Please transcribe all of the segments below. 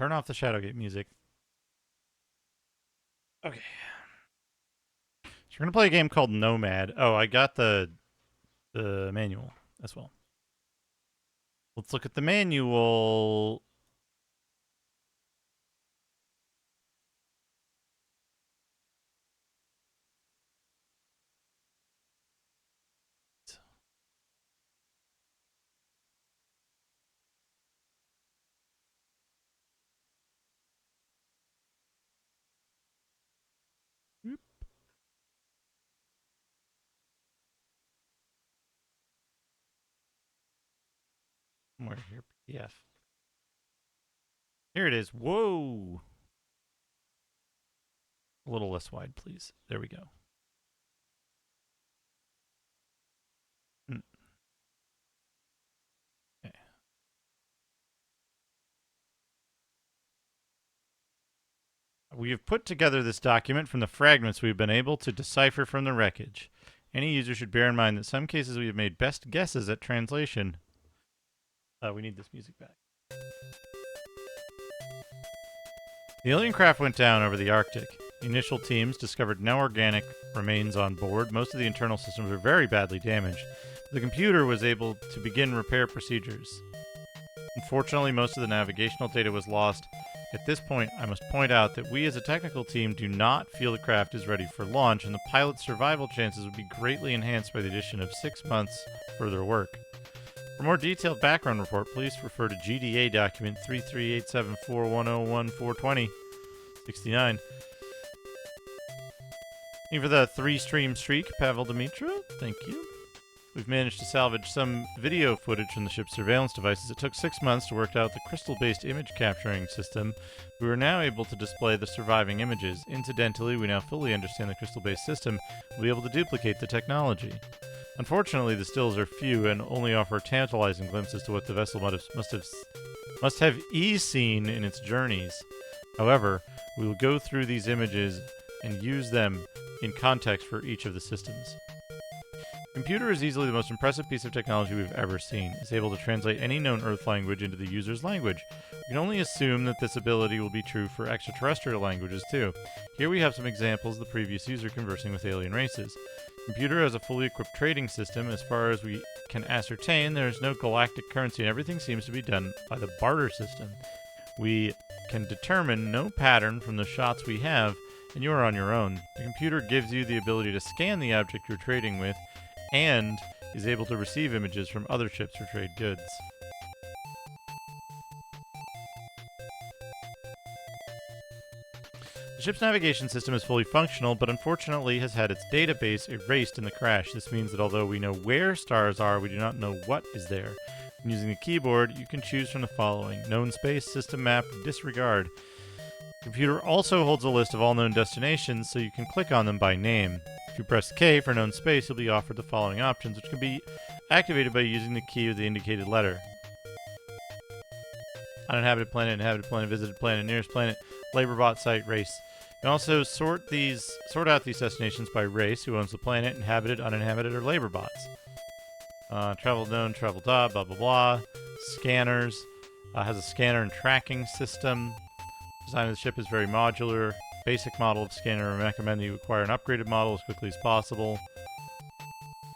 turn off the Shadowgate music. Okay. So we're gonna play a game called Nomad. Oh, I got the manual as well. Let's look at the manual. Where here? PDF. Here it is. Whoa. A little less wide, please. There we go. Mm, okay. We have put together this document from the fragments we've been able to decipher from the wreckage. Any user should bear in mind that some cases we have made best guesses at translation. We need this music back. The alien craft went down over the Arctic. The initial teams discovered no organic remains on board. Most of the internal systems were very badly damaged. The computer was able to begin repair procedures. Unfortunately, most of the navigational data was lost. At this point, I must point out that we as a technical team do not feel the craft is ready for launch, and the pilot's survival chances would be greatly enhanced by the addition of 6 months further work. For more detailed background report, please refer to GDA document 3387410142069. Thank you for the 3-stream streak, Pavel Dimitra. Thank you. We've managed to salvage some video footage from the ship's surveillance devices. It took 6 months to work out the crystal-based image capturing system. We are now able to display the surviving images. Incidentally, we now fully understand the crystal-based system. We'll be able to duplicate the technology. Unfortunately, the stills are few and only offer tantalizing glimpses to what the vessel must have seen in its journeys. However, we will go through these images and use them in context for each of the systems. The computer is easily the most impressive piece of technology we've ever seen. It's able to translate any known Earth language into the user's language. We can only assume that this ability will be true for extraterrestrial languages too. Here we have some examples of the previous user conversing with alien races. The computer has a fully equipped trading system. As far as we can ascertain, there is no galactic currency and everything seems to be done by the barter system. We can determine no pattern from the shots we have, and you are on your own. The computer gives you the ability to scan the object you're trading with and is able to receive images from other ships for trade goods. The ship's navigation system is fully functional, but unfortunately has had its database erased in the crash. This means that although we know where stars are, we do not know what is there. When using the keyboard, you can choose from the following: known space, system map, disregard. The computer also holds a list of all known destinations, so you can click on them by name. If you press K for known space, you'll be offered the following options, which can be activated by using the key of the indicated letter. Uninhabited planet, visited planet, nearest planet, labor bot site, race. You can also sort out these destinations by race: who owns the planet, inhabited, uninhabited, or labor bots. Travel known, travel dot, blah blah blah. Scanners. Has a scanner and tracking system. Design of the ship is very modular. Basic model of scanner. I recommend that you acquire an upgraded model as quickly as possible.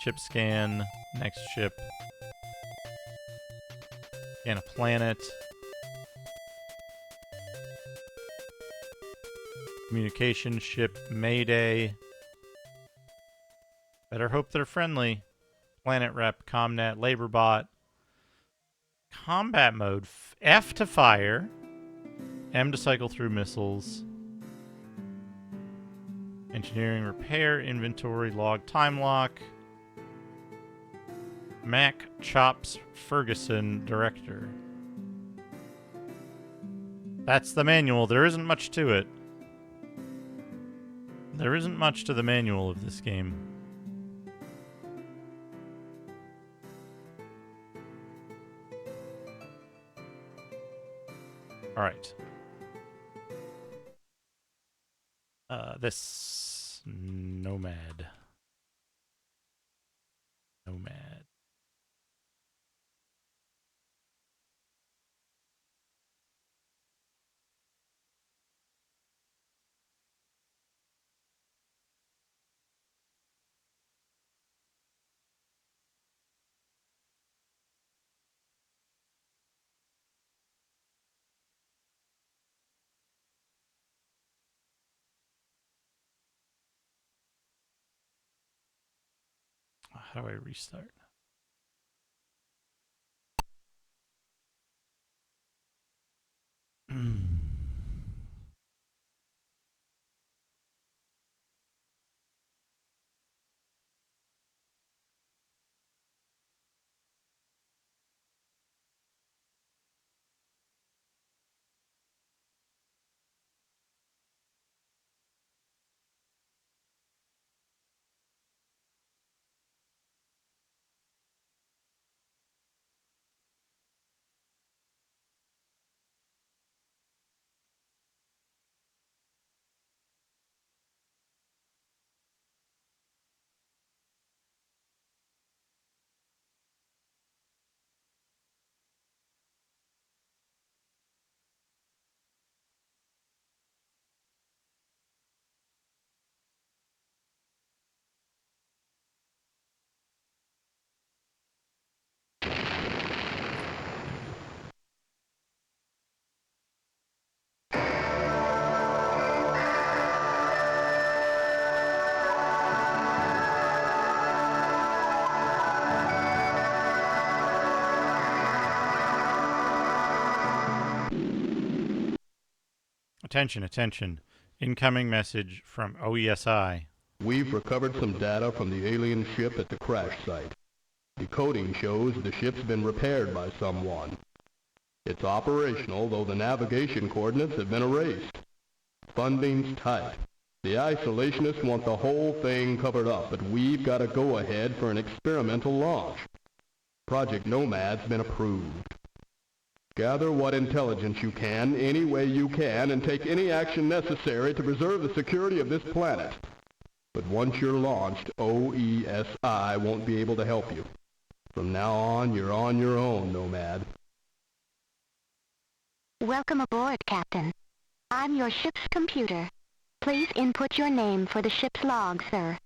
Ship scan. Next ship. Scan a planet. Communication ship Mayday. Better hope they're friendly. Planet rep, Comnet, labor bot. Combat mode. F to fire. M to cycle through missiles. Engineering, repair, inventory, log, time lock. Mac Chops Ferguson, director. That's the manual. There isn't much to it. There isn't much to the manual of this game. Alright. This Nomad. Nomad. How do I restart? Attention, attention. Incoming message from OESI. We've recovered some data from the alien ship at the crash site. Decoding shows the ship's been repaired by someone. It's operational, though the navigation coordinates have been erased. Funding's tight. The isolationists want the whole thing covered up, but we've got a go-ahead for an experimental launch. Project Nomad's been approved. Gather what intelligence you can, any way you can, and take any action necessary to preserve the security of this planet. But once you're launched, OESI won't be able to help you. From now on, you're on your own, Nomad. Welcome aboard, Captain. I'm your ship's computer. Please input your name for the ship's log, sir.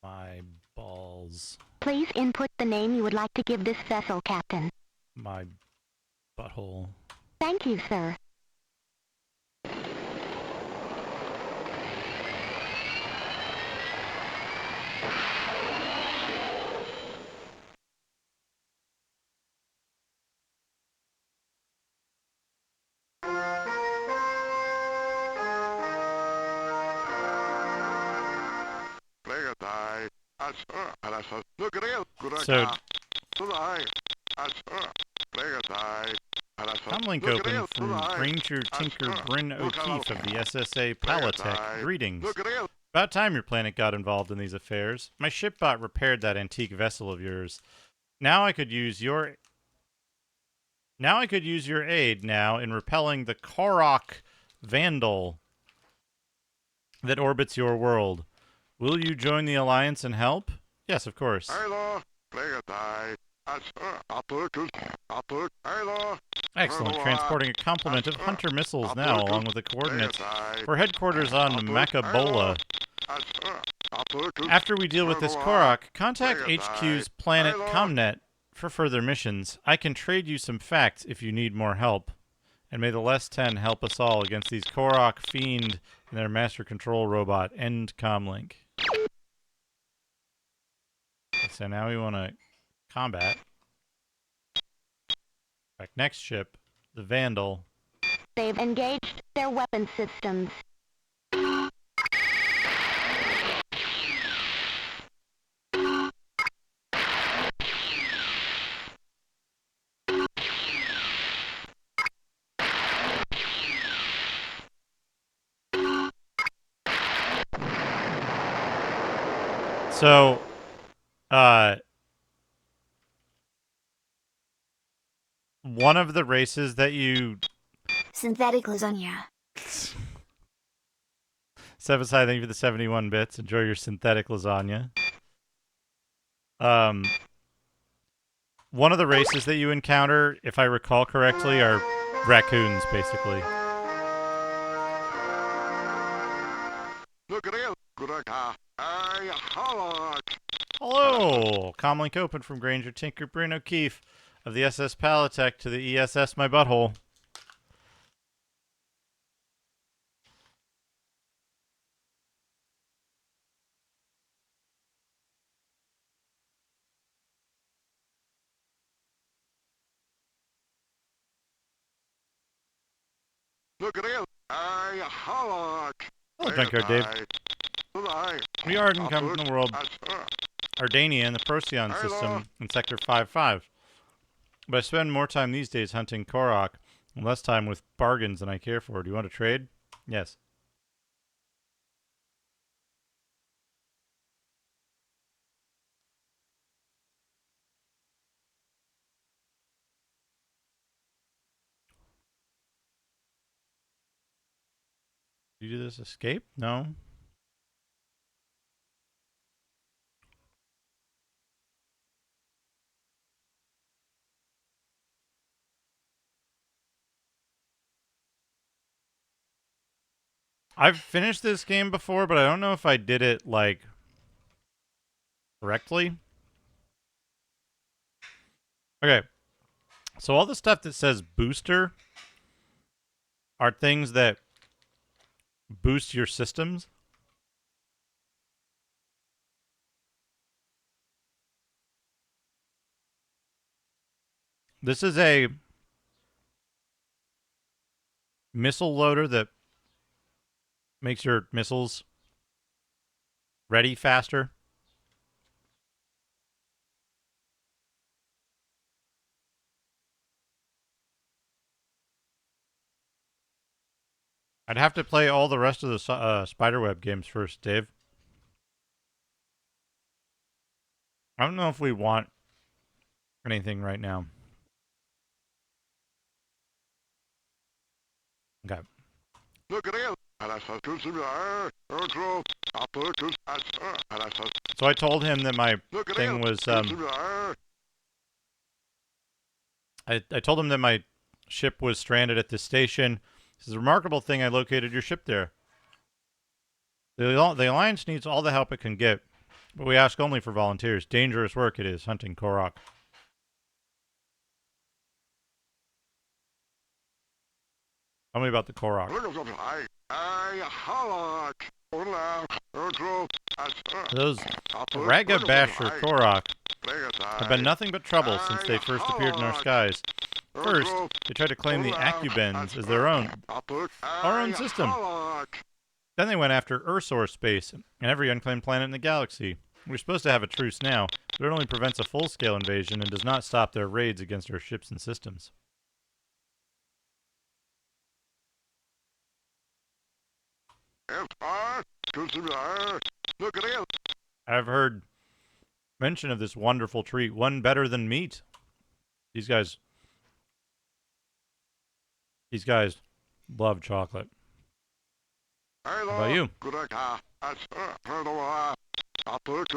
My balls. Please input the name you would like to give this vessel, Captain. My butthole. Thank you, sir. So, Comlink open from Ranger Tinker Bryn O'Keefe of the SSA Palatech. Greetings. About time your planet got involved in these affairs. My shipbot repaired that antique vessel of yours. Now I could use your aid now in repelling the Korok Vandal that orbits your world. Will you join the Alliance and help? Yes, of course. Excellent. Transporting a complement of Hunter missiles now, along with the coordinates for headquarters on Macabola. After we deal with this Korok, contact HQ's Planet Comnet for further missions. I can trade you some facts if you need more help. And may the Less 10 help us all against these Korok fiend and their master control robot. End comlink. So now we want to combat. Back next ship, the Vandal. They've engaged their weapon systems. So, one of the races that you... Synthetic lasagna. Sevasai, thank you for the 71 bits. Enjoy your synthetic lasagna. One of the races that you encounter, if I recall correctly, are raccoons, basically. Hello! Comlink open from Granger Tinker Bryn O'Keefe of the SS Palatech to the ESS My Butthole. Hello, Junkyard Dave. We Arden come from the world Ardania and the Procyon system in Sector 5-5. But I spend more time these days hunting Korok and less time with bargains than I care for. Do you want to trade? Yes. Did you do this escape? No. I've finished this game before, but I don't know if I did it, like, correctly. Okay. So all the stuff that says booster are things that boost your systems. This is a missile loader that makes your missiles ready faster. I'd have to play all the rest of the Spiderweb games first, Dave. I don't know if we want anything right now. Okay. So I told him that my thing was, I told him that my ship was stranded at this station. This is a remarkable thing. I located your ship there. The Alliance needs all the help it can get, but we ask only for volunteers. Dangerous work it is, hunting Korok. Tell me about the Korok. Those Ragabasher Korok have been nothing but trouble since they first appeared in our skies. First, they tried to claim the Acubens as their own, our own system. Then they went after Ursor space and every unclaimed planet in the galaxy. We're supposed to have a truce now, but it only prevents a full-scale invasion and does not stop their raids against our ships and systems. I've heard mention of this wonderful treat, one better than meat. These guys love chocolate. How about you?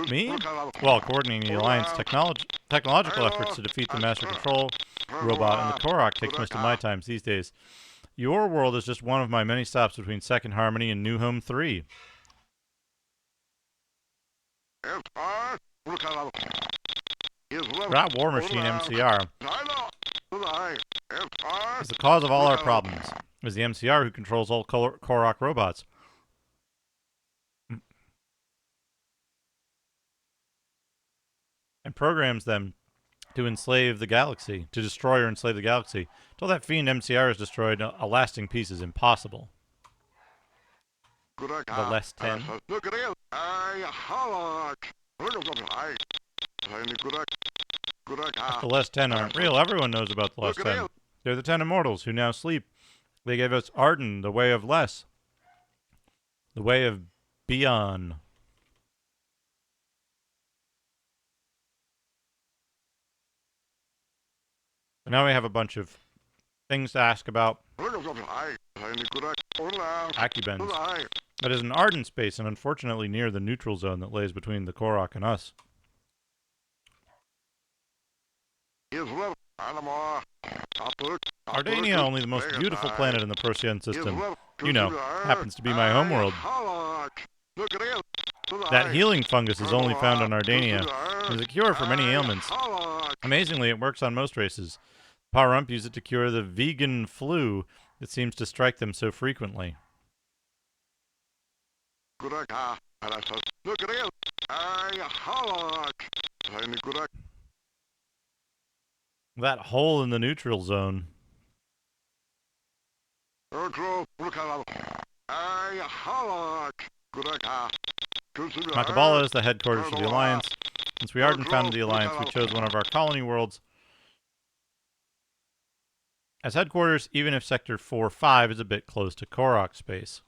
Me? Well, coordinating the Alliance technological efforts to defeat the Master Control robot and the Korok takes most of my time these days. Your world is just one of my many stops between Second Harmony and New Home 3. That war machine MCR is the cause of all our problems. It is the MCR who controls all Korok robots. And programs them to enslave the galaxy, to destroy or enslave the galaxy. Until that fiend MCR is destroyed, a lasting peace is impossible. The less 10. If the less 10 aren't real, everyone knows about the less 10. They're the 10 immortals who now sleep. They gave us Arden, the way of less. The way of beyond. So now we have a bunch of things to ask about. Acubens. That is an Arden space, and unfortunately near the neutral zone that lays between the Korok and us. Ardania, only the most beautiful planet in the Procyon system. You know, happens to be my homeworld. That healing fungus is only found on Ardania. It is a cure for many ailments. Amazingly, it works on most races. Power Ump use it to cure the vegan flu that seems to strike them so frequently. That hole in the neutral zone. Makabala is the headquarters for the Alliance. Since we Arden founded the Alliance, we chose one of our colony worlds as headquarters, even if Sector 4-5 is a bit close to Korok space.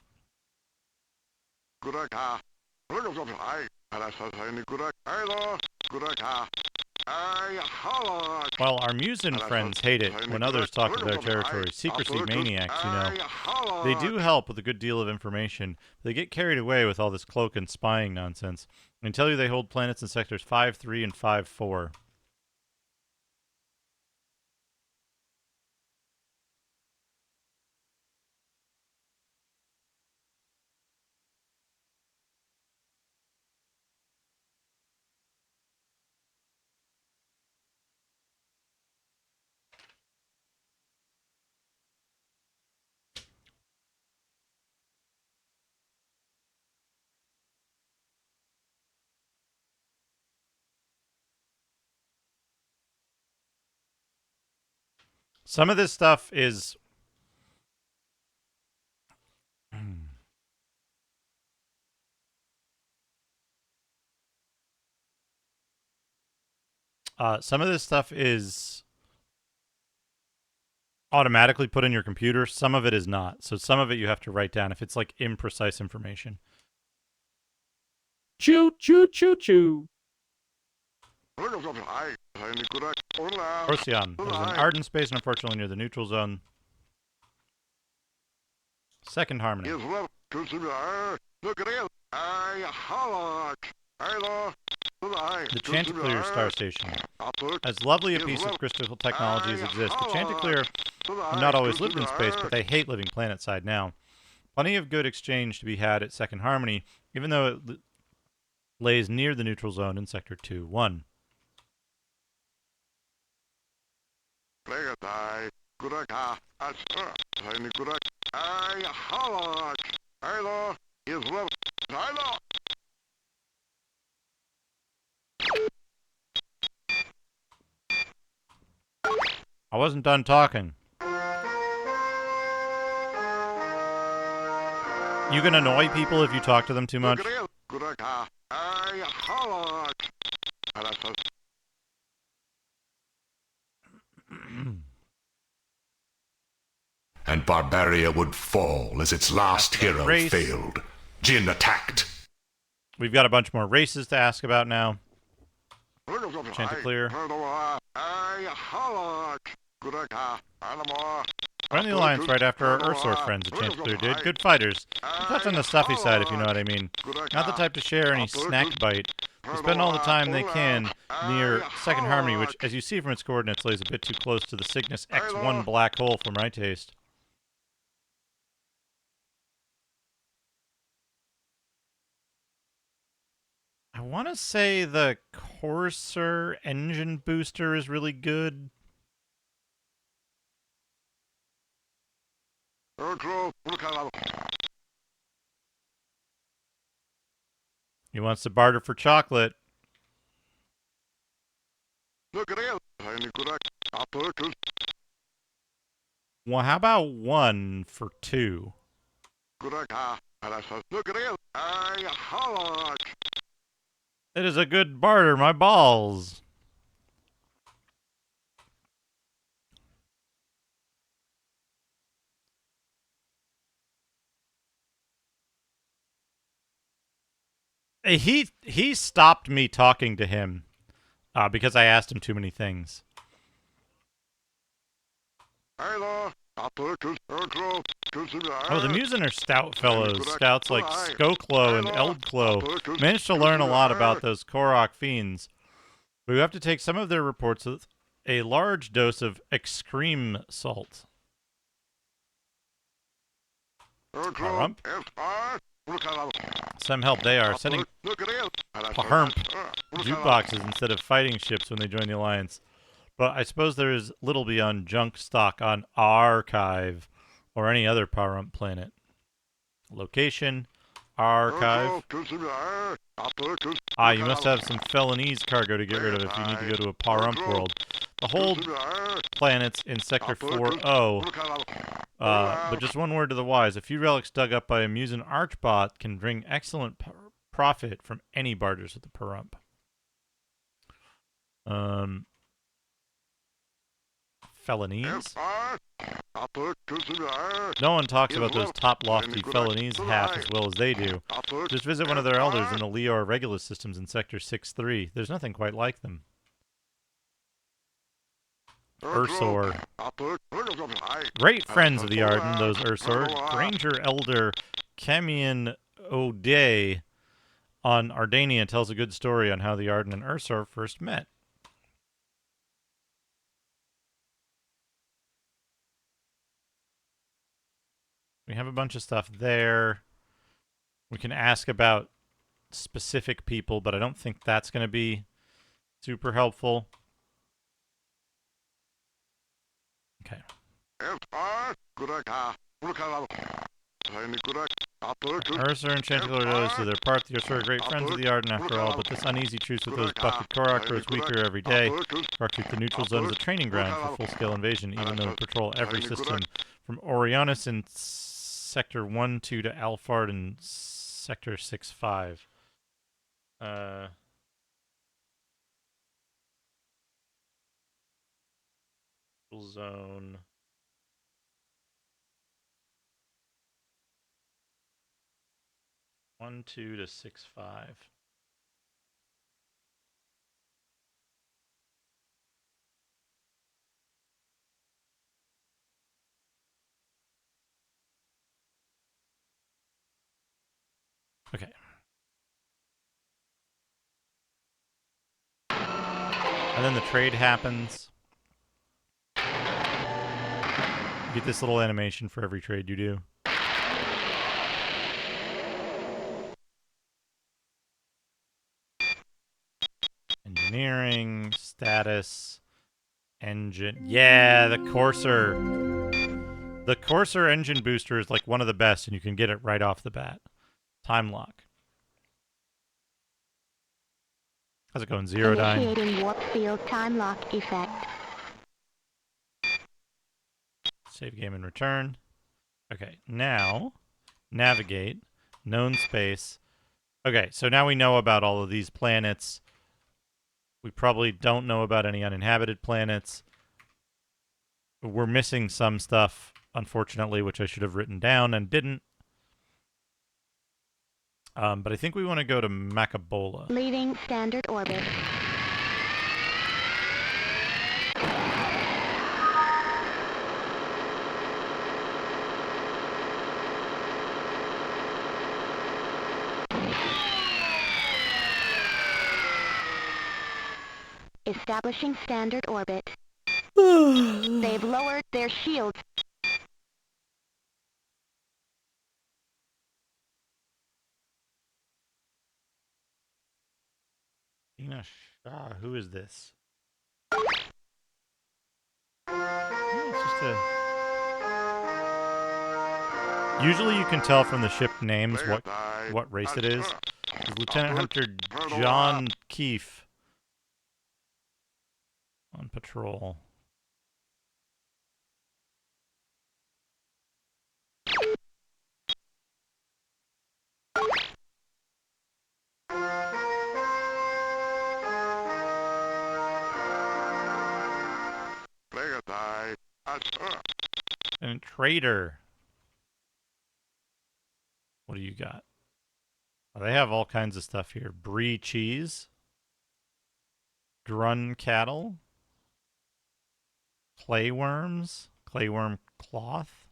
While our Musin friends hate it when others talk of their territory, secrecy maniacs, you know, they do help with a good deal of information. They get carried away with all this cloak and spying nonsense. I can tell you they hold planets in sectors 5-3 and 5-4. Some of this stuff is some of this stuff is automatically put in your computer. Some of it is not. So some of it you have to write down if it's like imprecise information. Choo choo choo choo. Procyon. There's an Arden space, and unfortunately near the neutral zone. Second Harmony. The Chanticleer Star Station. As lovely a piece of crystal technology as exists, the Chanticleer have not always lived in space, but they hate living planetside now. Plenty of good exchange to be had at Second Harmony, even though it lays near the neutral zone in Sector 2-1. I wasn't done talking. You can annoy people if you talk to them too much. And Barbaria would fall as its last hero failed. Jin attacked. We've got a bunch more races to ask about now. Chanticleer. We're in the Alliance right after our Ursor friends, the Chanticleer did. Good fighters. They touch on the stuffy side, if you know what I mean. Not the type to share any snack bite. They spend all the time they can near Second Harmony, which, as you see from its coordinates, lays a bit too close to the Cygnus X1 black hole for my taste. I want to say the Courser engine booster is really good. He wants to barter for chocolate. Well, how about 1 for 2? It is a good barter, my balls. He stopped me talking to him because I asked him too many things. Oh, the Musin are stout fellows. Stouts like Skoklo and Eldklo managed to learn a lot about those Korok fiends. We have to take some of their reports with a large dose of extreme salt. Parump. Some help they are, sending Parump jukeboxes instead of fighting ships when they join the Alliance. But I suppose there is little beyond junk stock on Archive or any other Parump planet. Location, Archive. Ah, you must have some felonies cargo to get rid of if you need to go to a Parump world. the whole planets in Sector 4O. But just one word to the wise. A few relics dug up by a Musin Archbot can bring excellent profit from any barters with the Perump. Felonies. No one talks about those top lofty felonies half as well as they do. Just visit one of their elders in the Leor Regulus systems in Sector 6-3. There's nothing quite like them. Ursor. Great friends of the Arden, those Ursor. Granger Elder Camion O'Day on Ardania tells a good story on how the Arden and Ursor first met. We have a bunch of stuff there. We can ask about specific people, but I don't think that's going to be super helpful. Okay. Ursur and Chanticleer do their part. The Ursur are great friends of the Arden after all, but this uneasy truce with those Bucket Korok grows weaker every day. Korok, the neutral zone, is a training ground for full-scale invasion, even though we patrol every system from Orionis in Sector 1-2 to Alphard in Sector 6-5. Zone. One, 2 to 6-5. Okay. And then the trade happens. You get this little animation for every trade you do. Engineering, status, engine. Yeah, the Courser. The Courser engine booster is like one of the best, and you can get it right off the bat. Time lock. How's it going, Zero Dine? Initiating warp field time lock effect. Save game and return. Okay, now navigate, known space. Okay, so now we know about all of these planets. We probably don't know about any uninhabited planets. We're missing some stuff, unfortunately, which I should have written down and didn't. But I think we want to go to Macabola. Leaving standard orbit. Establishing standard orbit. They've lowered their shields. Ina Shah, who is this? Usually you can tell from the ship names what race it is. It's Lieutenant Hunter John Keefe on patrol. And Trader. What do you got? Oh, they have all kinds of stuff here. Brie cheese. Drun cattle. Clayworms. Clayworm cloth.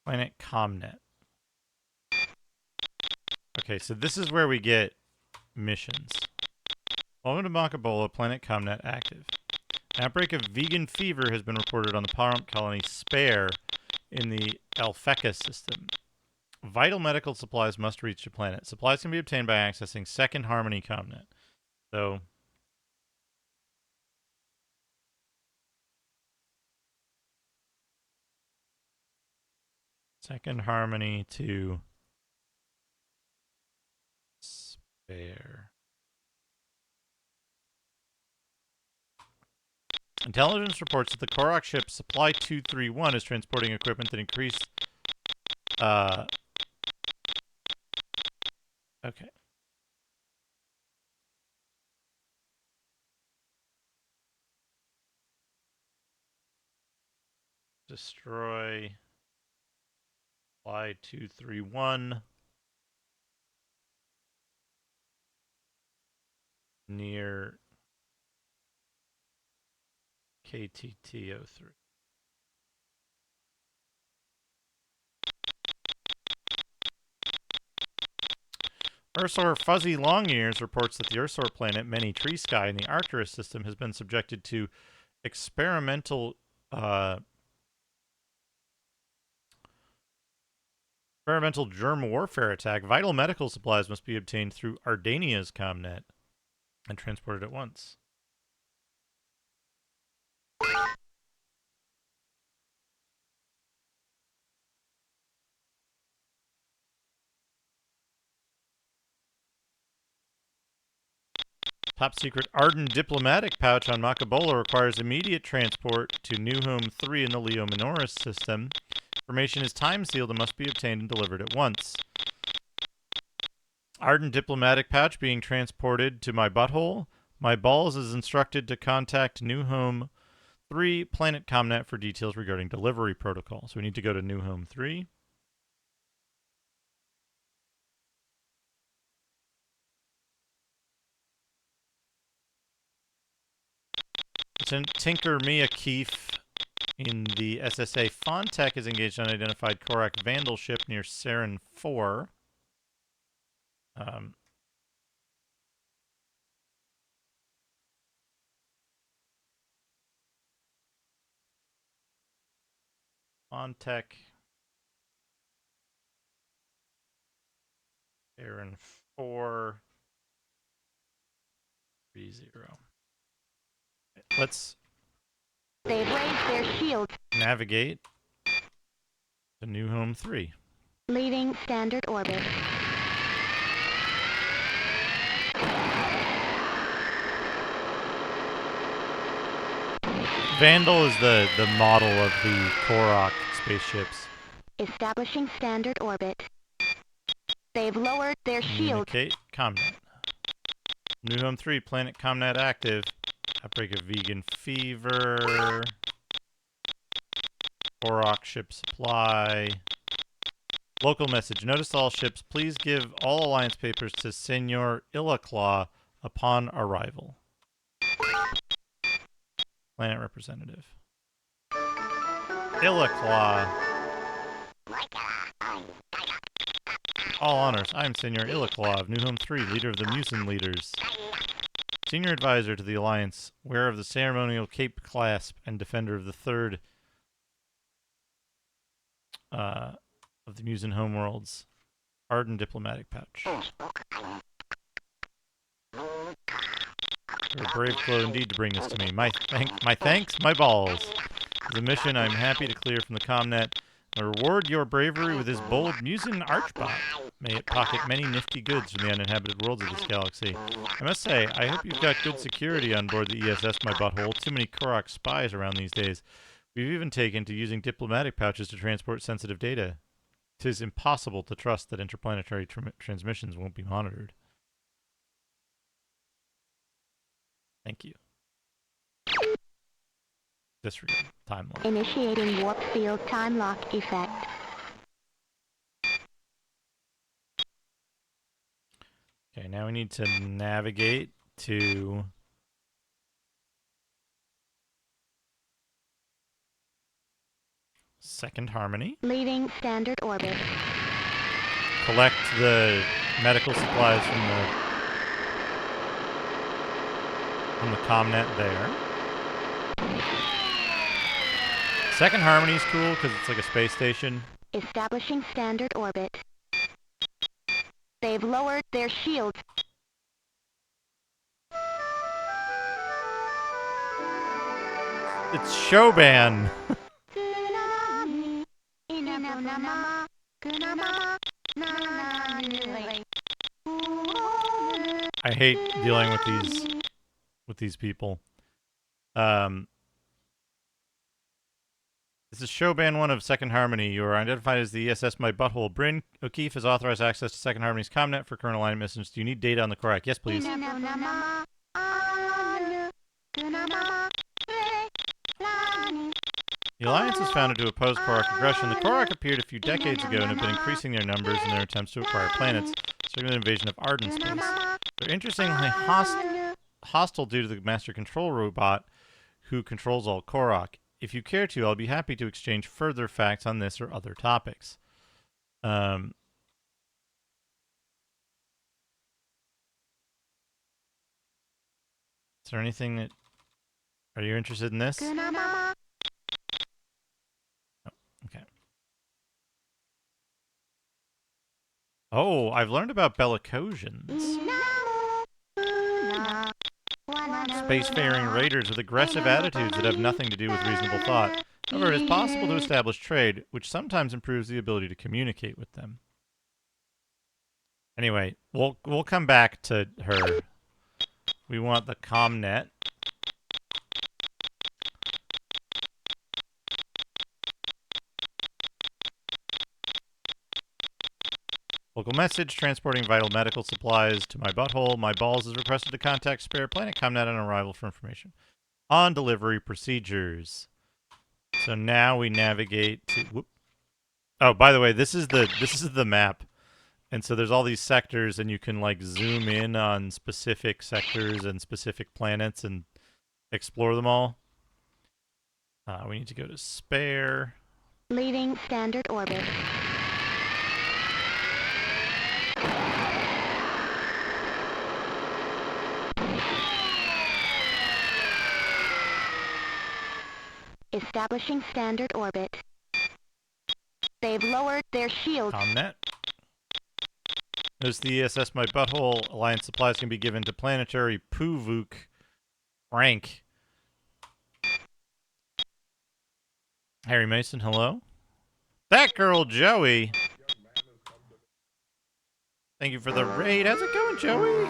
Planet Comnet. Okay, so this is where we get missions. Welcome to Macabola, Planet Comnet active. An outbreak of vegan fever has been reported on the Parump colony Spare in the Alphecca system. Vital medical supplies must reach the planet. Supplies can be obtained by accessing Second Harmony Comnet. So Second Harmony to spare. Intelligence reports that the Korok ship Supply 231 is transporting equipment that increased. Okay. Destroy Supply 231 near KTT-03. Ursor Fuzzy Longears reports that the Ursor planet Many Tree Sky in the Arcturus system has been subjected to experimental germ warfare attack. Vital medical supplies must be obtained through Ardania's comnet and transported at once. Top secret Arden diplomatic pouch on Macabola requires immediate transport to New Home 3 in the Leo Minoris system. Information is time sealed and must be obtained and delivered at once. Arden diplomatic pouch being transported to my butthole. My balls is instructed to contact New Home 3 Planet Comnet for details regarding delivery protocol. So we need to go to New Home 3. Tinker Mia Keefe in the SSA Fontech is engaged on unidentified Korak Vandal ship near Saren 4. Fontech Saren 4 30. Let's They've raised their shields. Navigate to New Home 3. Leaving standard orbit. Vandal is the model of the Korok spaceships. Establishing standard orbit. They've lowered their shields. Communicate Comnet. New Home 3, Planet Comnet active. Outbreak of vegan fever. Korok ship supply. Local message. Notice all ships. Please give all alliance papers to Senor Illaclaw upon arrival. Planet representative. Illaclaw. All honors. I am Senor Illaclaw of New Home 3, leader of the Musin leaders. Senior advisor to the Alliance, wearer of the ceremonial cape clasp, and defender of the third of the Musin homeworlds. Arden diplomatic pouch. You're a brave flow indeed to bring this to me. My thanks, my balls. The mission I'm happy to clear from the Comnet. I reward your bravery with this bold Musin Archbot. May it pocket many nifty goods from the uninhabited worlds of this galaxy. I must say, I hope you've got good security on board the ESS My Butthole. Too many Korok spies around these days. We've even taken to using diplomatic pouches to transport sensitive data. 'Tis impossible to trust that interplanetary transmissions won't be monitored. Thank you. Disregard. Time lock. Initiating warp field time lock effect. Okay, now we need to navigate to Second Harmony. Leaving standard orbit. Collect the medical supplies from the Comnet there. Second Harmony is cool because it's like a space station. Establishing standard orbit. They've lowered their shields. It's Shoban. In a I hate dealing with these people. This is Showband 1 of Second Harmony. You are identified as the ESS My Butthole. Bryn O'Keefe has authorized access to Second Harmony's ComNet for current alignment missions. Do you need data on the Korak? Yes, please. The Alliance is founded to oppose Korak aggression. The Korak appeared a few decades ago and have been increasing their numbers in their attempts to acquire planets, starting with an invasion of Arden space. They're interestingly hostile due to the Master Control Robot who controls all Korak. If you care to, I'll be happy to exchange further facts on this or other topics. Is there anything that... Are you interested in this? Oh, okay. Oh, I've learned about Bellicosians. Spacefaring raiders with aggressive attitudes that have nothing to do with reasonable thought. However, it is possible to establish trade, which sometimes improves the ability to communicate with them. Anyway, we'll come back to her. We want the ComNet. Local message, transporting vital medical supplies to my butthole. My balls is requested to contact Spare Planet ComNet on arrival for information on delivery procedures. So now we navigate to... Whoop. Oh, by the way, this is the map. And so there's all these sectors, and you can like zoom in on specific sectors and specific planets and explore them all. We need to go to Spare. Leaving standard orbit. Establishing standard orbit. They've lowered their shield. ComNet. Notice the ESS My Butthole Alliance supplies can be given to planetary Puvuk Frank. Harry Mason, hello. That girl, Joey. Thank you for the raid. How's it going, Joey?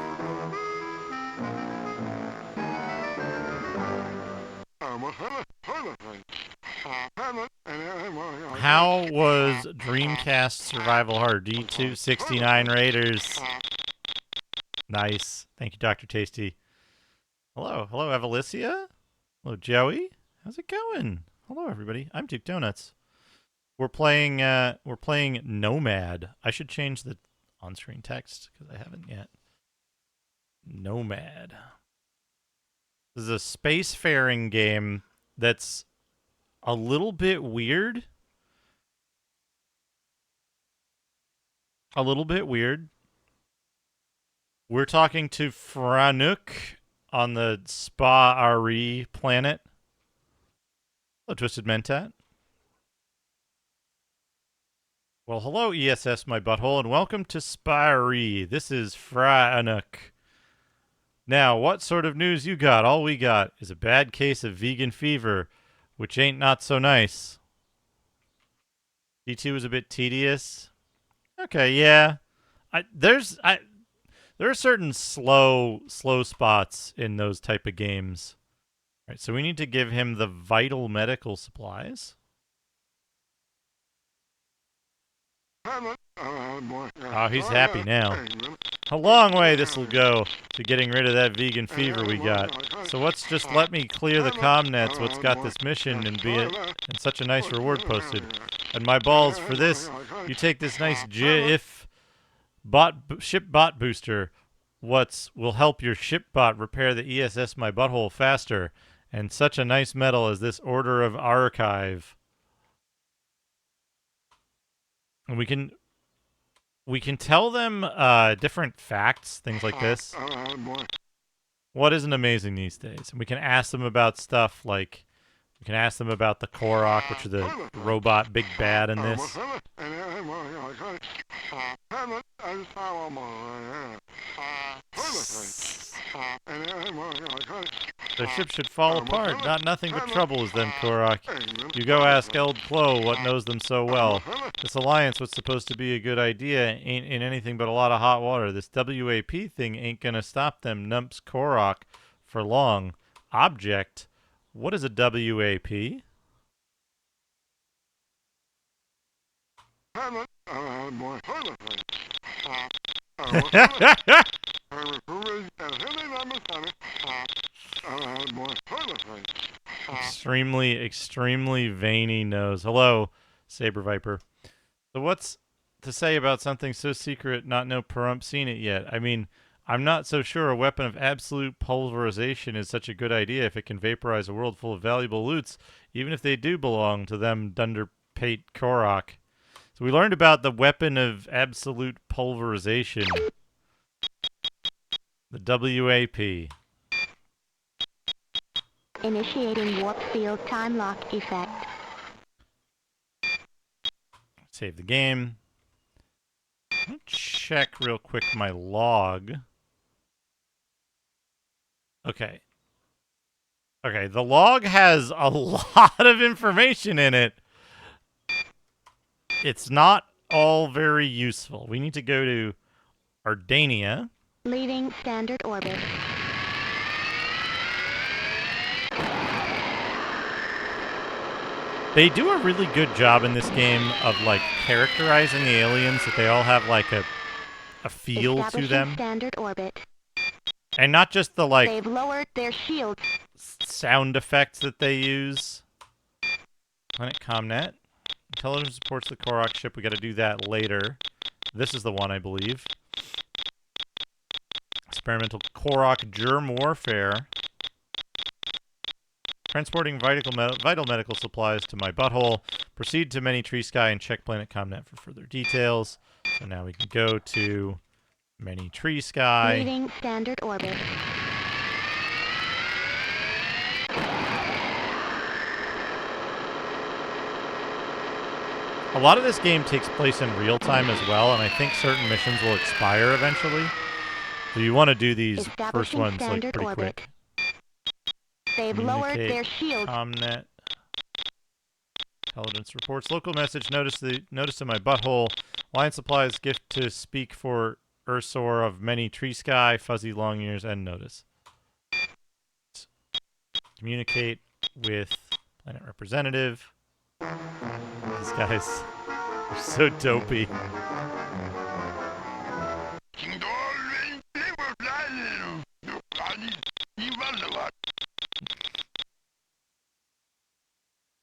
How was Dreamcast Survival Hard? D269 Raiders. Nice. Thank you, Dr. Tasty. Hello. Hello, Evalicia. Hello, Joey. How's it going? Hello, everybody. I'm Duke Donuts. We're playing Nomad. I should change the on-screen text because I haven't yet. Nomad. This is a spacefaring game that's a little bit weird. A little bit weird. We're talking to Franuk on the Spa-Ari planet. Hello, Twisted Mentat. Well, hello, ESS My Butthole, and welcome to Spa-Ari. This is Franuk. Now, what sort of news you got? All we got is a bad case of vegan fever, which ain't not so nice. D2 was a bit tedious. Okay, yeah. There are certain slow spots in those type of games. All right, so we need to give him the vital medical supplies. Oh, he's happy now. A long way this will go to getting rid of that vegan fever we got. So let's just let me clear the comnets what's got this mission and be it and such a nice reward posted. And my balls for this, you take this nice GIF ship bot booster. Will help your ship bot repair the ESS My Butthole faster. And such a nice medal as this Order of Archive. And we can tell them different facts, things like this. What isn't amazing these days? And we can ask them about stuff like, we can ask them about the Korok, which are the robot big bad in this. Their ship should fall apart. Not nothing but trouble is them, Korok. You go ask Eld Plo what knows them so well. This alliance, what's supposed to be a good idea, ain't in anything but a lot of hot water. This WAP thing ain't gonna stop them numps Korok for long. Object? What is a WAP? Extremely veiny nose. Hello, Saber Viper. So what's to say about something so secret not no perump seen it yet? I mean, I'm not so sure a weapon of absolute pulverization is such a good idea if it can vaporize a world full of valuable loots, even if they do belong to them Dunderpate Korok. So we learned about the weapon of absolute pulverization. The WAP. Initiating warp field time lock effect. Save the game. Let me check real quick my log. Okay. Okay, the log has a lot of information in it. It's not all very useful. We need to go to Ardania. Leaving standard orbit. They do a really good job in this game of like characterizing the aliens, that they all have like a feel to them. Standard orbit. And not just the like They've lowered their shields. Sound effects that they use. Planet Comnet. Intelligence supports the Korok ship. We got to do that later. This is the one, I believe. Experimental Korok germ warfare. Transporting vital medical supplies to my butthole. Proceed to Many Tree Sky and check Planet Comnet for further details. So now we can go to Many Tree Sky. Leaving standard orbit. A lot of this game takes place in real time as well, and I think certain missions will expire eventually. So you want to do these first ones like pretty quick. They've lowered their shield. Comnet. Intelligence reports. Local message. Notice in my butthole. Line supplies gift to speak for Ursor of Many Tree Sky, Fuzzy Long Ears, and notice. Communicate with planet representative. These guys are so dopey.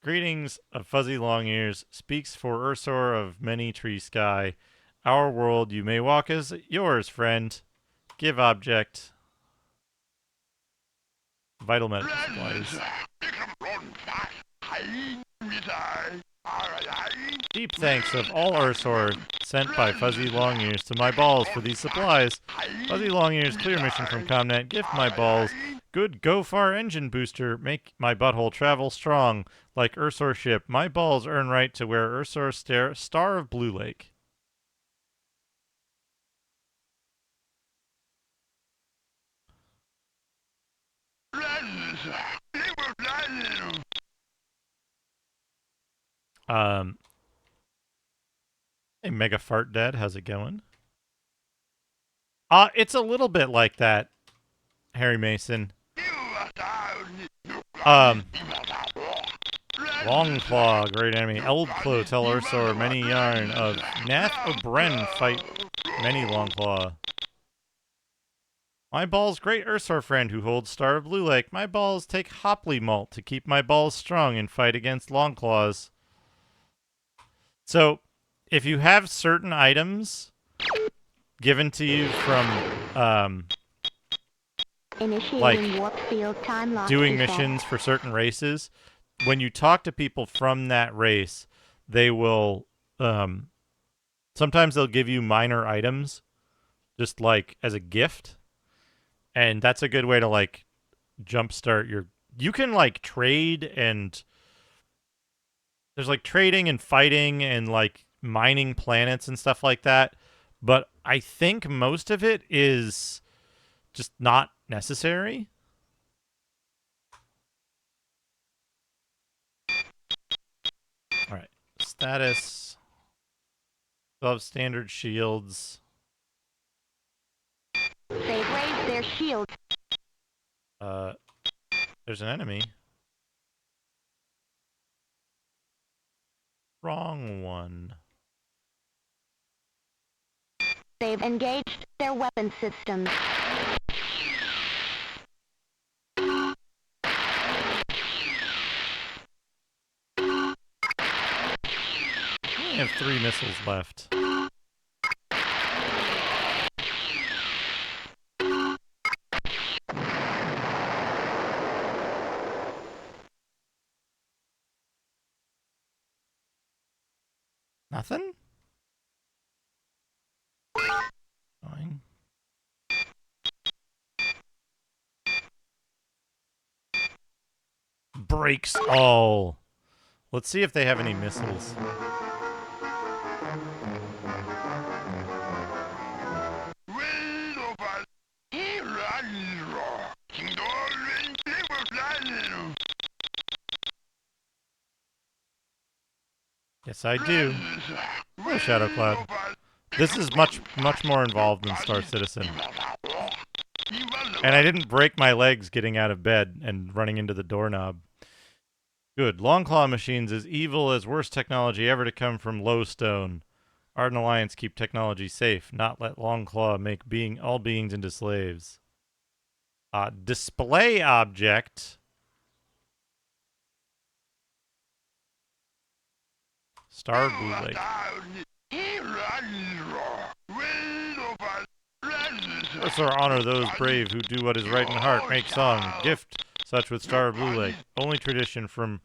Greetings of Fuzzy Long Ears. Speaks for Ursor of Many Tree Sky. Our world you may walk as yours, friend. Give object. Vital medical supplies. Deep thanks of all Ursor sent by Fuzzy Long Ears to my balls for these supplies. Fuzzy Long Ears, clear mission from Comnet. Gift my balls. Good go-far engine booster. Make my butthole travel strong. Like Ursor ship, my balls earn right to wear Ursor Star of Blue Lake. Hey, Mega Fart Dad, how's it going? It's a little bit like that, Harry Mason. Longclaw, great enemy. Eldclaw, tell Ursor, many yarn of Nath O'Bren fight many Longclaw. My balls, great Ursor friend who holds Star of Blue Lake. My balls take Hopley malt to keep my balls strong and fight against Longclaws. So, if you have certain items given to you from, like, warp field time lock doing effect. missions for certain races, when you talk to people from that race, they will, sometimes they'll give you minor items, just, like, as a gift. And that's a good way to, like, jumpstart your... You can, like, trade and... There's, like, trading and fighting and, like, mining planets and stuff like that. But I think most of it is just not necessary. All right. Status. They'll have standard shields. They've raised their shields. There's an enemy. Wrong one. They've engaged their weapon systems. We have 3 missiles left. Nothing? Fine. Breaks all. Let's see if they have any missiles. Yes, I do. Oh, Shadow Cloud. This is much more involved than Star Citizen. And I didn't break my legs getting out of bed and running into the doorknob. Good. Longclaw machines as evil as worst technology ever to come from Lowstone. Arden Alliance keep technology safe, not let Longclaw make all beings into slaves. Display object. Star Blue Lake. Cursor honor those brave who do what is right in heart. Make song. Gift such with Star Blue Lake. Only tradition from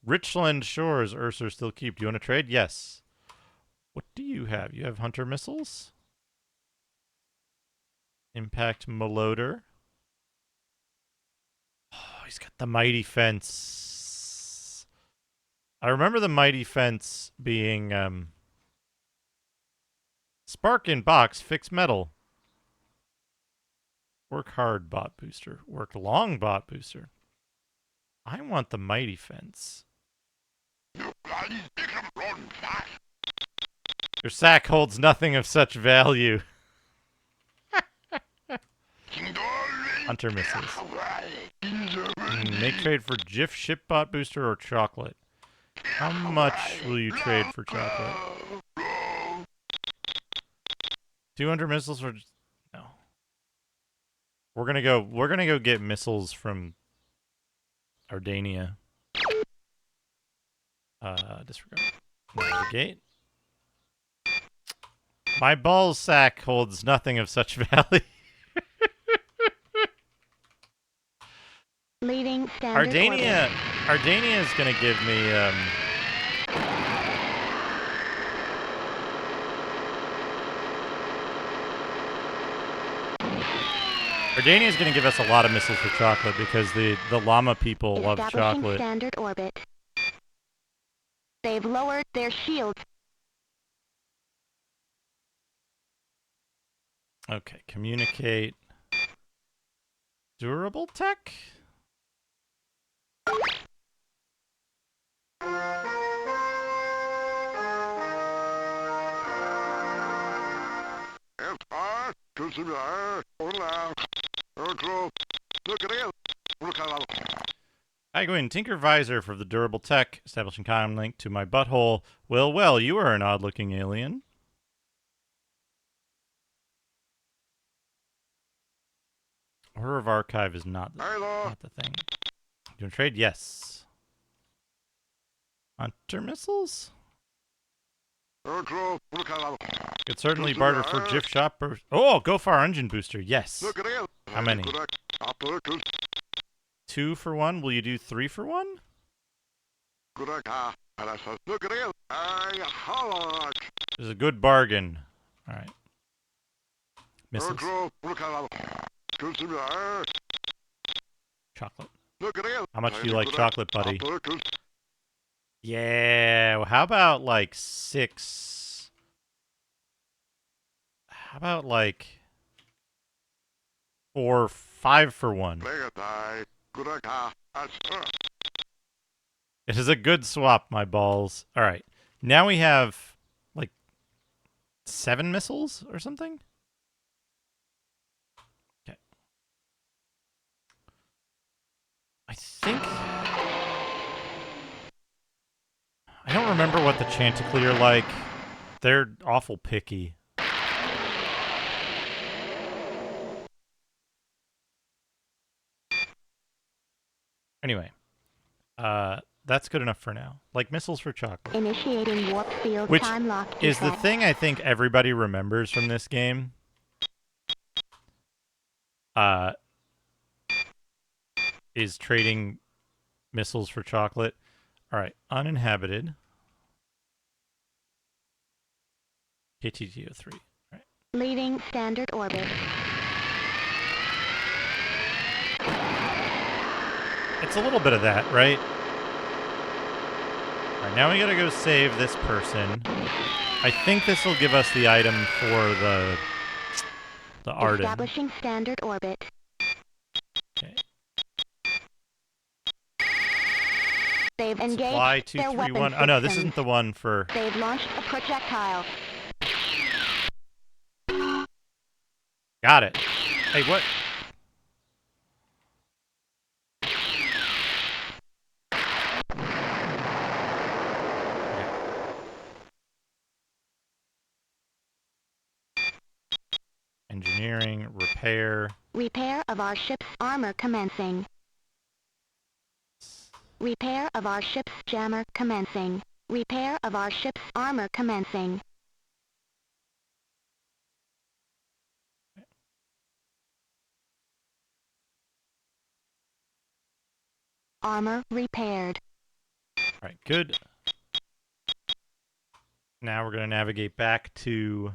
Richland Shores Ursur still keep. Do you want to trade? Yes. What do you have? You have hunter missiles? Impact Meloder. Oh, he's got the mighty fence. I remember the mighty fence being spark in box, fix metal. Work hard bot booster. Work long bot booster. I want the mighty fence. Your sack holds nothing of such value. Hunter missiles. Make trade for GIF ship bot booster or chocolate. How much will you trade for chocolate? 200 missiles for... No. We're gonna go get missiles from Ardania. Disregard. Navigate. My ball sack holds nothing of such value. Leading standard Ardania is gonna give me Ardania is going to give us a lot of missiles for chocolate because the llama people love chocolate. Standard orbit. They've lowered their shields. Okay, communicate. Durable tech? I go in. Tinker Visor for the durable tech, establishing comm link to my butthole. Well, you are an odd-looking alien. Order of Archive is not the thing. Do you trade? Yes. Hunter missiles? Could certainly barter for GIF shop. Oh, go far engine booster. Yes. How many? 2 for 1. Will you do 3 for 1? It's a good bargain. All right. Missiles. Chocolate. How much do you like chocolate, buddy? Yeah. Well, how about like 6? How about like 5 for 1? It is a good swap, my balls. All right. Now we have like 7 missiles or something? Okay. I think... I don't remember what the Chanticleer are like. They're awful picky. Anyway, that's good enough for now. Like missiles for chocolate. Initiating warp field Which time lock is the effect. thing I think everybody remembers from this game. Is trading missiles for chocolate. All right, uninhabited. KTTO3. All right. Leaving standard orbit. It's a little bit of that, right? All right, now we gotta go save this person. I think this will give us the item for the Arden. Establishing standard orbit. Okay. They've engaged Supply their weapon 231. Oh no, this systems. isn't the one for. They've launched a projectile. Got it. Hey, what? Engineering, repair. Repair of our ship's armor commencing. Repair of our ship's jammer commencing. Repair of our ship's armor commencing. Armor repaired. All right, good. Now we're going to navigate back to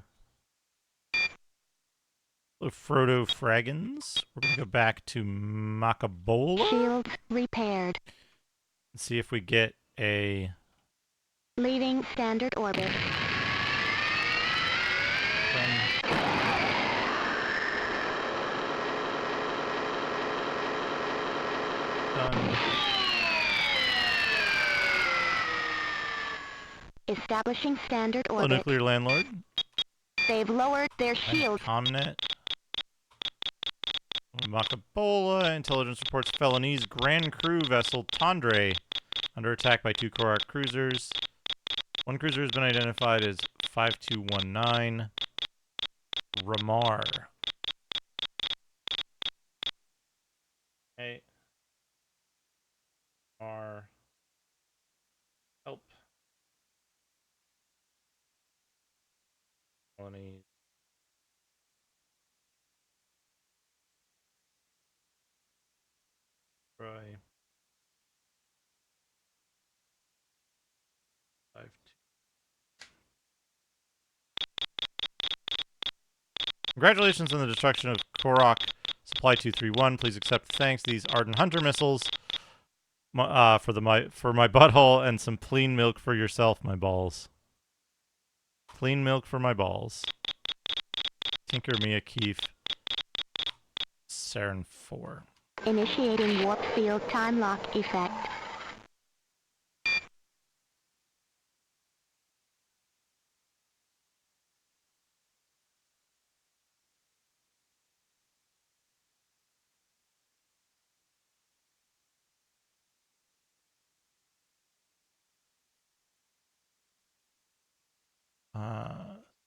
Frodo Fraggins. We're going to go back to Macabola. Shields repaired. And see if we get a... Leaving standard orbit. Done. Establishing standard Hello, orbit. Nuclear Landlord. They've lowered their shields. Comnet. Macabola. Intelligence reports felonies. Grand Crew vessel Tandre under attack by 2 Korak cruisers. One cruiser has been identified as 5219. Ramar. Hey. Ramar. Help. Felonies. Troy. 5-2. Congratulations on the destruction of Korok Supply 231. Please accept thanks. These Arden Hunter missiles for my butthole and some clean milk for yourself, my balls. Clean milk for my balls. Tinker Mia Keefe. Saren 4. Initiating warp field time lock effect.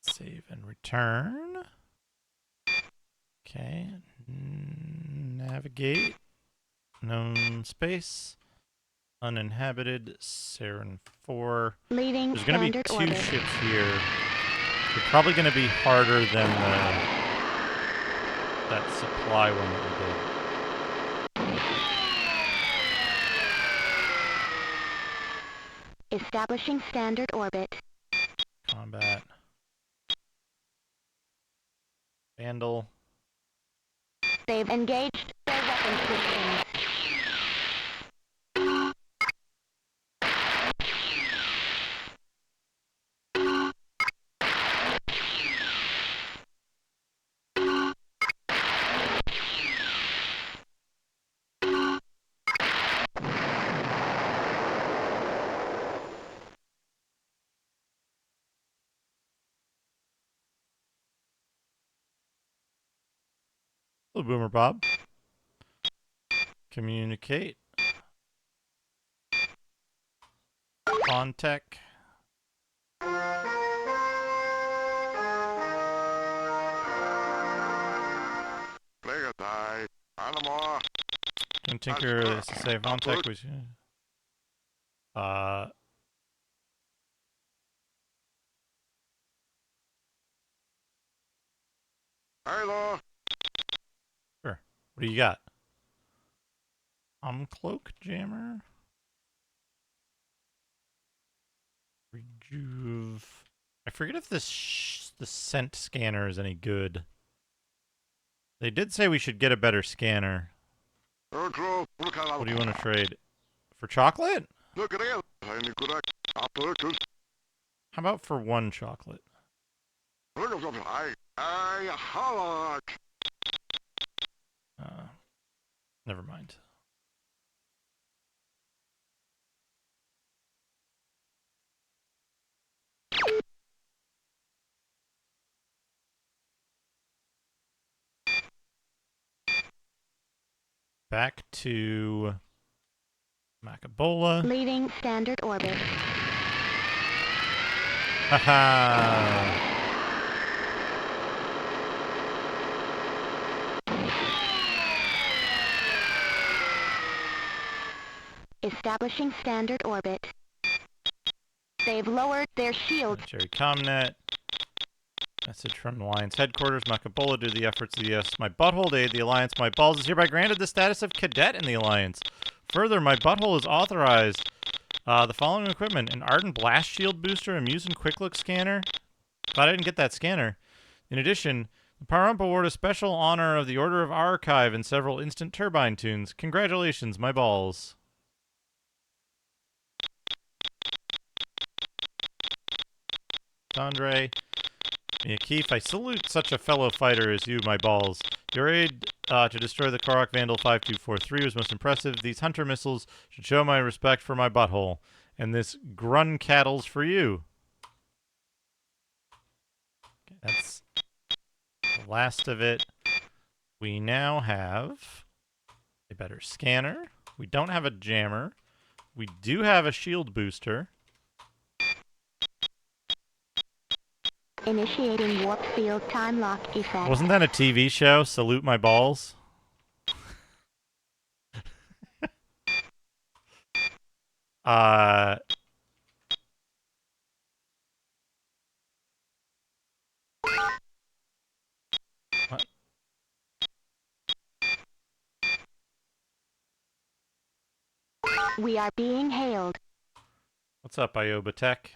Save and return. Okay. Navigate. Known space. Uninhabited. Saren 4. Leaving There's going to be standard 2 orbit. ships here. They're probably going to be harder than that supply one that we did. Establishing standard orbit. Combat. Vandal. They've engaged their weapon systems. Hello, Boomer Bob. Communicate. Contech. And Tinker is to say Contech was Hello. Sure. What do you got? Cloak Jammer. Rejuve. I forget if this the scent scanner is any good. They did say we should get a better scanner. What do you want to trade? For chocolate? How about for one chocolate? Never mind. Back to Macabola. Leaving standard orbit. Haha. Establishing standard orbit. They've lowered their shield. Jerry Comnet. Message from Alliance headquarters. Macabola, due to the efforts of the U.S. My butthole to aid the Alliance. My balls is hereby granted the status of cadet in the Alliance. Further, my butthole is authorized the following equipment: an Ardent Blast Shield booster, a Musin Quick Look scanner. Glad I didn't get that scanner. In addition, the Power-Up award a special honor of the Order of Archive and several instant turbine tunes. Congratulations, my balls. Andre. Mia Keefe, I salute such a fellow fighter as you, my balls. Your aid to destroy the Korok Vandal 5243 was most impressive. These hunter missiles should show my respect for my butthole. And this Grun Cattle's for you. Okay, that's the last of it. We now have a better scanner. We don't have a jammer. We do have a shield booster. Initiating warp field time lock effect. Wasn't that a TV show? Salute my balls. What? We are being hailed. What's up, Ioba Tech?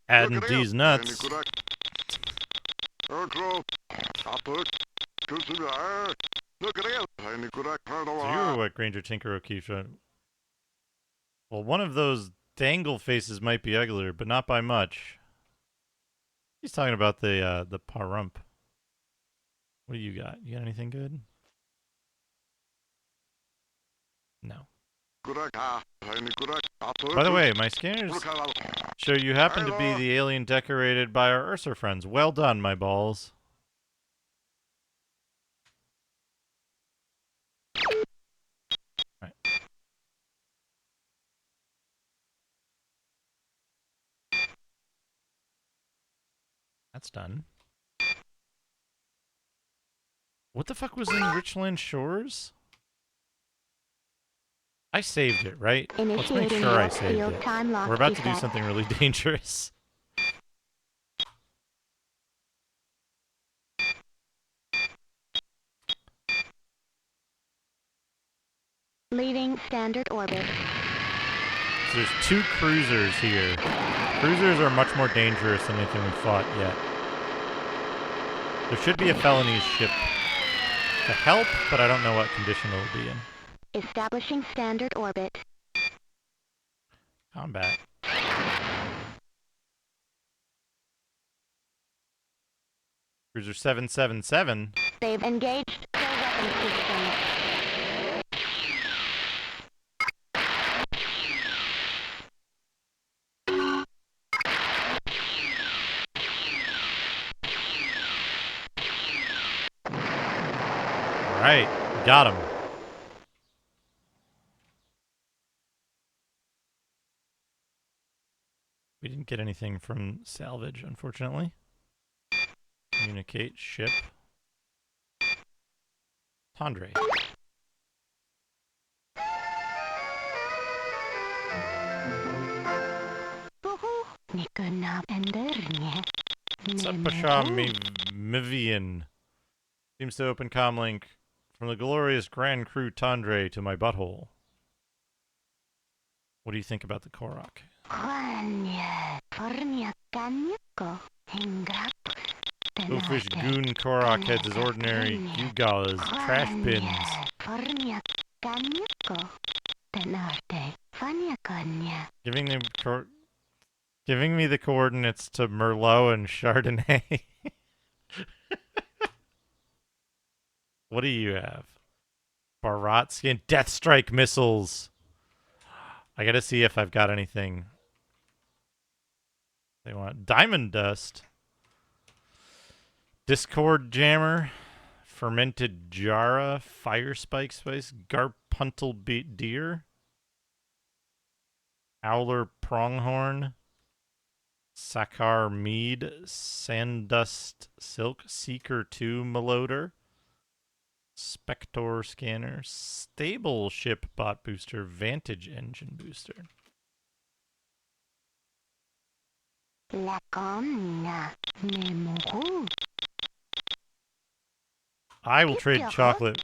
Adding these nuts. So you're what Granger Tinker O'Keefe showed. Well, one of those dangle faces might be uglier, but not by much. He's talking about the Parump. What do you got? You got anything good? No. By the way, my scanners show you happen to be the alien decorated by our Ursa friends. Well done, my balls. Right. That's done. What the fuck was in Richland Shores? I saved it, right? Let's make sure I saved it. We're about to do something really dangerous. Leaving standard orbit. So there's two cruisers here. Cruisers are much more dangerous than anything we've fought yet. There should be a felony ship to help, but I don't know what condition it'll be in. Establishing standard orbit. Combat. Cruiser 777. They've engaged their weapon system. Alright, we got him. We didn't get anything from salvage, unfortunately. Communicate, ship. Tandre. Sapasha Mivian. Seems to open comlink from the glorious Grand Crew Tandre to my butthole. What do you think about the Korok? Oafish goon Korok heads his ordinary Gugas, trash bins. Giving me the coordinates to Merlot and Chardonnay. What do you have? Baratsky and Deathstrike missiles. I gotta see if I've got anything. They want Diamond Dust. Discord Jammer. Fermented Jara. Fire Spike Spice. Garpuntal Deer. Owler Pronghorn. Sakar Mead. Sandust Silk. Seeker 2 Meloder. Spector Scanner. Stable Ship Bot Booster. Vantage Engine Booster. I will trade chocolate.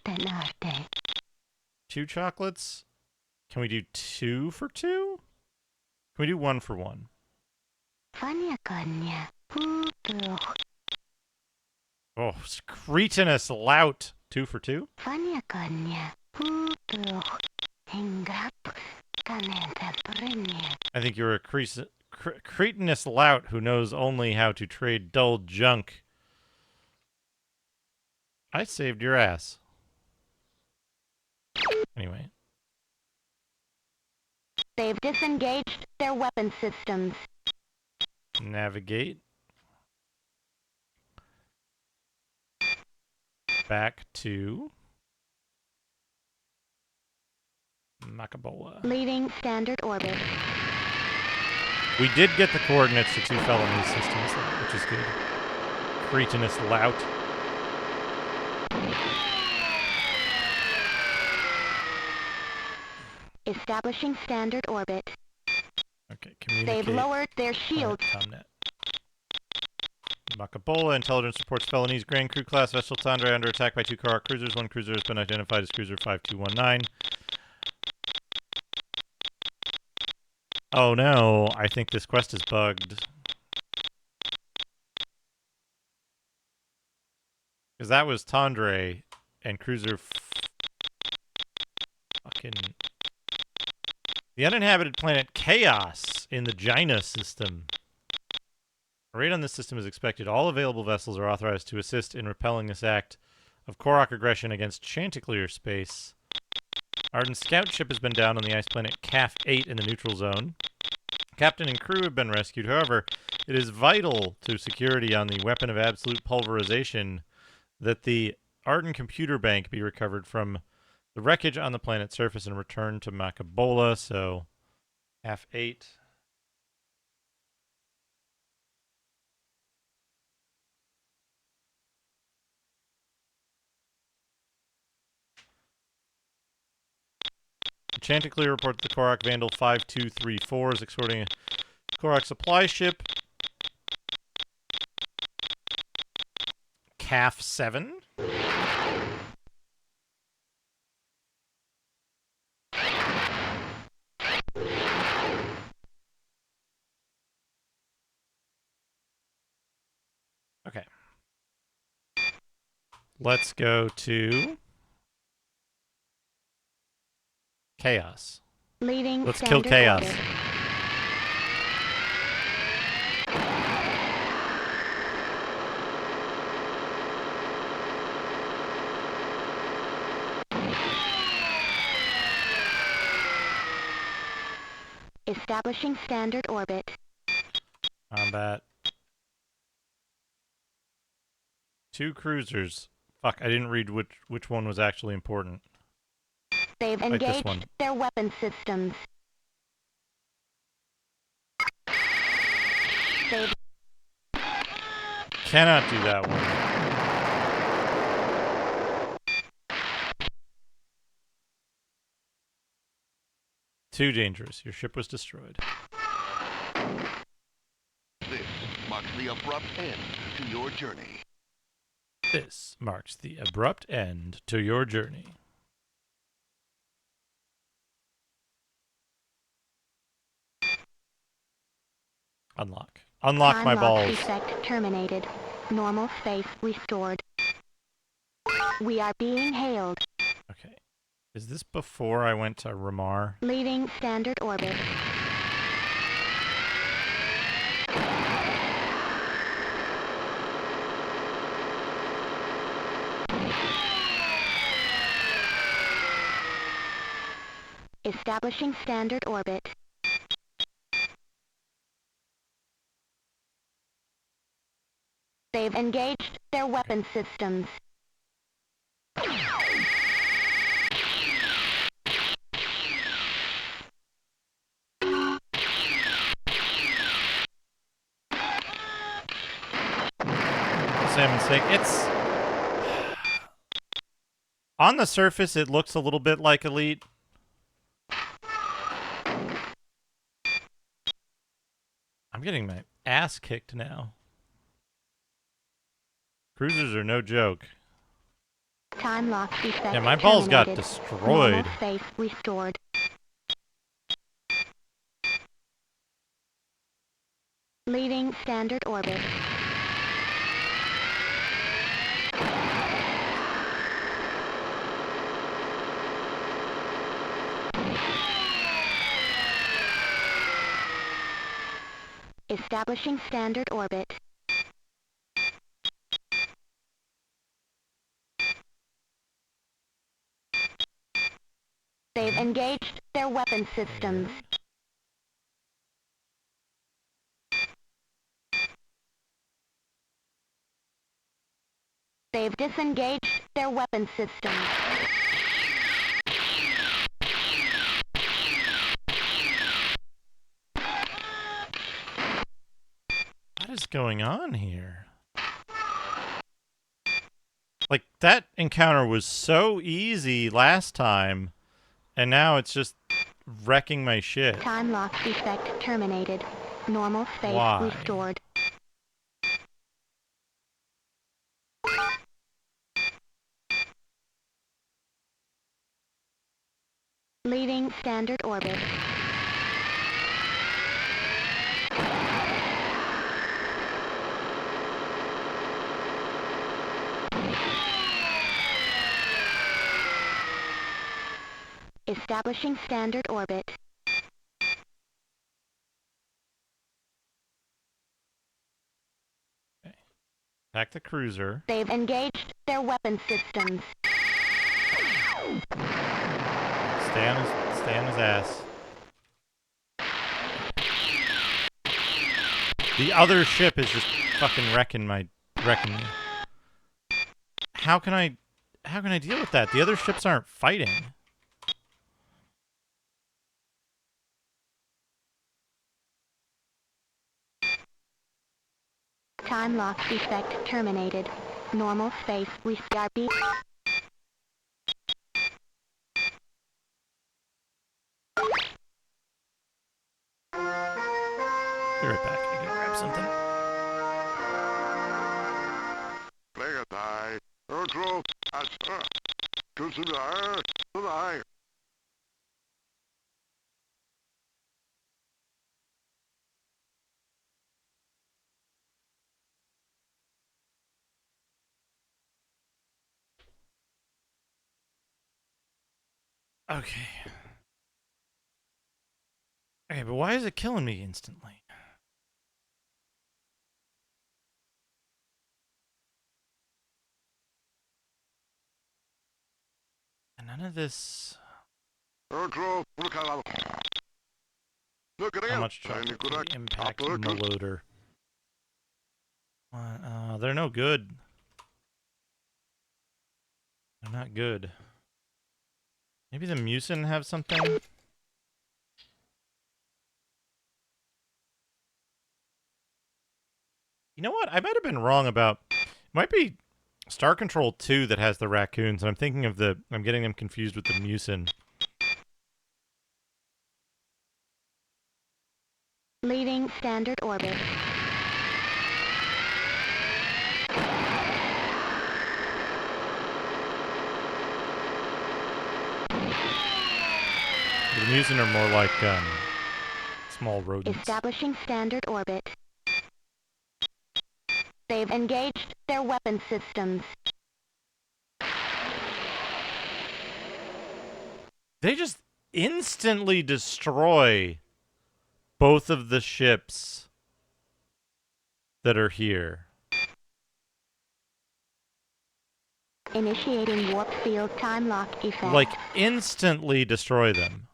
2 chocolates? Can we do 2 for 2? Can we do 1 for 1? Oh, cretinous lout. 2 for 2? I think you're a cretinous lout who knows only how to trade dull junk. I saved your ass. Anyway. They've disengaged their weapon systems. Navigate. Back to Macabola. Leaving standard orbit. We did get the coordinates to 2 felony systems, which is good. Cretinous lout. Establishing standard orbit. Okay, communicate. They've lowered their shields. Comnet. Macabola intelligence reports felonies. Grand Crew class vessel Tandre under attack by 2 Korok cruisers. 1 cruiser has been identified as Cruiser 5219. Oh no, I think this quest is bugged. Because that was Tandre and Cruiser fucking... The uninhabited planet Chaos in the Jaina system. A raid on this system is expected. All available vessels are authorized to assist in repelling this act of Korok aggression against Chanticleer space. Arden's scout ship has been down on the ice planet CAF 8 in the neutral zone. Captain and crew have been rescued. However, it is vital to security on the weapon of absolute pulverization that the Arden computer bank be recovered from the wreckage on the planet's surface and returned to Macabola. So, CAF 8. Chanticleer reports the Korok Vandal 5234 is escorting a Korok supply ship. CAF 7. Okay. Let's go to Chaos. Let's kill Chaos. Order. Establishing standard orbit. Combat. 2 cruisers. Fuck, I didn't read which one was actually important. They've Like this engaged one. their weapon systems. They've Cannot do that one. Too dangerous. Your ship was destroyed. This marks the abrupt end to your journey. This marks the abrupt end to your journey. Unlock. Unlock my time lock balls. effect terminated. Normal space restored. We are being hailed. Okay. Is this before I went to Ramar? Leaving standard orbit. Establishing standard orbit. They've engaged their weapon systems. Salmon steak. It's on the surface. It looks a little bit like Elite. I'm getting my ass kicked now. Cruisers are no joke. Time lock effect Yeah, my balls got terminated. destroyed. Normal space restored. Leaving standard orbit. Establishing standard orbit. They've engaged their weapon systems. They've disengaged their weapon systems. What is going on here? Like, that encounter was so easy last time, and now it's just wrecking my shit. Time lock effect terminated. Normal space Why? restored. Leaving standard orbit. Establishing standard orbit. Attack the cruiser. They've engaged their weapon systems. Stay on his ass. The other ship is just fucking wrecking me. How can I deal with that? The other ships aren't fighting. Time lock effect terminated. Normal space restart. Be right back. I gotta grab something. Play it die. Control. To the eye. Okay. Okay, but why is it killing me instantly? And none of this... Control. Look at How him. much chocolate for the impact loader? They're no good. They're not good. Maybe the Musin have something? You know what? I might have been wrong about... It might be Star Control 2 that has the raccoons, and I'm thinking of the... I'm getting them confused with the Musin. Leaving standard orbit. The Musin are more like small rodents. Establishing standard orbit. They've engaged their weapon systems. They just instantly destroy both of the ships that are here. Initiating warp field time lock effect. Like, instantly destroy them.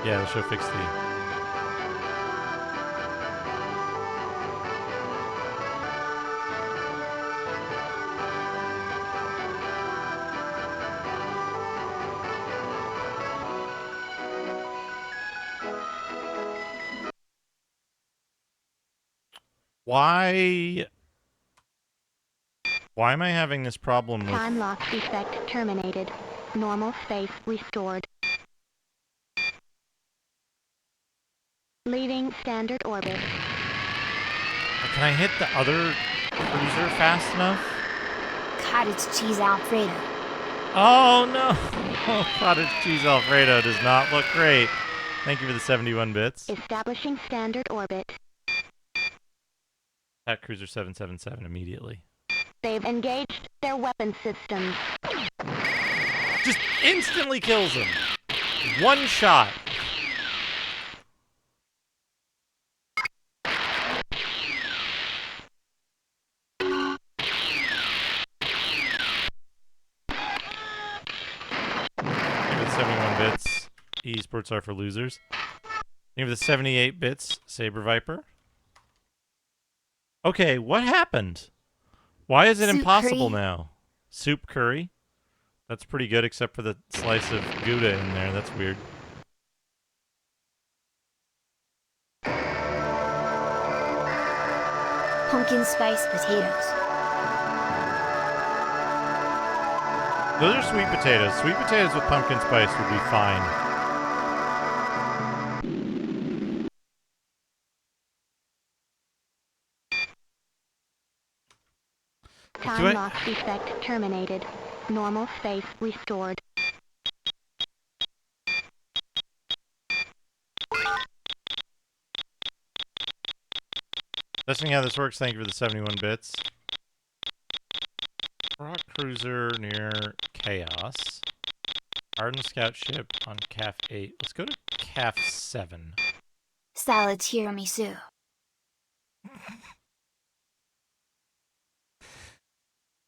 Yeah, the show fixed the... Why am I having this problem with... Time lock effect terminated. Normal space restored. Leaving standard orbit. Can I hit the other cruiser fast enough? Cottage cheese Alfredo. Oh no! Cottage cheese Alfredo does not look great. Thank you for the 71 bits. Establishing standard orbit. Attack Cruiser 777 immediately. They've engaged their weapon systems. Just instantly kills him. One shot. Give it the 71 bits. Esports are for losers. Give it the 78 bits. Saber Viper. Okay, what happened? Why is it Soup impossible curry. now? Soup curry? That's pretty good, except for the slice of Gouda in there. That's weird. Pumpkin spice potatoes. Those are sweet potatoes. Sweet potatoes with pumpkin spice would be fine. Time lock effect terminated. Normal space restored. Testing how this works. Thank you for the 71 bits. Rock cruiser near Chaos. Arden scout ship on CAF 8. Let's go to CAF 7. Salad tiramisu.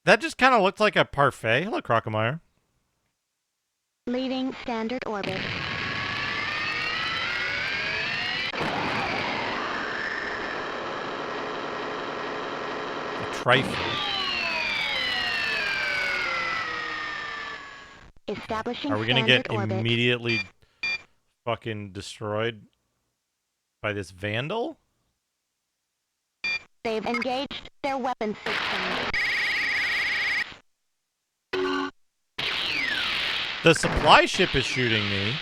That just kind of looked like a parfait. Hello, Crocomire. Leaving standard orbit. A trifle. Establishing Are we gonna standard get orbit. immediately fucking destroyed by this vandal? They've engaged their weapon systems. The supply ship is shooting me.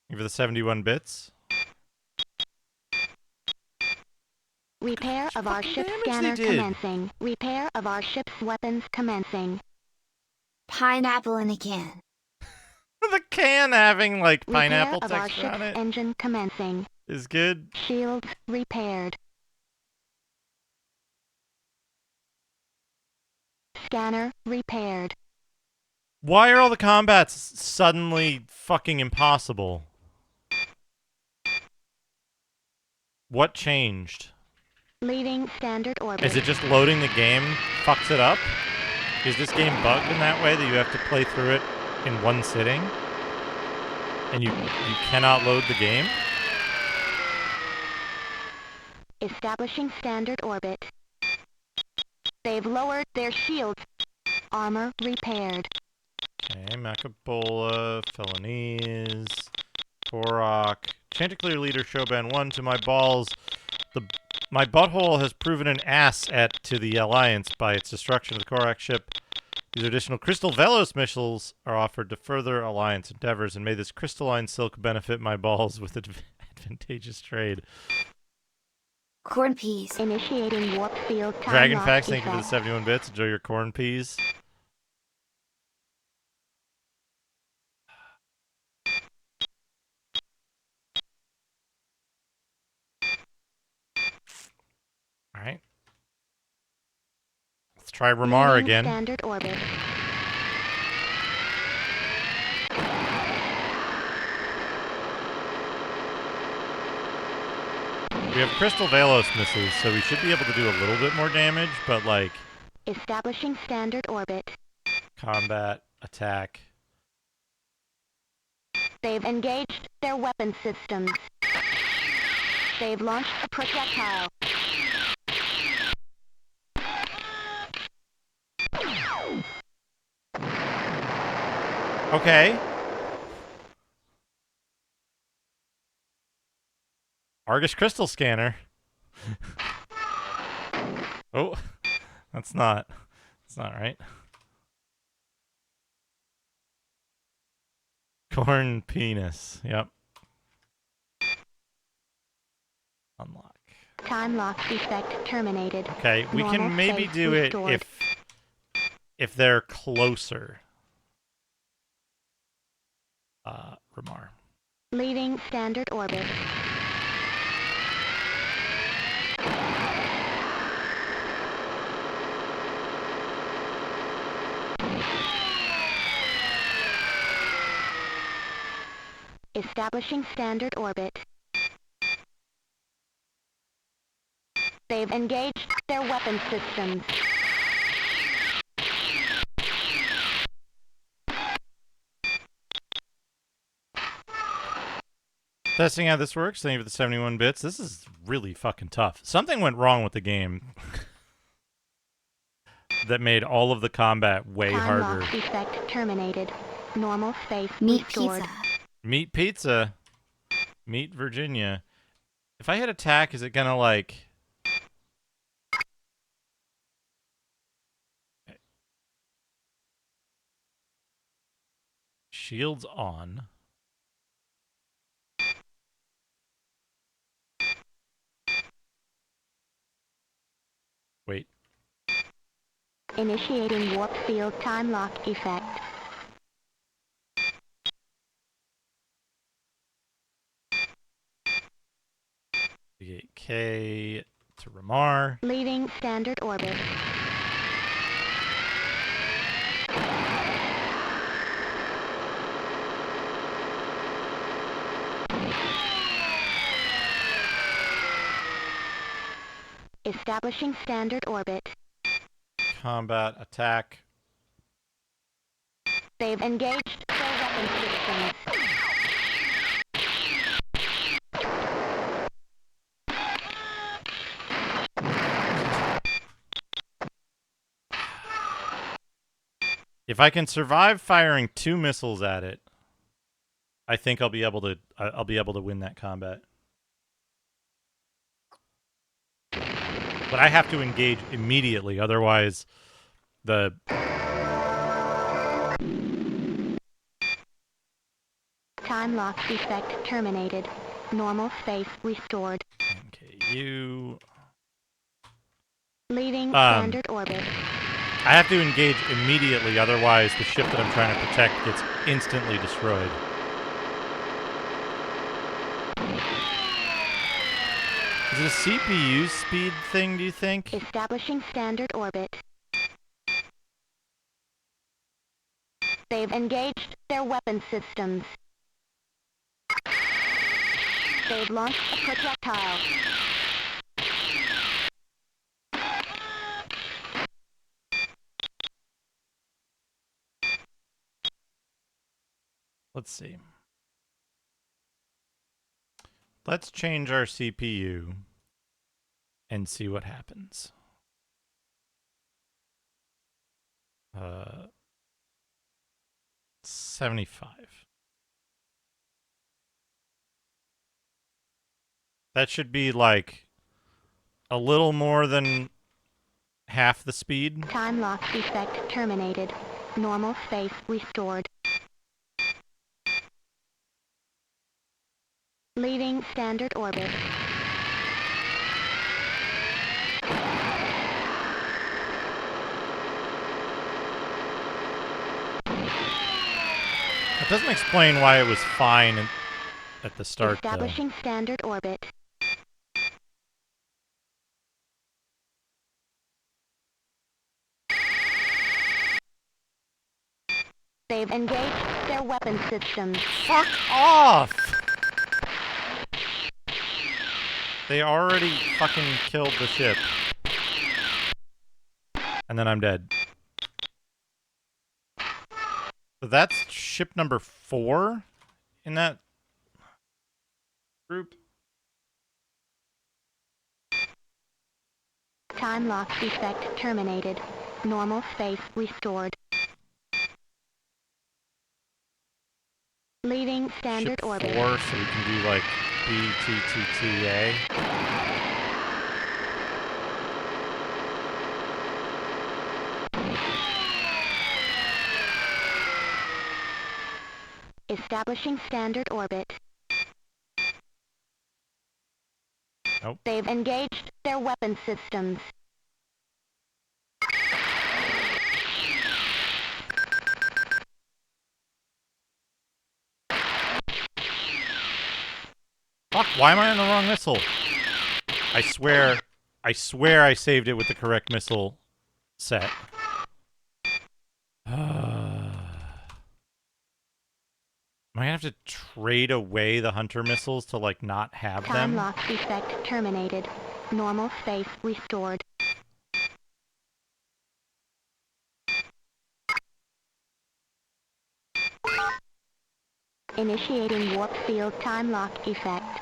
Give it the 71 bits. Repair of our ship's damage scanner they did. commencing. Repair of our ship's weapons commencing. Pineapple in a can. The can having, like, pineapple Repair of our texture on ship's it engine commencing. is good. Shields repaired. Scanner repaired. Why are all the combats suddenly fucking impossible? What changed? Leaving standard orbit. Is it just loading the game fucks it up? Is this game bugged in that way that you have to play through it in one sitting? And you cannot load the game? Establishing standard orbit. They've lowered their shields. Armor repaired. Okay, Macabola, Felonies, Korok. Chanticleer Leader Shoban 1 to my balls. My butthole has proven an ass to the Alliance by its destruction of the Korok ship. These additional Crystal Velos missiles are offered to further Alliance endeavors, and may this crystalline silk benefit my balls with advantageous trade. Corn peas. Initiating warp field time Dragon lock Facts, thank you for the effect. 71 bits. Enjoy your corn peas. Alright. Let's try Ramar Leaving again. Standard orbit. We have Crystal Velos missiles, so we should be able to do a little bit more damage, but like Establishing standard orbit. combat, attack. They've engaged their weapon systems. They've launched a projectile. Okay. Argus Crystal Scanner. Oh, that's not right. Corn penis. Yep. Unlock. Time lock effect terminated. Okay, we Normal can maybe space do it restored. if they're closer. Ramar. Leaving standard orbit. Establishing standard orbit. They've engaged their weapon systems. Testing how this works. Thank you for the 71 bits. This is really fucking tough. Something went wrong with the game that made all of the combat way Time harder. lock effect terminated. Normal space Meat restored. pizza. Meat pizza. Meat Virginia. If I hit attack, is it gonna like... Shields on. Wait. Initiating warp field time lock effect. K to Ramar. Leaving standard orbit. Establishing standard orbit. Combat, attack. They've engaged their weapon systems. If I can survive firing 2 missiles at it, I think I'll be able to win that combat. But I have to engage immediately, otherwise the Time lock effect terminated. Normal space restored. MKU. Leaving standard orbit. I have to engage immediately, otherwise the ship that I'm trying to protect gets instantly destroyed. Is it a CPU speed thing, do you think? Establishing standard orbit. They've engaged their weapon systems. They've launched a projectile. Let's see. Let's change our CPU and see what happens. 75. That should be like a little more than half the speed. Time lock effect terminated. Normal space restored. Leaving standard orbit. It doesn't explain why it was fine at the start, though. Establishing standard orbit. They've engaged their weapon systems. Fuck off! They already fucking killed the ship. And then I'm dead. So that's ship number 4 in that group. Time lock effect terminated. Normal space restored. Leaving standard Ship orbit. 4, so we can do like BTTTA. Establishing standard orbit. Nope. They've engaged their weapon systems. Fuck, why am I on the wrong missile? I swear I saved it with the correct missile set. Am I gonna have to trade away the hunter missiles to, like, not have Time them? lock effect terminated. Normal space restored. Initiating warp field time lock effect.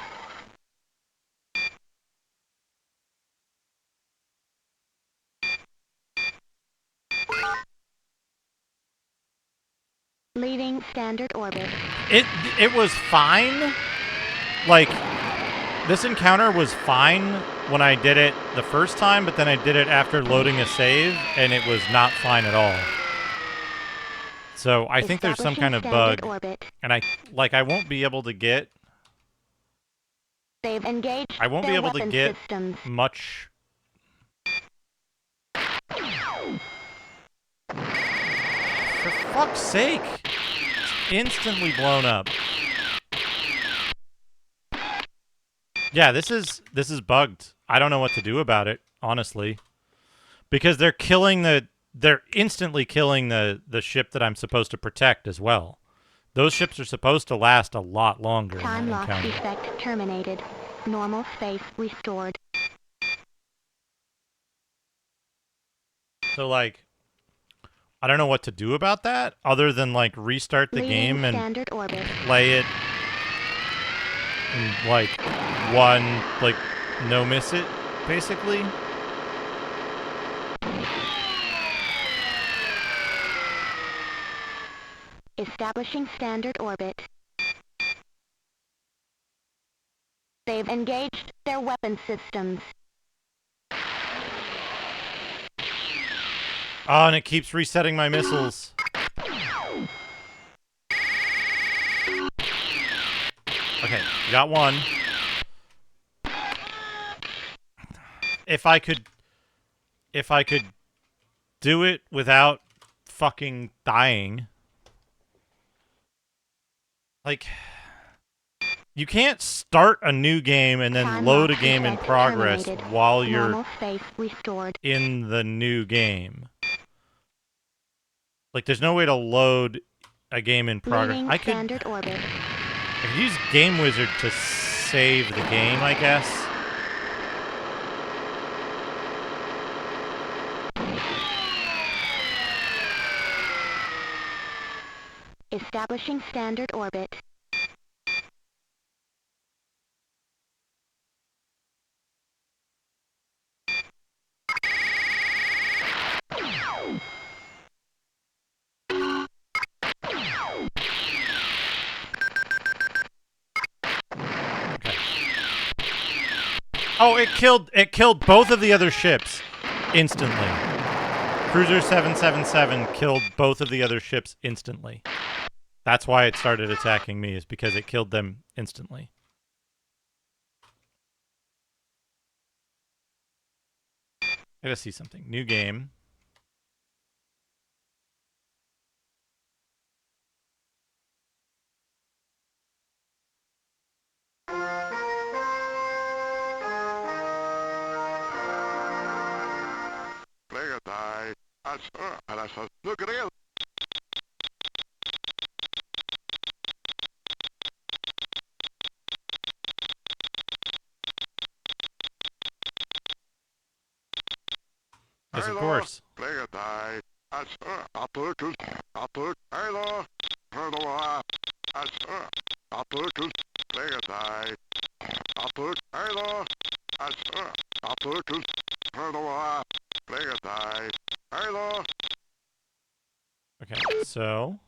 Leaving standard orbit. It was fine. Like, this encounter was fine when I did it the first time, but then I did it after loading a save, and it was not fine at all. So I think there's some kind of bug, and I won't be able to get. They've engaged I won't be able to weapon get systems. much. For fuck's sake! It's instantly blown up. Yeah, this is bugged. I don't know what to do about it, honestly, because they're instantly killing the ship that I'm supposed to protect as well. Those ships are supposed to last a lot longer. Time lock effect terminated. Normal space restored. So, like, I don't know what to do about that other than, like, restart the game and play it in, like, one, like, no miss it, basically. Establishing standard orbit. They've engaged their weapon systems. Oh, and it keeps resetting my missiles. Okay, got one. If I could do it without fucking dying. Like, you can't start a new game and then load a game in progress while you're in the new game. Like, there's no way to load a game in progress. I could use Game Wizard to save the game, I guess. Establishing standard orbit. Oh, it killed both of the other ships instantly. Cruiser 777 killed both of the other ships instantly. That's why it started attacking me, is because it killed them instantly. I gotta see something. New game. Yes, of course. Okay, so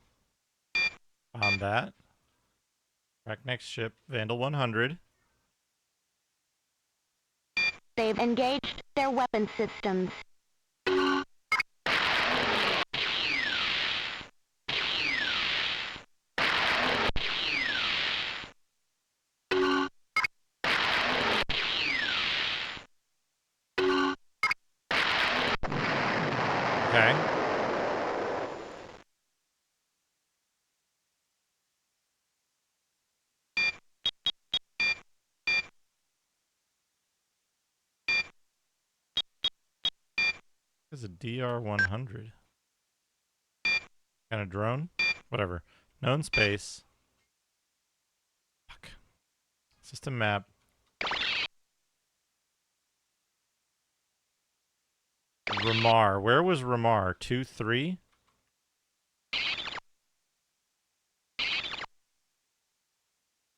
combat. Track next ship, Vandal 100. They've engaged their weapon systems. Okay. There's a DR-100. Kind of drone? Whatever. Known space. Fuck. System map. Ramar. Where was Ramar? 2-3?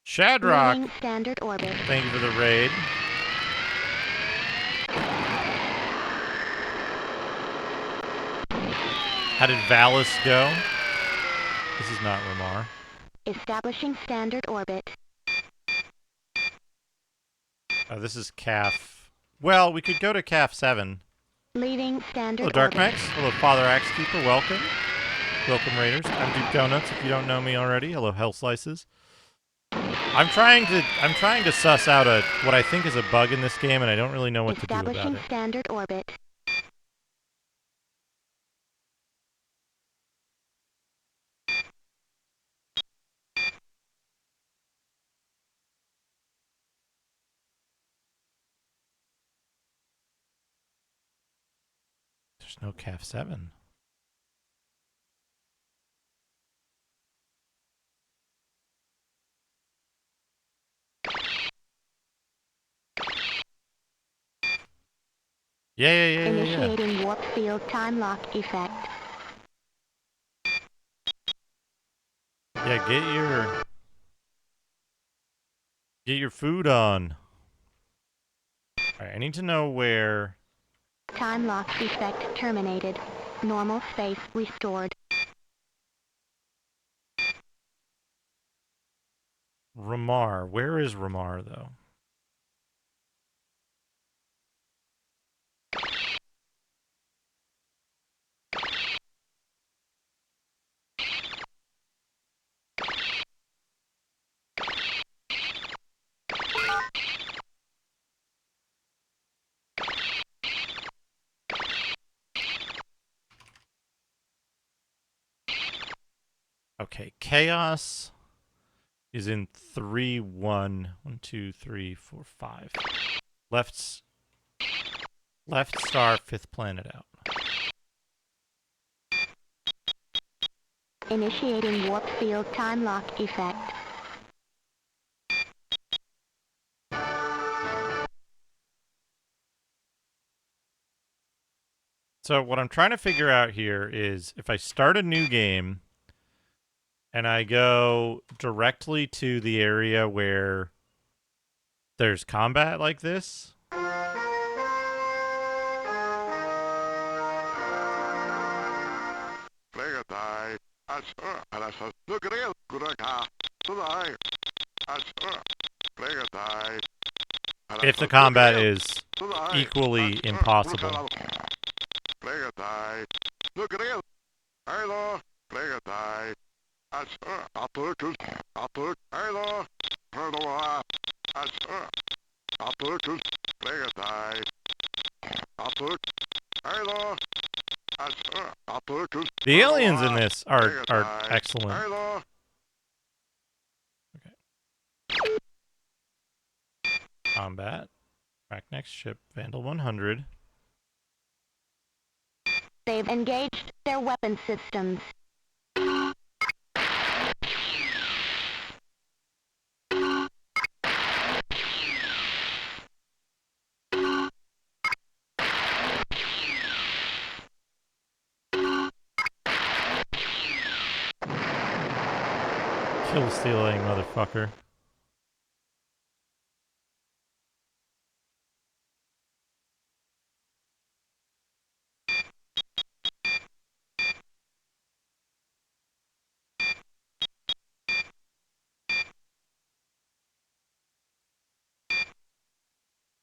Shadrock. Leaving standard orbit. Thank you for the raid. How did Valis go? This is not Ramar. Establishing standard orbit. Oh, this is CAF. Well, we could go to CAF 7. Leaving standard Hello, Dark orbit. Max. Hello, Father Axekeeper. Welcome. Welcome, Raiders. I'm Duke Donuts, if you don't know me already. Hello, Hell Slices. I'm trying to suss out what I think is a bug in this game, and I don't really know what to do about Establishing it. standard orbit. There's no CAF 7. Yeah. Initiating warp field time lock effect. Yeah, get your food on. All right, I need to know where. Time lock effect terminated. Normal space restored. Ramar. Where is Ramar, though? Okay, Chaos is in 3-1. 1, 2, 3, 4, 5. Left star, 5th planet out. Initiating warp field time lock effect. So what I'm trying to figure out here is if I start a new game and I go directly to the area where there's combat like this. If the combat is equally impossible. The aliens in this are excellent. Okay. Combat. Track next ship. Vandal 100. They've engaged their weapon systems. Kill stealing, motherfucker.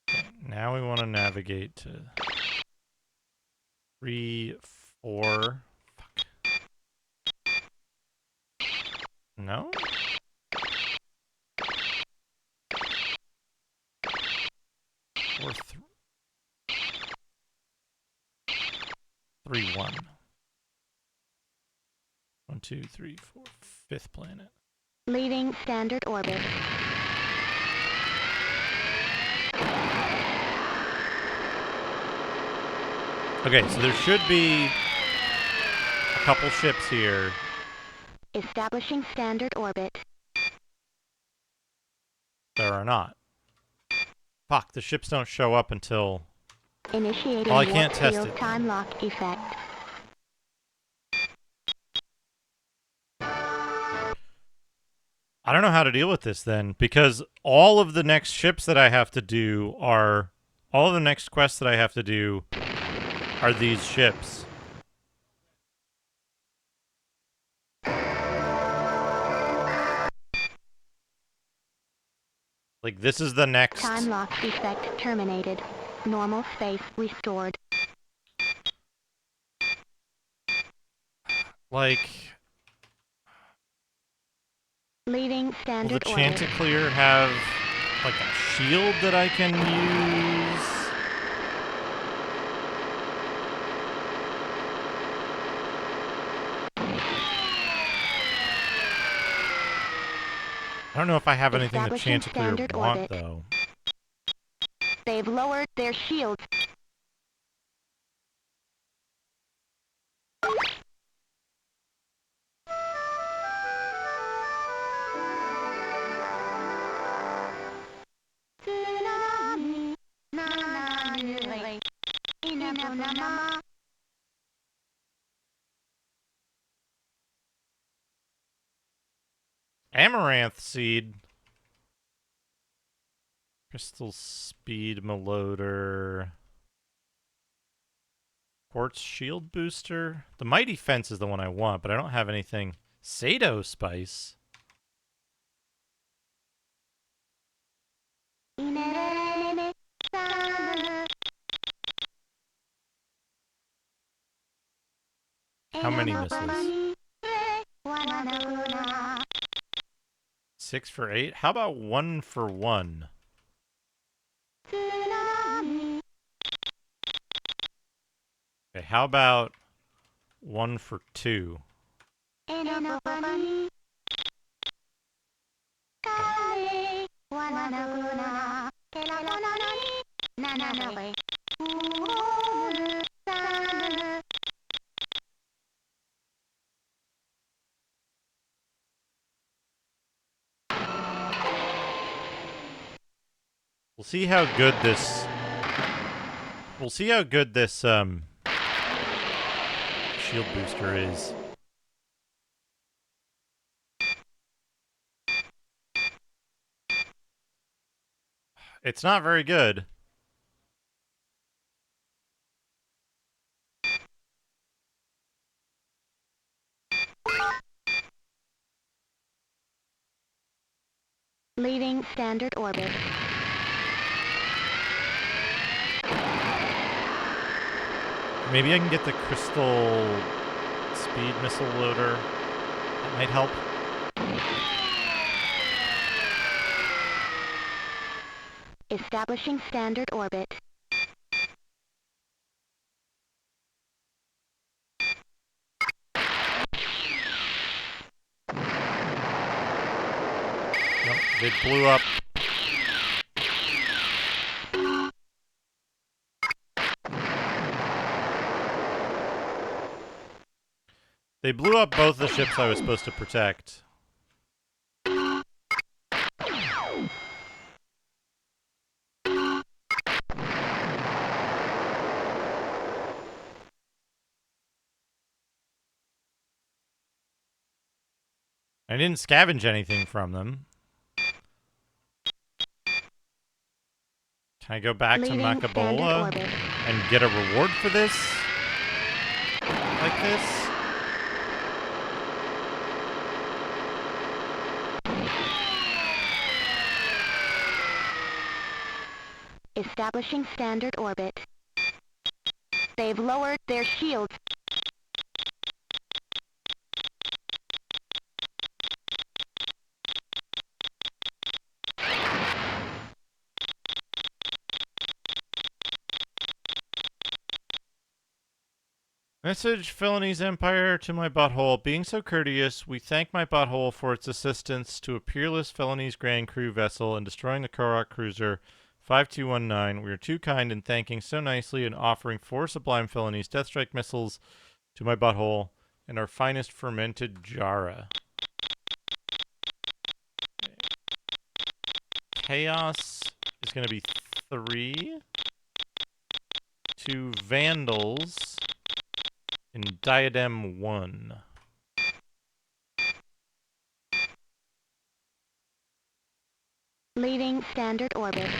Okay, now we want to navigate to 3, 4. Fuck. No? Or 3, 1. 1, 2, 3, 4. 5th planet. Leaving standard orbit. Okay, so there should be a couple ships here. Establishing standard orbit. There are not. Fuck, the ships don't show up until... Initiating Well, I can't warp test field it. time lock effect. I don't know how to deal with this then, because all of the next ships that I have to do are... All of the next quests that I have to do are these ships. Like, this is the next... Time lock effect terminated. Normal space restored. Like... Leaving Will the standard orbit. Chanticleer have, like, a shield that I can use? I don't know if I have anything that Establishing Chanticleer standard want, orbit. though. They've lowered their shields. Amaranth seed. Crystal speed Meloder. Quartz shield booster. The mighty fence is the one I want, but I don't have anything. Sado spice. How many missiles? 6 for 8? How about 1 for 1? Okay, how about 1 for 2? We'll see how good this... We'll see how good this, shield booster is. It's not very good. Leaving standard orbit. Maybe I can get the crystal speed missile loader. That might help. Establishing standard orbit. Nope, they blew up. They blew up both the ships I was supposed to protect. I didn't scavenge anything from them. Can I go back to Makabola and get a reward for this? Like this? Establishing standard orbit. They've lowered their shields. Message Felony's Empire to my butthole. Being so courteous, we thank my butthole for its assistance to a peerless Felony's Grand Crew vessel in destroying the Korok cruiser 5219. We are too kind in thanking so nicely and offering 4 Sublime Felonies Deathstrike missiles to my butthole and our finest fermented Jara. Chaos is going to be 3. 2 Vandals. In Diadem 1. Leaving standard orbit.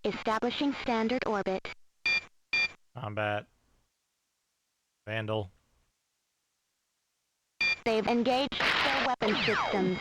Establishing standard orbit. Combat. Vandal. They've engaged their weapon systems.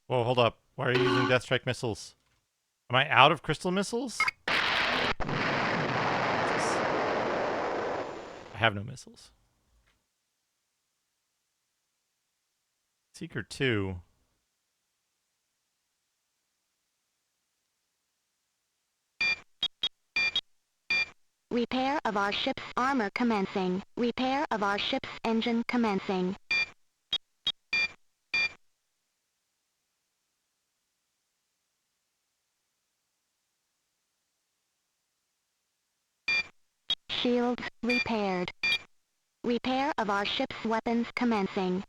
Whoa, hold up. Why are you using Deathstrike missiles? Am I out of crystal missiles? I have no missiles. Seeker 2. Repair of our ship's armor commencing. Repair of our ship's engine commencing. Shields repaired. Repair of our ship's weapons commencing.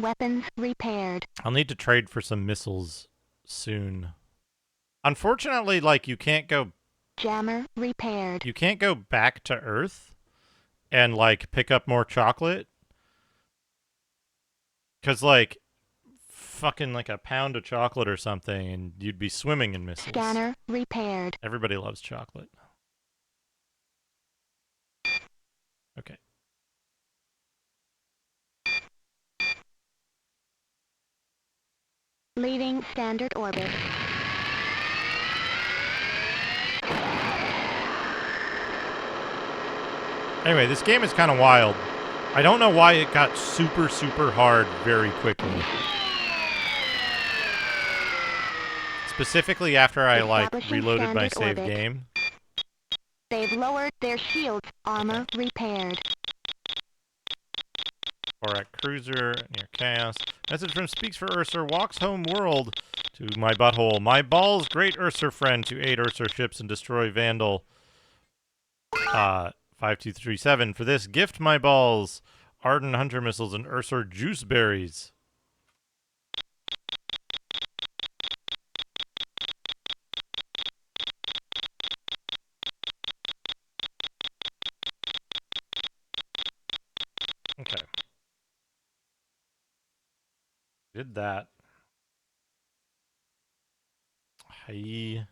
Weapons repaired. I'll need to trade for some missiles soon. Unfortunately, like, you can't go... Jammer repaired. You can't go back to Earth and, like, pick up more chocolate. Because, like, fucking, like, a pound of chocolate or something, and you'd be swimming in missiles. Scanner repaired. Everybody loves chocolate. Okay. Leaving standard orbit. Anyway, this game is kind of wild. I don't know why it got super, super hard very quickly. It's Specifically after I, like, Establishing reloaded my standard save orbit. game. They've lowered their shields. Armor repaired. Or at cruiser near chaos. Message from Speaks for Ursur. Walks home world to my butthole. My balls, great Ursur friend, to aid Ursur ships and destroy Vandal. 5237. For this, gift my balls, Arden Hunter missiles and Ursur juice berries. Okay. Did that. Hi.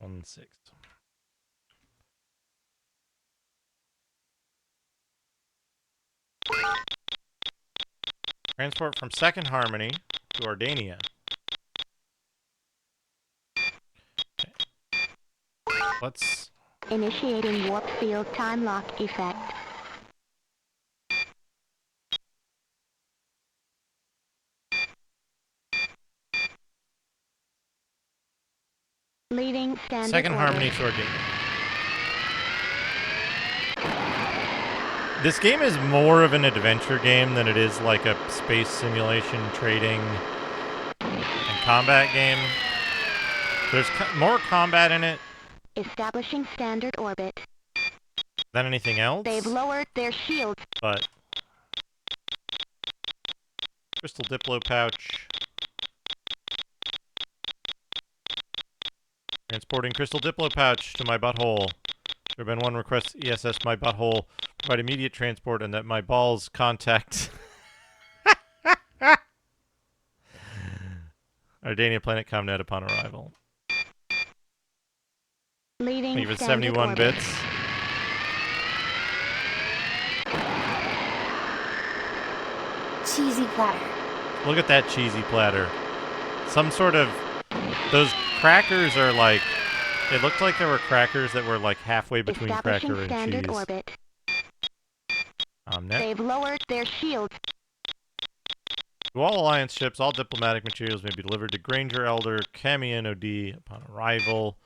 1-6. Transport from Second Harmony to Ardania. Okay. Let's... Initiating warp field time lock effect. Leaving standard Second orbit. Harmony to Ardania. This game is more of an adventure game than it is like a space simulation, trading, and combat game. There's more combat in it Establishing standard orbit. than anything else. They've lowered their shields. But crystal Diplo pouch. Transporting crystal Diplo pouch to my butthole. There have been one request ESS my butthole provide immediate transport and that my balls contact Ardania Planet Comnet upon arrival. Leaving Even standard 71 orbit. bits. Cheesy platter. Look at that cheesy platter. Some sort of... Those crackers are like... It looked like there were crackers that were like halfway between Establishing cracker and standard cheese. orbit. Net. They've lowered their shields. To all Alliance ships, all diplomatic materials may be delivered to Granger Elder, Camion OD upon arrival.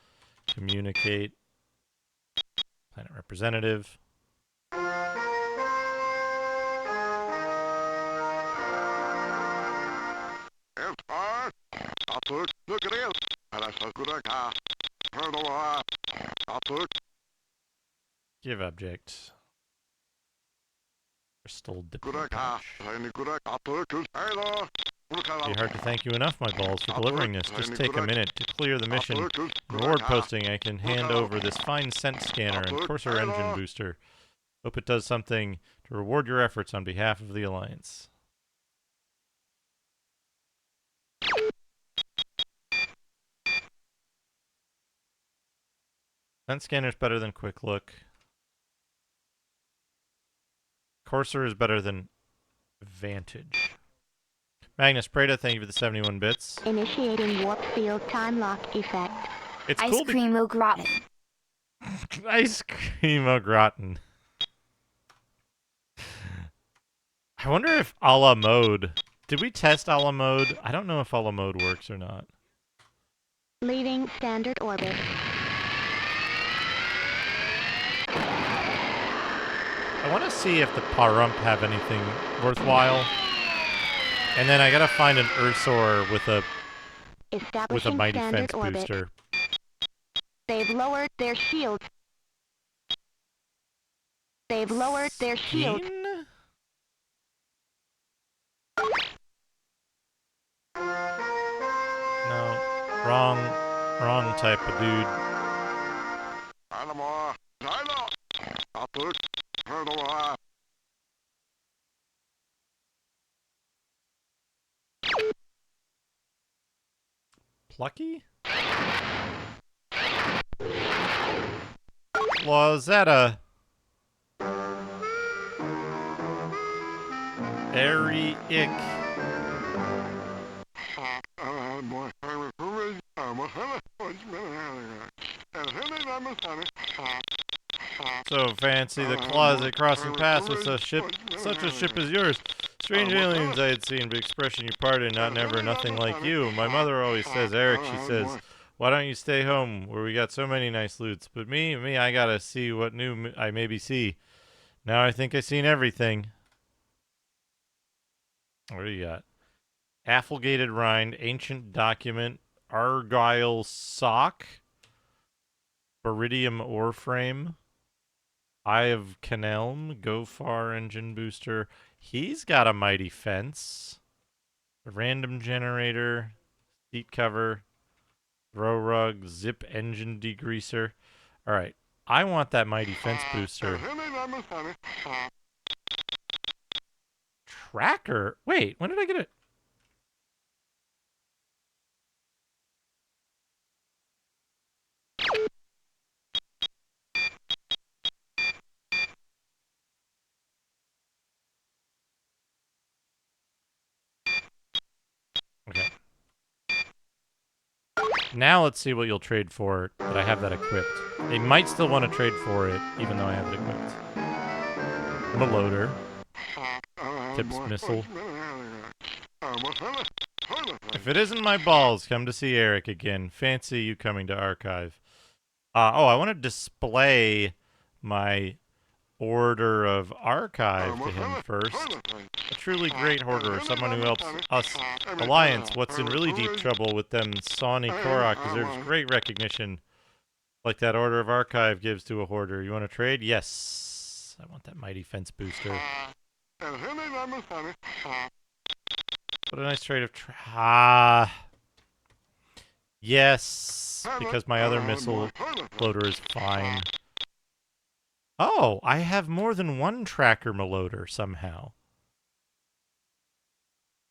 Communicate. Planet representative. Give object. Crystal Diplo pouch. Be hard to thank you enough, my balls, for delivering this. Just take a minute to clear the mission. Reward posting, I can hand over this fine scent scanner and Courser engine booster. Hope it does something to reward your efforts on behalf of the Alliance. Scent scanner's better than Quick Look. Courser is better than Vantage. Magnus Prada, thank you for the 71 bits. Initiating warp field time lock effect. It's Ice cool cream au gratin. Ice cream au gratin. I wonder if a la mode... Did we test a la mode? I don't know if a la mode works or not. Leaving standard orbit. I want to see if the Parump have anything worthwhile. And then I gotta find an Ursur with a Establishing mighty standard fence orbit. booster. They've lowered their shields. They've lowered their shields. Skeen? No, wrong type of dude. Plucky? Was that a... Very ick. So fancy the closet crossing paths with such a ship as yours. Strange aliens I had seen, but expression you pardon, not never, nothing like you. My mother always says, Eric, she says, why don't you stay home where we got so many nice loots? But me, I gotta see what new I maybe see. Now I think I seen everything. What do you got? Afflegated rind, ancient document, argyle sock, baridium ore frame, eye of Canelm, go far engine booster. He's got a mighty fence. A random generator, seat cover, throw rug, zip engine degreaser. All right, I want that mighty fence booster. Tracker? Wait, when did I get it? Okay. Now let's see what you'll trade for, but I have that equipped. They might still want to trade for it, even though I have it equipped. Maloader. Tips missile. If it isn't my balls, come to see Eric again. Fancy you coming to archive. Oh, I want to display my order of archive to him first. A truly great hoarder, someone who helps us. Alliance, what's in really deep trouble with them Sawney Korok, deserves great recognition. Like that order of archive gives to a hoarder. You want to trade? Yes. I want that mighty fence booster. What a nice trade of yes, because my other missile loader is fine. Oh, I have more than one tracker maloader somehow.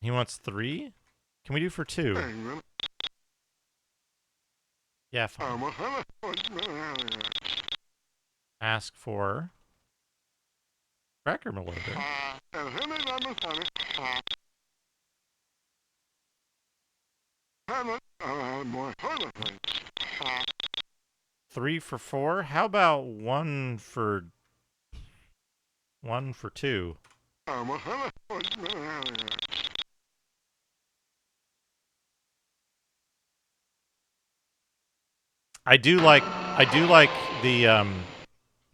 He wants 3? Can we do for 2? Yeah, fine. Ask for tracker maloader. 3 for 4? How about 1 for 2? I do like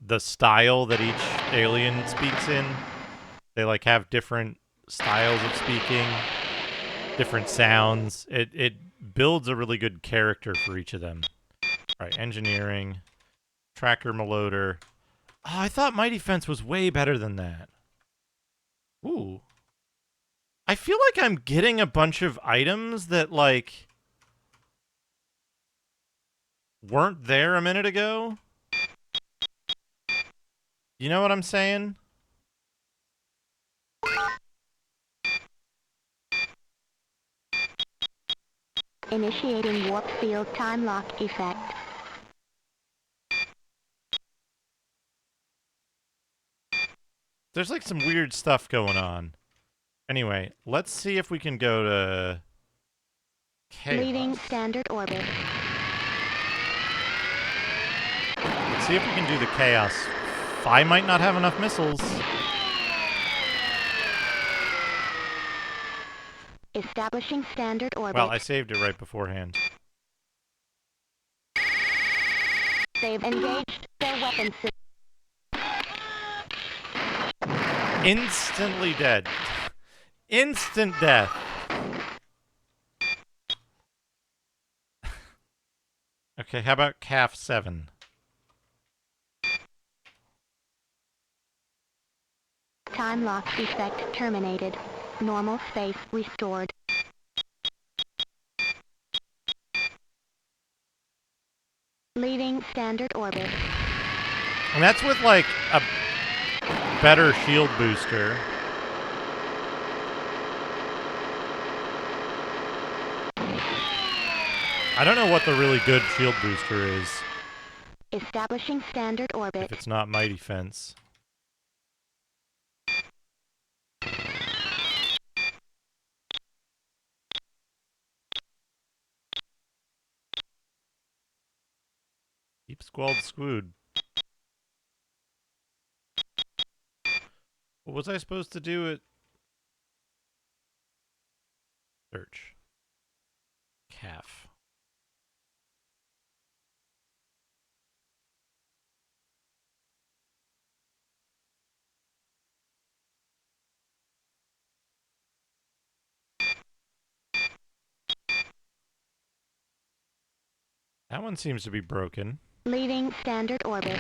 the style that each alien speaks in. They like have different styles of speaking, different sounds. It builds a really good character for each of them. All right, engineering, tracker maloader. Oh, I thought Mighty Fence was way better than that. Ooh. I feel like I'm getting a bunch of items that like weren't there a minute ago. You know what I'm saying? Initiating warp field time lock effect. There's like some weird stuff going on. Anyway, let's see if we can go to Chaos. Leaving standard orbit. Let's see if we can do the Chaos. I might not have enough missiles. Establishing standard orbit. Well, I saved it right beforehand. They've engaged their weapon system. Instantly dead. Instant death. Okay, how about CAF 7? Time lock effect terminated. Normal space restored. Leaving standard orbit. And that's with like a better shield booster. I don't know what the really good shield booster is. Establishing standard orbit. If it's not Mighty Fence. Deep Squalled Squood. What was I supposed to do at Search. Calf. That one seems to be broken. Leaving standard orbit.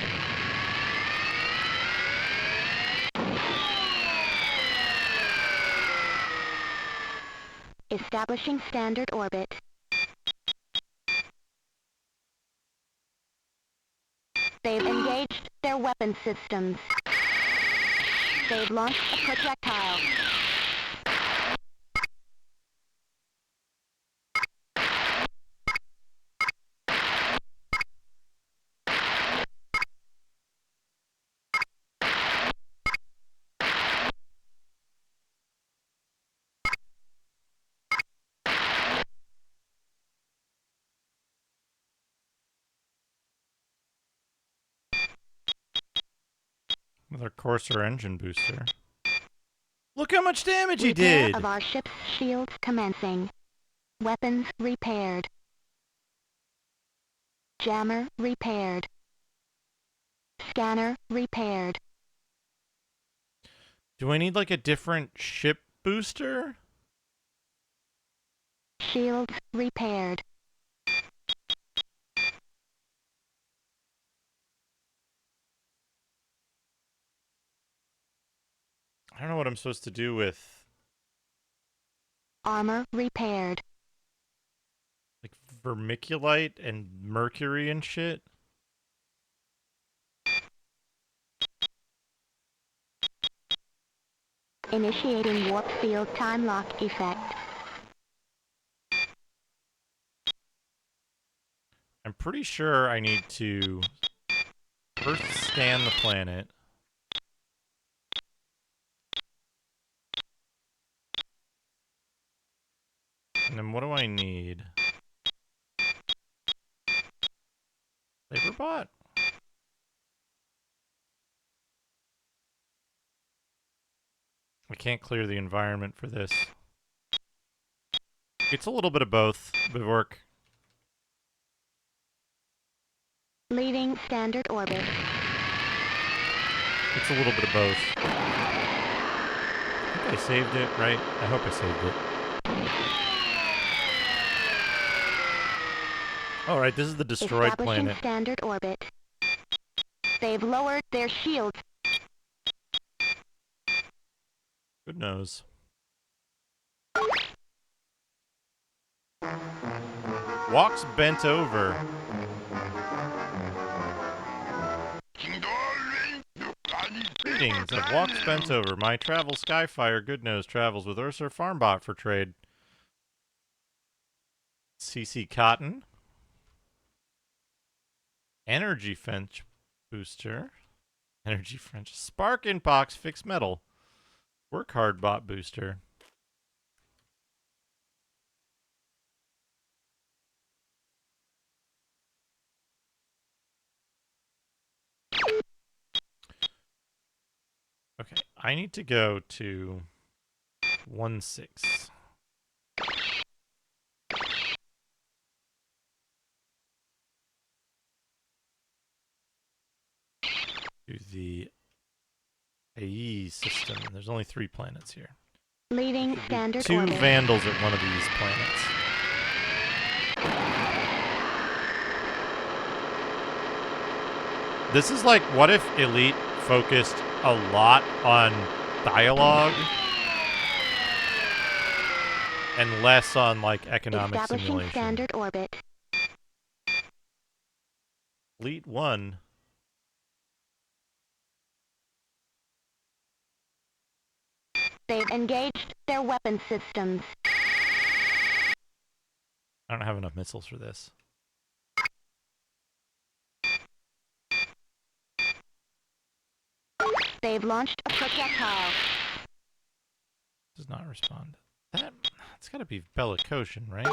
Establishing standard orbit. They've engaged their weapon systems. They've launched a projectile. With our Courser engine booster. Look how much damage he Repair did! of our ship's shields commencing. Weapons repaired. Jammer repaired. Scanner repaired. Do I need like a different ship booster? Shields repaired. I don't know what I'm supposed to do with Armor repaired. like vermiculite and mercury and shit. Initiating warp field time lock effect. I'm pretty sure I need to first scan the planet. And then what do I need? Saberbot? I can't clear the environment for this. It's a little bit of both, but work. Leaving standard orbit. It's a little bit of both. I think I saved it, right? I hope I saved it. Alright, this is the destroyed Establishing planet. standard orbit. They've lowered their shields. Good nose. Walks bent over. Greetings, I've walked bent over. My travel Skyfire Goodnose travels with Ursa Farmbot for trade. CC Cotton. Energy Fench Booster. Energy French. Spark Inbox Fixed Metal. Work Hard Bot Booster. Okay, I need to go to 1-6. To the AE system. There's only 3 planets here. Leaving standard 2 orbit. Vandals at one of these planets. This is like, what if Elite focused a lot on dialogue and less on like economic Establishing simulation? standard orbit. Elite 1. They've engaged their weapon systems. I don't have enough missiles for this. They've launched a projectile. Does not respond. That's gotta be Bellicocian, right?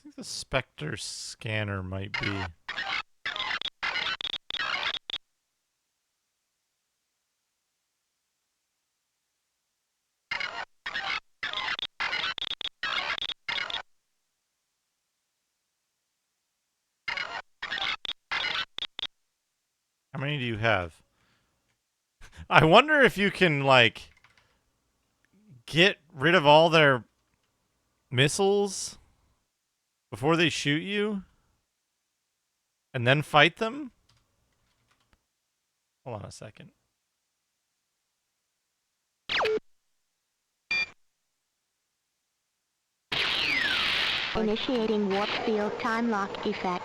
think the Spectre scanner might be. How many do you have? I wonder if you can, like, get rid of all their missiles before they shoot you and then fight them? Hold on a second. Initiating warp field time lock effect.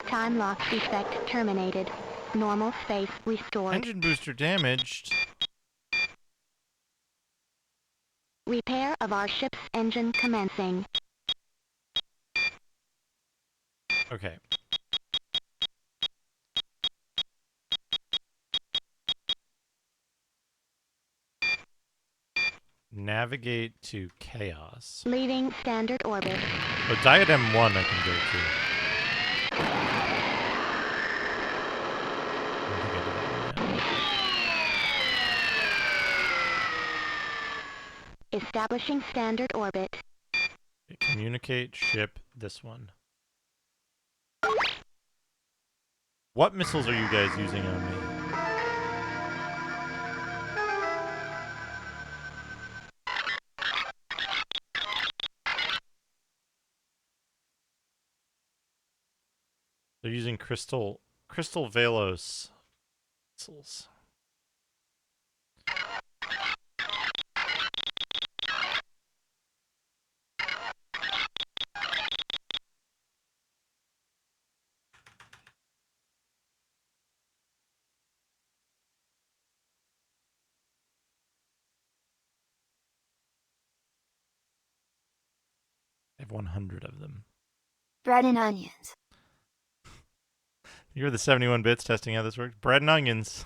Time lock effect terminated. Normal space restored. Engine booster damaged. Repair of our ship's engine commencing. Okay. Navigate to chaos. Leaving standard orbit. Oh, Diadem 1 I can go to. I don't think I did that one yet. Establishing standard orbit. Okay, communicate, ship, this one. What missiles are you guys using on me? They're using Crystal Velos missiles. I have 100 of them. Bread and onions. You're the 71 bits testing how this works. Bread and onions.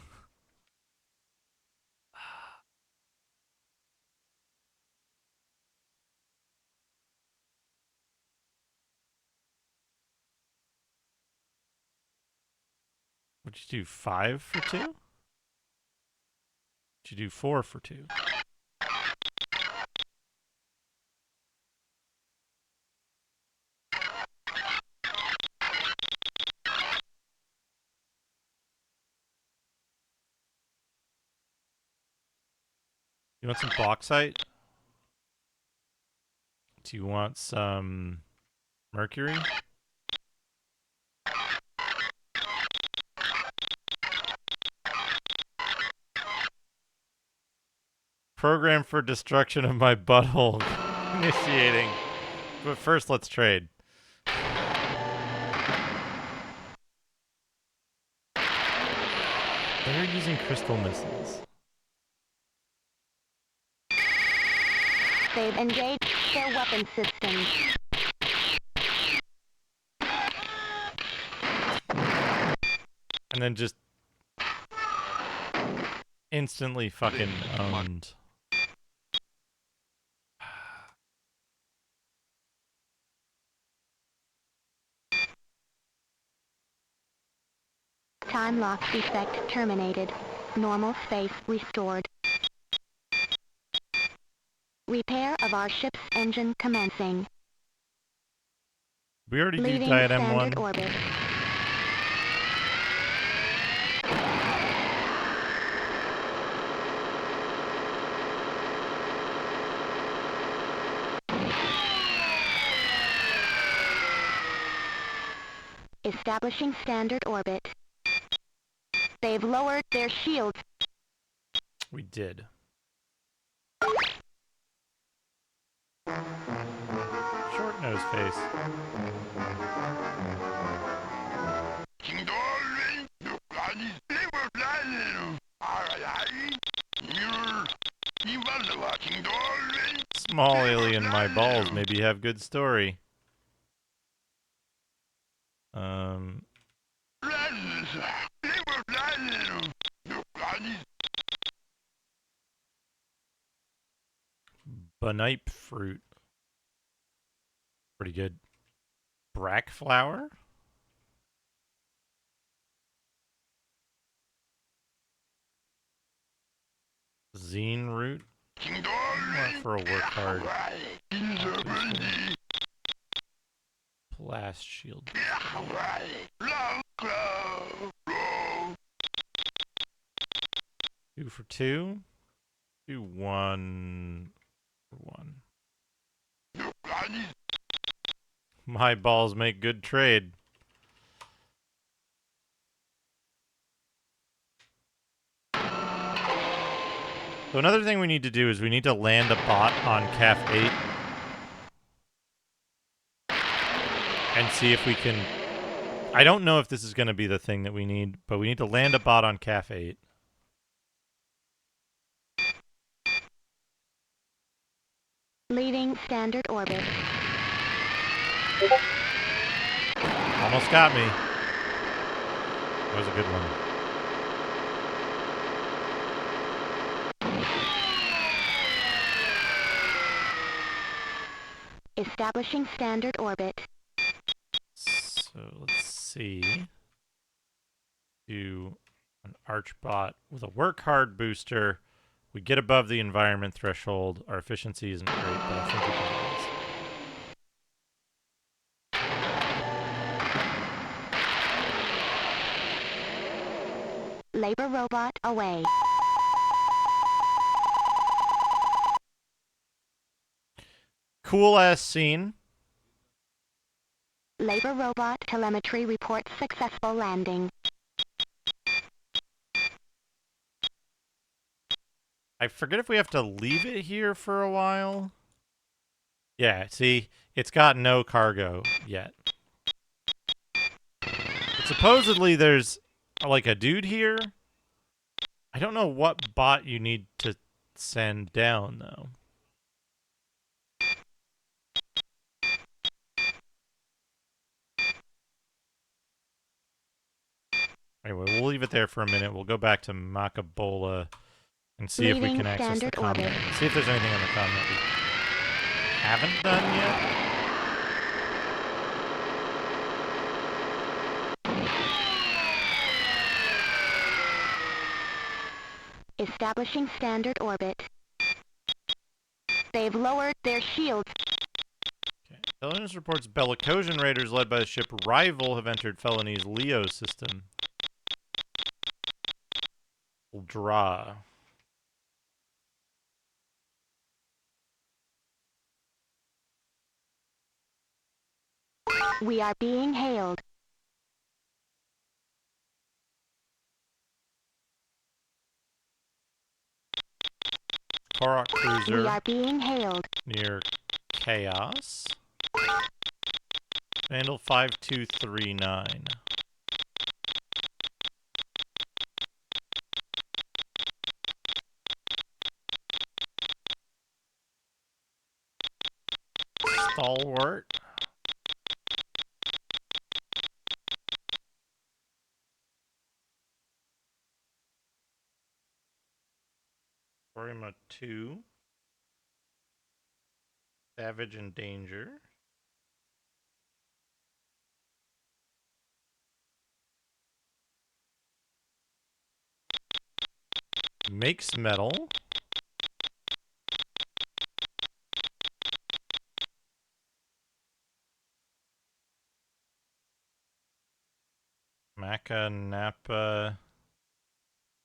What'd you do? 5 for 2? What'd you do? 4 for 2? You want some bauxite? Do you want some mercury? Program for destruction of my butthole initiating. But first, let's trade. They're using crystal missiles. They've engaged their weapon systems. And then just instantly fucking owned. Time lock effect terminated. Normal space restored. Repair of our ship's engine commencing. We already do Leaving Diadem 1. standard orbit. Establishing standard orbit. They've lowered their shields. We did. Short nose face. Small alien, my balls maybe have good story. Banipe fruit. Pretty good. Brack flower. Zine root. Not for a work hard. Blast shield. 2 for 2. 2, 1 for 1. My balls make good trade. So another thing we need to do is we need to land a bot on CAF 8 and see if we can... I don't know if this is going to be the thing that we need, but we need to land a bot on CAF 8. Leaving standard orbit. Almost got me. That was a good one. Establishing standard orbit. So let's see. Do an Archbot with a work hard booster. We get above the environment threshold. Our efficiency isn't great, but I think we can do this. Labor robot away. Cool ass scene. Labor robot telemetry reports successful landing. I forget if we have to leave it here for a while. Yeah, see, it's got no cargo yet. But supposedly there's like a dude here. I don't know what bot you need to send down though. Anyway, we'll leave it there for a minute. We'll go back to Macabola and see if we can access the comm. See if there's anything on the comm that we haven't done yet. Establishing standard orbit. They've lowered their shields. Okay. Intelligence reports Bellicosian raiders led by the ship Rival have entered Felony's Leo system. Draw. We are being hailed. Korok cruiser. We are being hailed. Near Chaos. Vandal 5239. Stalwart. Orima 2. Savage and Danger. Makes metal. Maca Napa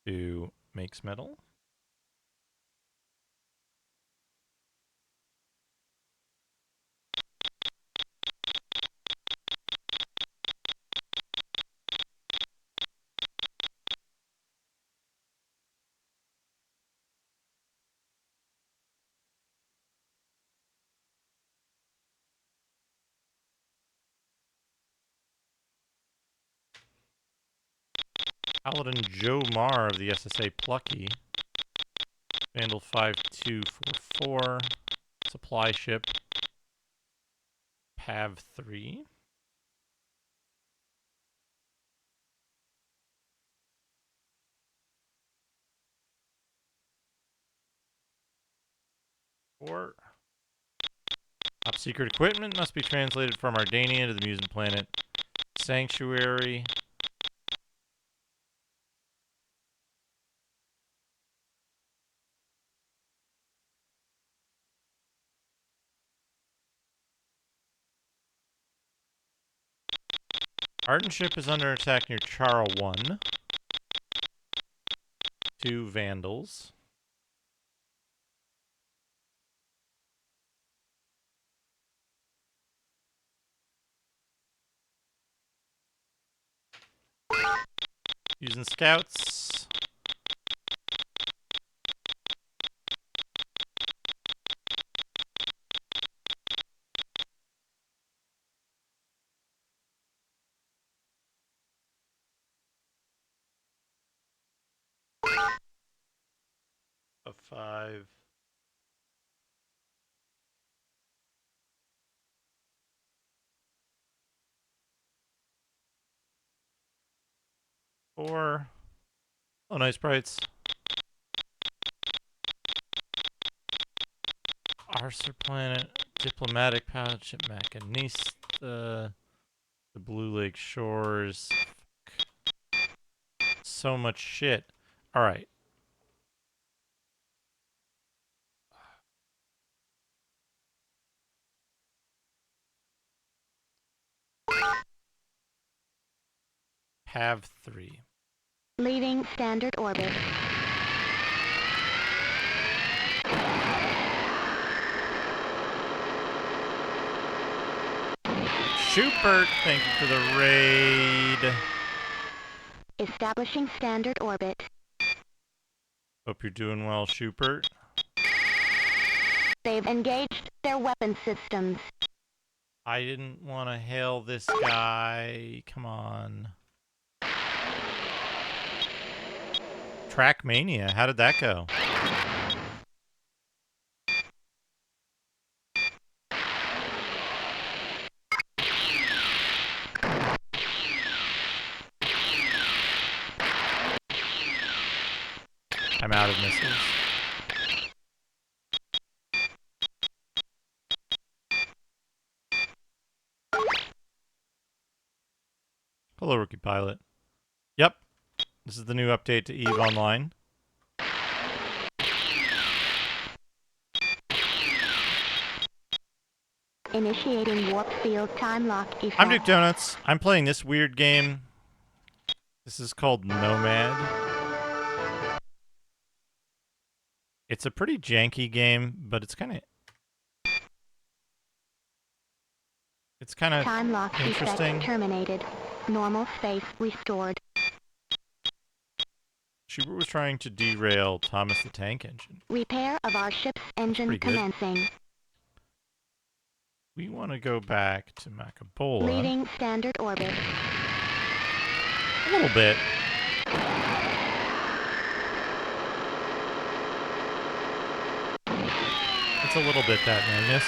2 makes metal. Paladin Joe Mar of the SSA Plucky. Vandal 5244. Supply ship. Pav 3. 4. Top secret equipment must be translated from Ardania to the mutant planet Sanctuary. Arden ship is under attack near Chara 1. 2 Vandals. Using scouts. A 5. Four. Oh, nice sprites. Arcer planet, diplomatic pilot ship Machinista, the Blue Lake Shores. So much shit. All right. Have 3. Leaving standard orbit. Schubert, thank you for the raid. Establishing standard orbit. Hope you're doing well, Schubert. They've engaged their weapon systems. I didn't want to hail this guy. Come on. Trackmania, how did that go? I'm out of missiles. Hello, Rookie Pilot. Yep. This is the new update to EVE Online. Initiating warp field time lock effect. I'm Duke Donuts. I'm playing this weird game. This is called Nomad. It's a pretty janky game, but it's kind of time lock interesting. Effect terminated. Normal space restored. Schubert was trying to derail Thomas the Tank Engine. Repair of our ship's engine pretty good. commencing. We want to go back to Macabola. Leaving standard orbit. A little bit. It's a little bit that, Magnus.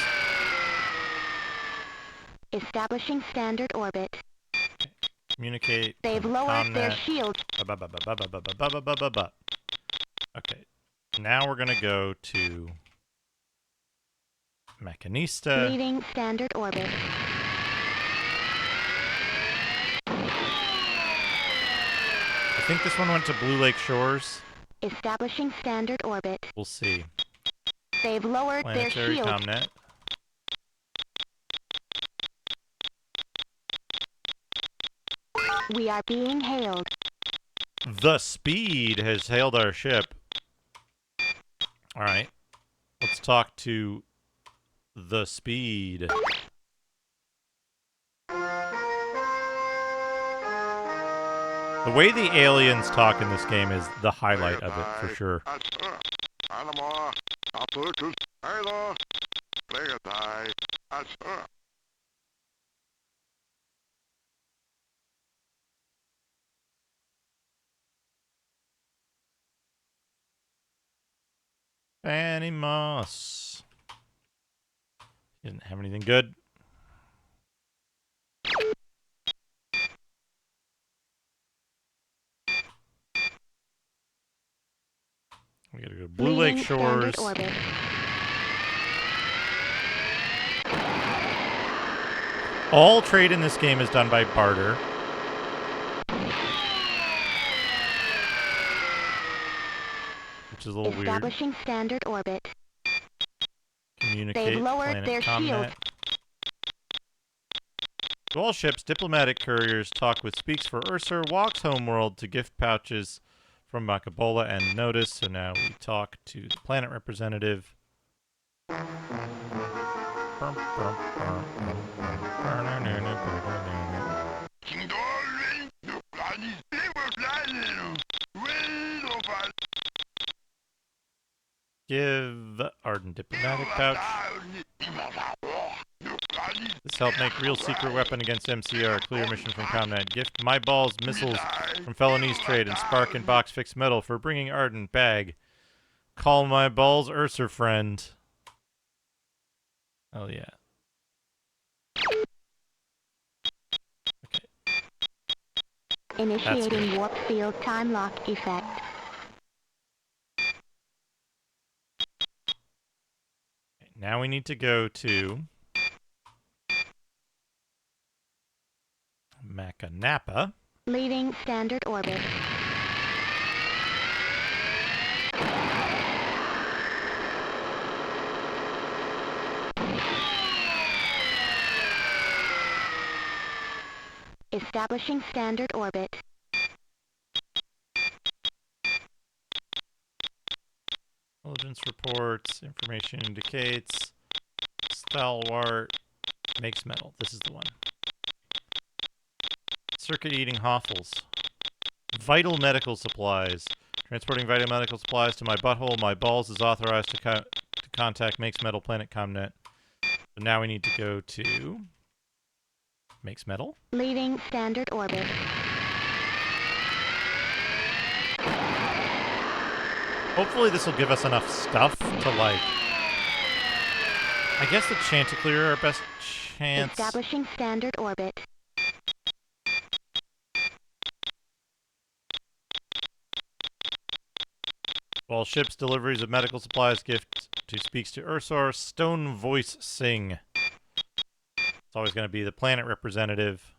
Establishing standard orbit. Communicate. They've lowered their Comnet. shields. Okay. Now we're going to go to Machinista. Leaving standard orbit. I think this one went to Blue Lake Shores. Establishing standard orbit. We'll see. They've lowered their Planetary shields. Comnet. We are being hailed. The Speed has hailed our ship. Alright. Let's talk to The Speed. The way the aliens talk in this game is the highlight of it, for sure. Fanny Moss. He didn't have anything good. We gotta go to Blue Lake Leaving Shores. standard orbit. All trade in this game is done by barter. Which is a little weird. Establishing standard orbit. Communicate. They've lowered Planet their Comnet. shield. To all ships, diplomatic couriers talk with Speaks for Ursur, walks homeworld to gift pouches from Makabola and Notice. So now we talk to the planet representative. Give Arden diplomatic pouch. This helped make real secret weapon against MCR. Clear mission from Comnet. Gift my balls missiles from Felonies Trade and Spark and Box Fixed Metal for bringing Arden bag. Call my balls Ursur friend. Oh yeah. Okay. Initiating warp field time lock effect. Okay, now we need to go to Macanapa. Leaving standard orbit. Establishing standard orbit. Intelligence reports. Information indicates. Stalwart. Makes metal. This is the one. Circuit eating hoffles. Vital medical supplies. Transporting vital medical supplies to my butthole. My balls is authorized to contact Makes Metal Planet Comnet. So now we need to go to Makes Metal. Leaving standard orbit. Hopefully this will give us enough stuff to, like... I guess the Chanticleer are our best chance. Establishing standard orbit. While ships deliveries of medical supplies gift to Speaks to Ursur, Stone Voice Sing. It's always going to be the planet representative.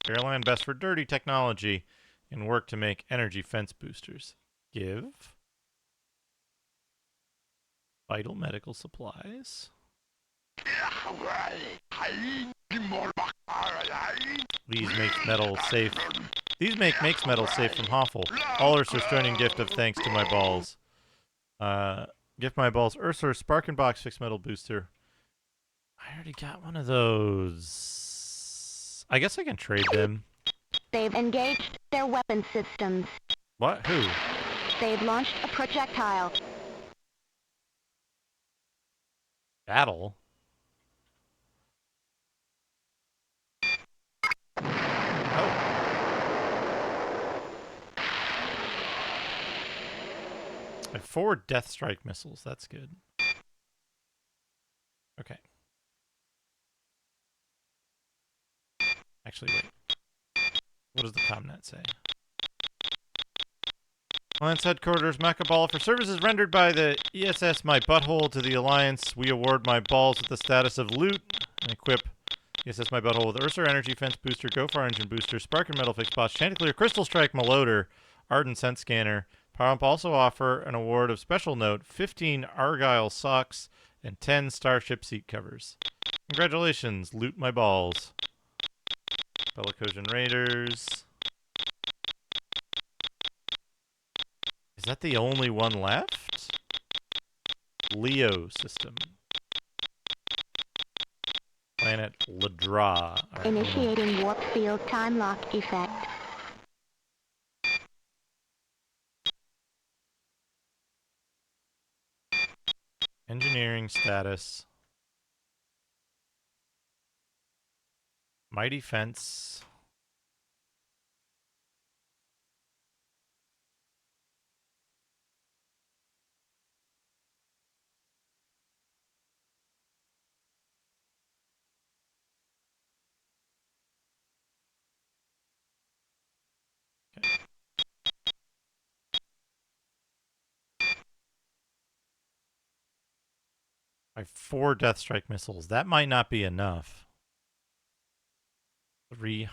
Airline best for dirty technology and work to make energy fence boosters. Give vital medical supplies. These make metal safe. These makes metal safe from Hoffle. All Ursur Stroning gift of thanks to my balls. Gift my balls Ursur Spark and Box Fixed Metal Booster. I already got one of those. I guess I can trade them. They've engaged their weapon systems. What? Who? They've launched a projectile. Battle? Oh. I have 4 Death Strike missiles. That's good. Okay. Actually, wait. What does the Comnet say? Alliance Headquarters, Macaballa. For services rendered by the ESS My Butthole to the Alliance, we award my balls with the status of loot and equip ESS My Butthole with Ursur Energy Fence Booster, Gofar Engine Booster, Spark and Metal Fix Bots, Chanticleer, Crystal Strike, Maloder, Ardent Scent Scanner. Power Up also offer an award of special note, 15 Argyle socks and 10 Starship seat covers. Congratulations, loot my balls. Bellicosian Raiders. Is that the only one left? Leo system. Planet Ladra. Right, Initiating warp field time lock effect. Engineering status. Mighty Fence. I have 4 Death Strike missiles. That might not be enough. 3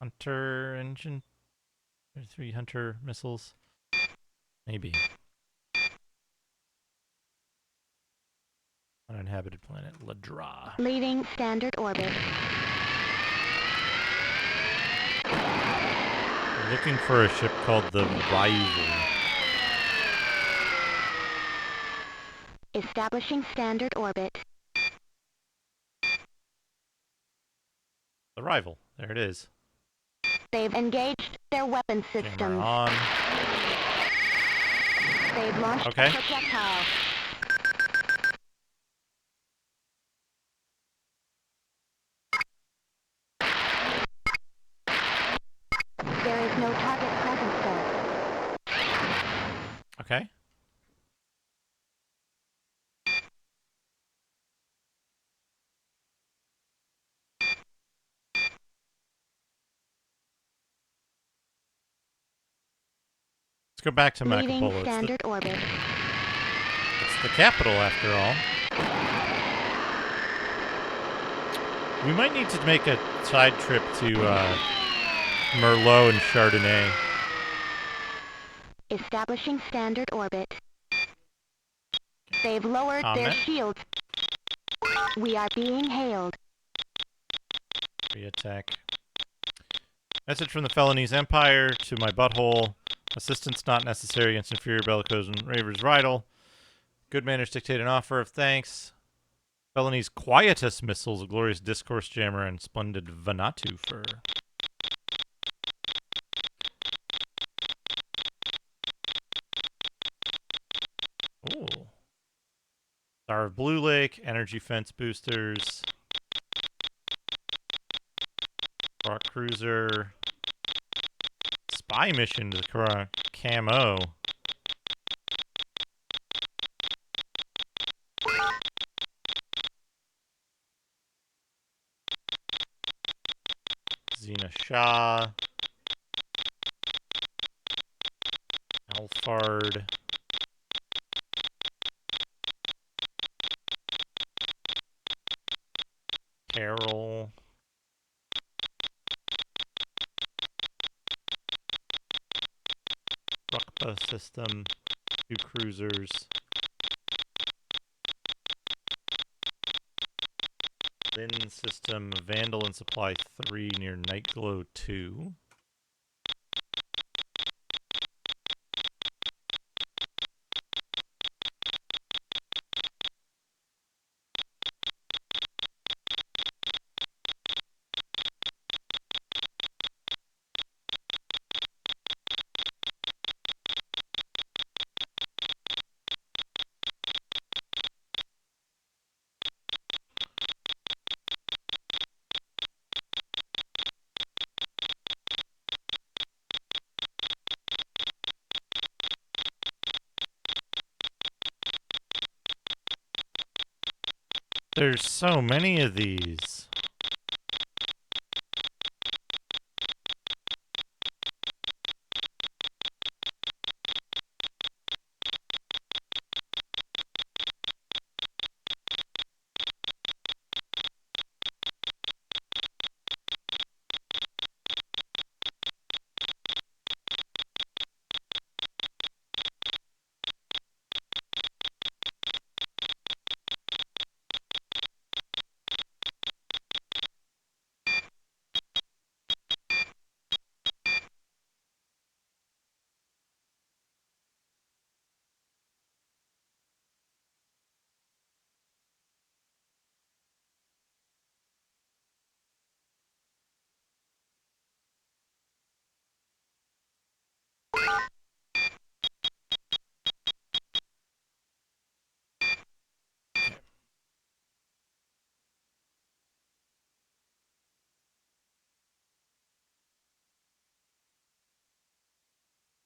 Hunter engine? 3 Hunter missiles? Maybe. Uninhabited planet, Ladra. Leaving standard orbit. We're looking for a ship called the Rival. Establishing standard orbit. The Rival. There it is. They've engaged their weapon Camera systems. on. They've launched a Okay. projectile. There is no target present, sir. Okay. Let's go back to Leaving Macapolo. standard orbit. It's the capital, after all. We might need to make a side trip to Merlot and Chardonnay. Establishing standard orbit. They've lowered their Comment. shields. We are being hailed. Re-attack. Message from the Felonies Empire to my butthole. Assistance not necessary against inferior bellicose and Raver's Riddle. Good manners dictate an offer of thanks. Felonies Quietus missiles, a glorious discourse jammer, and splendid Vanatu fur. Ooh. Star of Blue Lake, energy fence boosters. Rock cruiser. Spy mission to camo. Xena Shah. Alphard. Carol. Rukba system. 2 cruisers. Lin system. Vandal and Supply 3 near Nightglow 2. There's so many of these.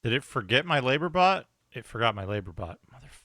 Did it forget my labor bot? It forgot my labor bot. Motherfucker.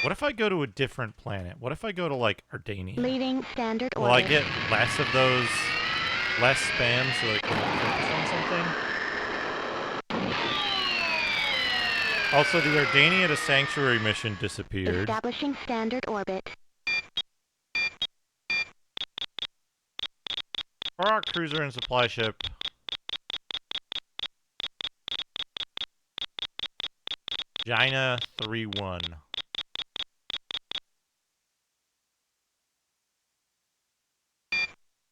What if I go to a different planet? What if I go to, like, Ardania? Leaving standard Will orbit. I get less of those, less spam so I can focus on something? Also, the Ardania to Sanctuary mission disappeared. Establishing standard orbit. Rock cruiser and supply ship. Gina 3-1.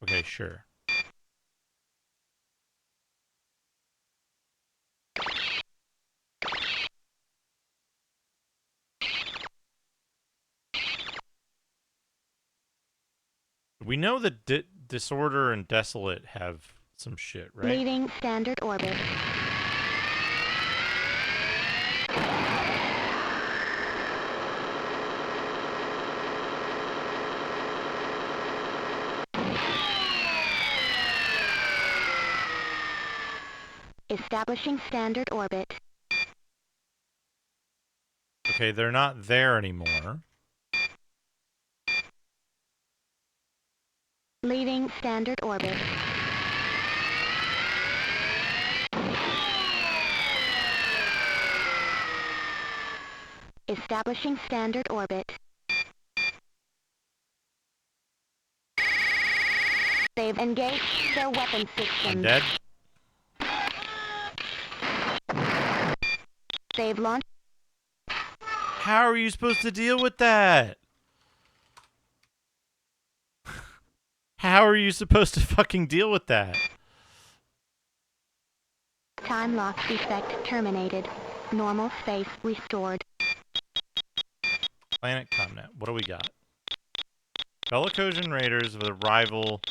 Okay, sure. We know that Disorder and Desolate have some shit, right? Leaving standard orbit. Establishing standard orbit. Okay, they're not there anymore. Leaving standard orbit. Establishing standard orbit. They've engaged their weapon systems. I'm dead. They've launched. How are you supposed to deal with that? How are you supposed to fucking deal with that? Time lock effect terminated. Normal space restored. Planet Comnet. What do we got? Bellicosian Raiders with a rival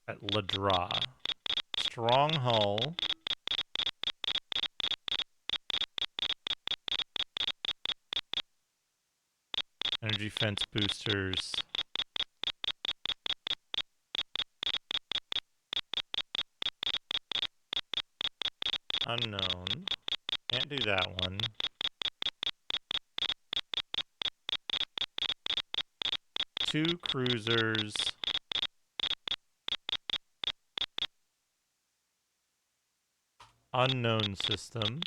at Ladra. Strong hull. Energy fence boosters. Unknown. Can't do that one. Two cruisers. Unknown system.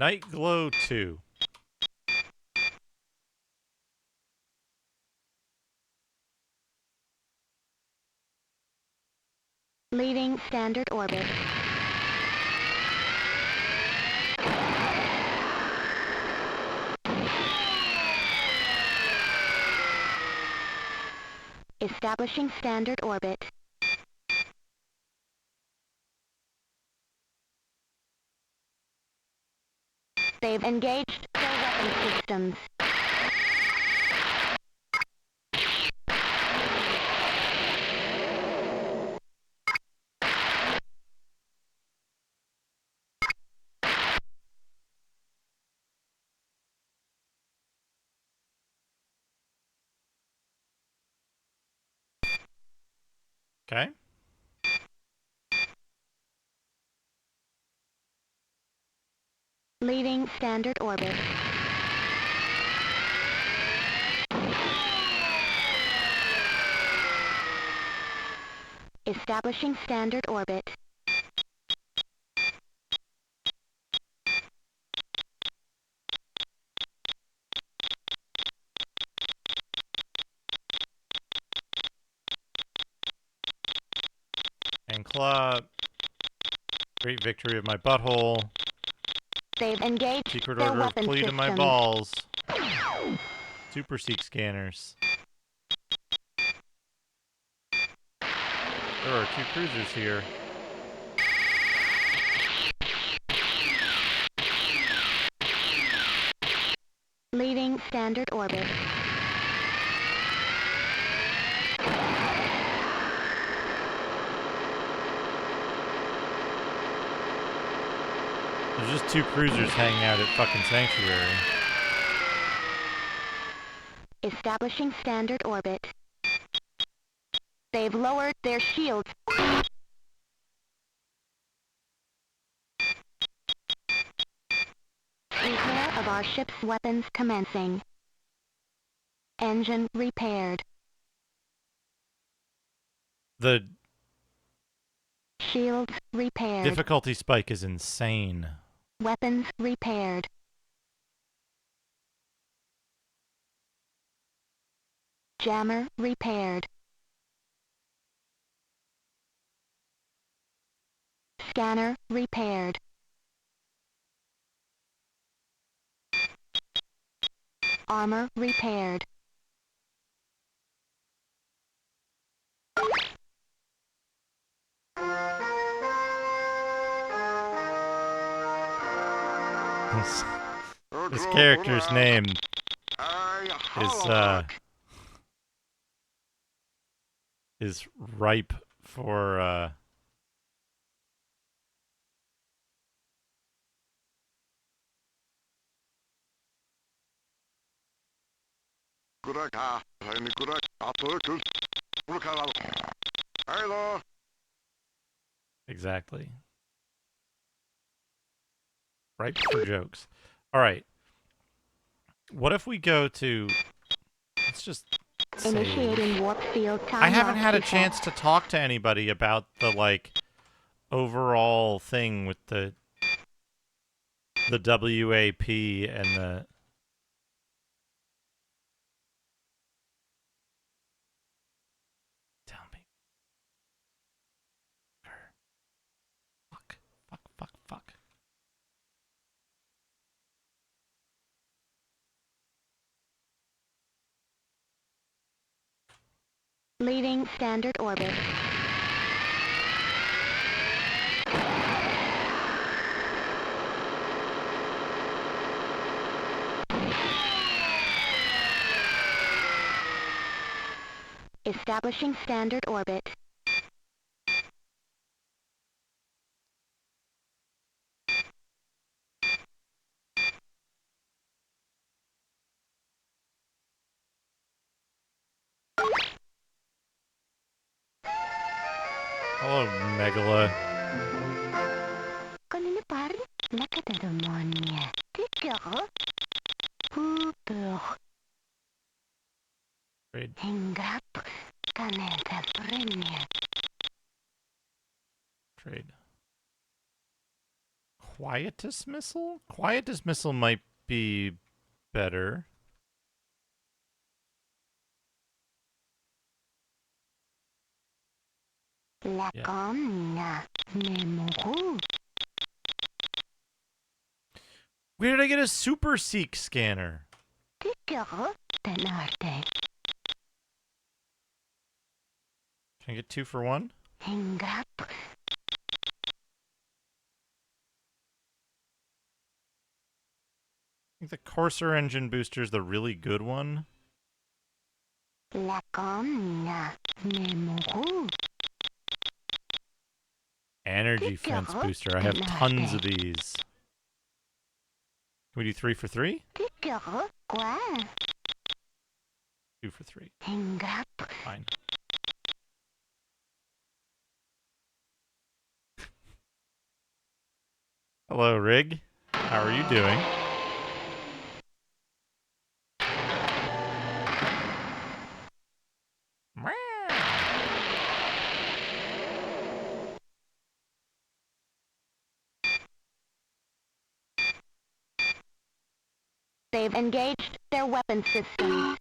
Night Glow 2. Leaving standard orbit. Establishing standard orbit. They've engaged their weapon systems. Okay. Leaving standard orbit. Establishing standard orbit. And club. Great victory of my butthole. They've engaged Secret their order of weapon plea to systems. my balls. Super Seek scanners. There are two cruisers here. Leaving standard orbit. There's just 2 cruisers hanging out at fucking Sanctuary. Establishing standard orbit. They've lowered their shields. Repair of our ship's weapons commencing. Engine repaired. The Shields repaired. difficulty spike is insane. Weapons repaired. Jammer repaired. Scanner repaired. Armor repaired. This character's name is ripe for exactly. Ripe for jokes. All right. What if we go to? Let's just save. Initiating warp field time. I haven't had a reset. chance to talk to anybody about the like overall thing with the WAP and the. Tell me. Fuck. Fuck. Fuck. Fuck. Leaving standard orbit. Establishing standard orbit. Hello, Megala. Kanina pare, nakatademonia. Tika. Puto. Trade. Hinggap. Kaneta premia. Trade. Quietus missile? Quietus missile might be better. Lacomna. Nemuru. Where did I get a super seek scanner? Tika. Tenarte. Can I get 2 for 1? Hinggap. I think the Corsair engine booster is the really good one. Lacomna. Nemuru. Energy fence booster. I have tons of these. Can we do 3 for 3? Tika. Qua. 2 for 3. Hinggap. Fine. Hello, Rig. How are you doing? They've engaged their weapon systems.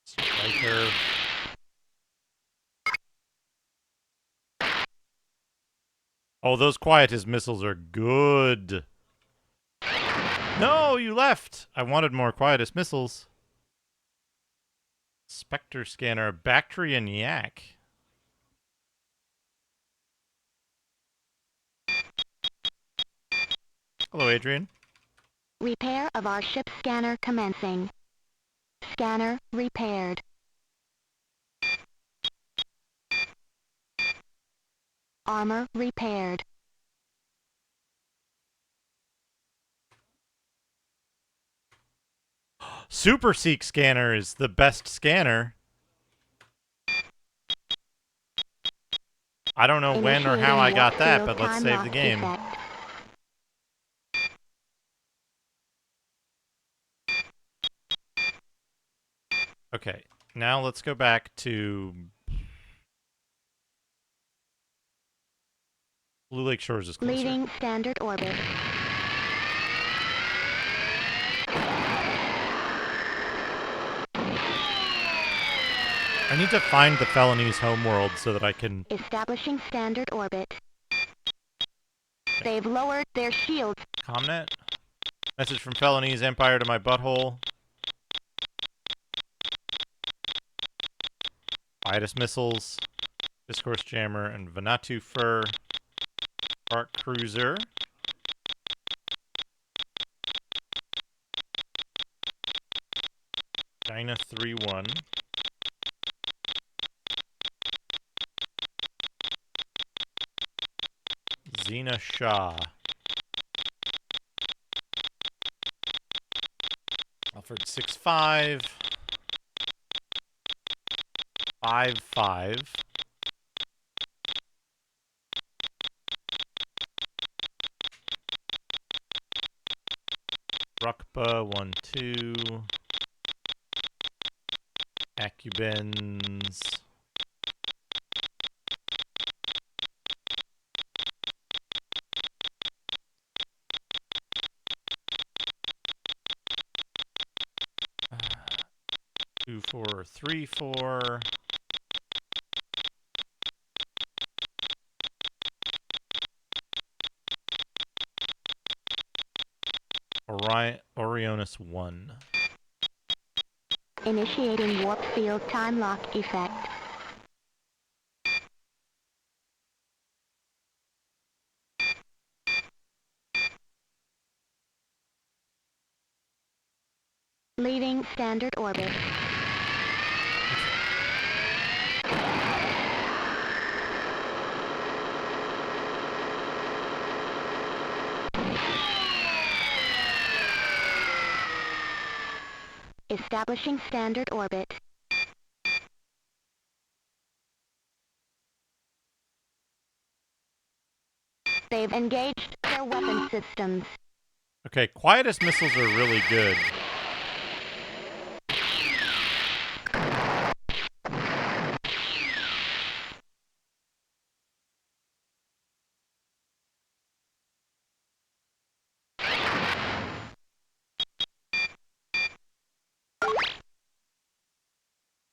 Striker. Oh, those Quietus missiles are good. No, you left. I wanted more Quietus missiles. Spectre scanner, Bactrian Yak. Hello, Adrian. Repair of our ship scanner commencing. Scanner repaired. Armor repaired. Super Seek scanner is the best scanner. I don't know when or how I got that, but let's save the game. Effect. Okay, now let's go back to Blue Lake Shores is closer. Leaving standard orbit. I need to find the Felony's homeworld so that I can... Establishing standard orbit. They've lowered their shields. Comnet? Message from Felony's Empire to my butthole. Itis missiles. Discourse jammer and Vanatu fur. Arc cruiser. China 3-1. Xena Shah. Alfred 6-5. 5-5. Rukba 1-2. Acubens. Two, 4, 3, 4. Orionis 1. Initiating warp field time lock effect. Leaving standard orbit. Establishing standard orbit. They've engaged their weapon systems. Okay, Quietus missiles are really good.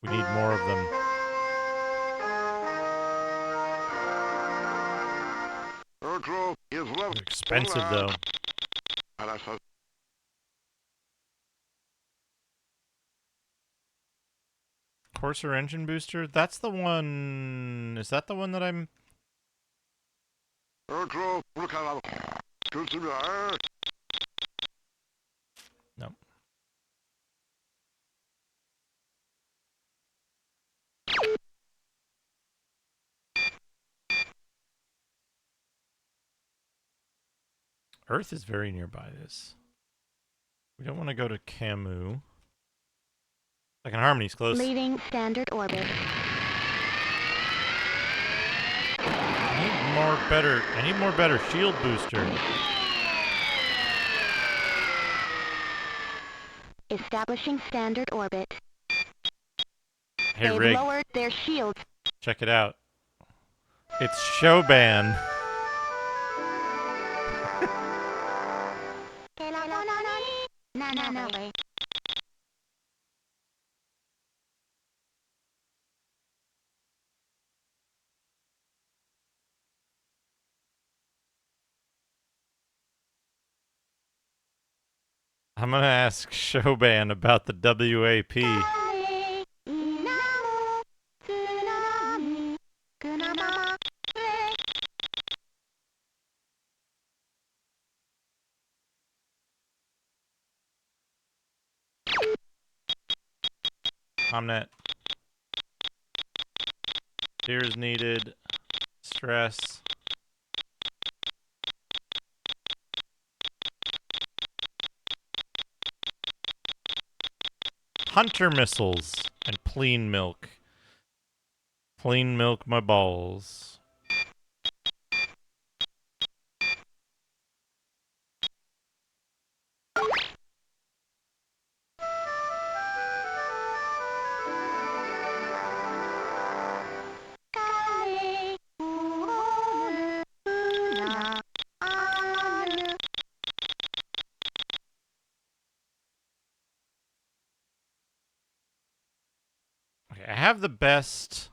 We need more of them. They're expensive, though. Corsair engine booster? That's the one... Is that the one that I'm... No. Earth is very nearby this. We don't want to go to Camus. Second Harmony's close. Leaving standard orbit. I need more better shield booster. Establishing standard orbit. Hey, They've Rig, lowered their shields. check it out. It's Shoban. No. I'm gonna ask Shoban about the WAP. Comnet. Tears needed. Stress. Hunter missiles and clean milk. Clean milk my balls. Okay, I have the best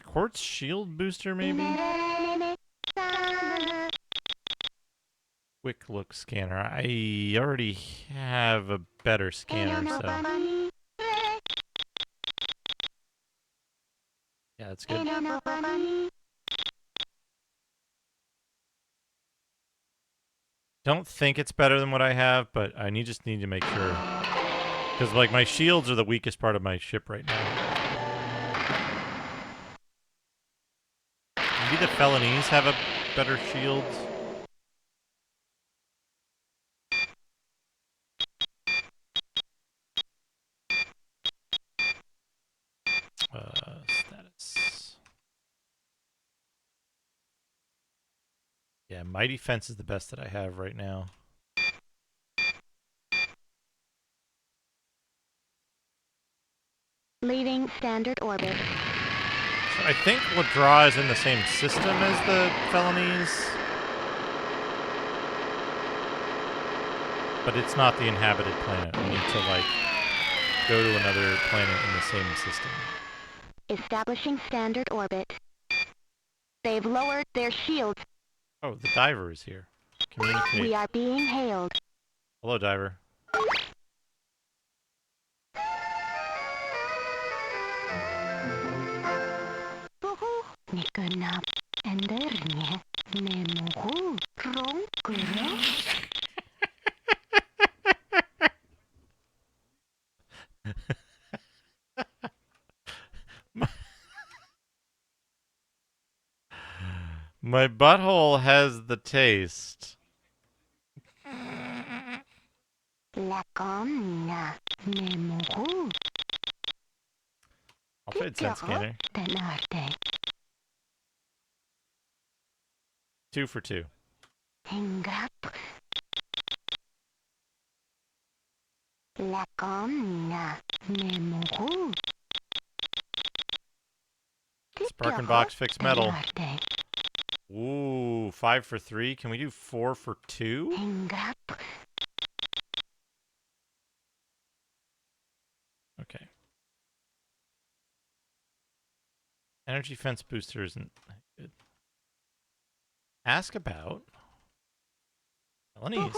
quartz shield booster, maybe? Quick look scanner. I already have a better scanner, so. Yeah, that's good. Don't think it's better than what I have, but I just need to make sure. Because, like, my shields are the weakest part of my ship right now. Maybe the felonies have a better shield. Status. Yeah, Mighty Fence is the best that I have right now. Leaving standard orbit. So I think Ladra is in the same system as the felonies. But it's not the inhabited planet. We need to, like, go to another planet in the same system. Establishing standard orbit. They've lowered their shields. Oh, the diver is here. Communicate. We are being hailed. Hello, diver. My butthole has the taste. I'll trade Sense Scanner. 2 for 2. Spark and box fixed metal. Ooh, 5 for 3. Can we do 4 for 2? Okay. Energy fence booster isn't good. Ask about felonies.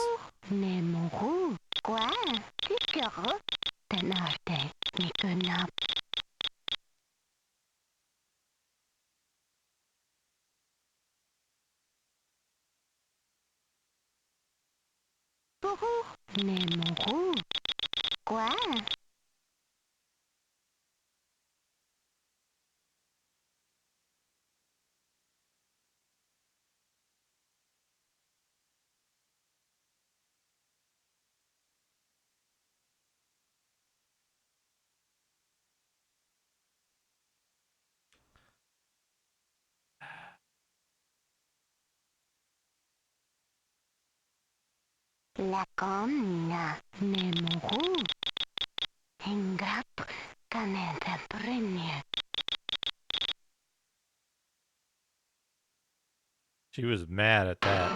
She was mad at that.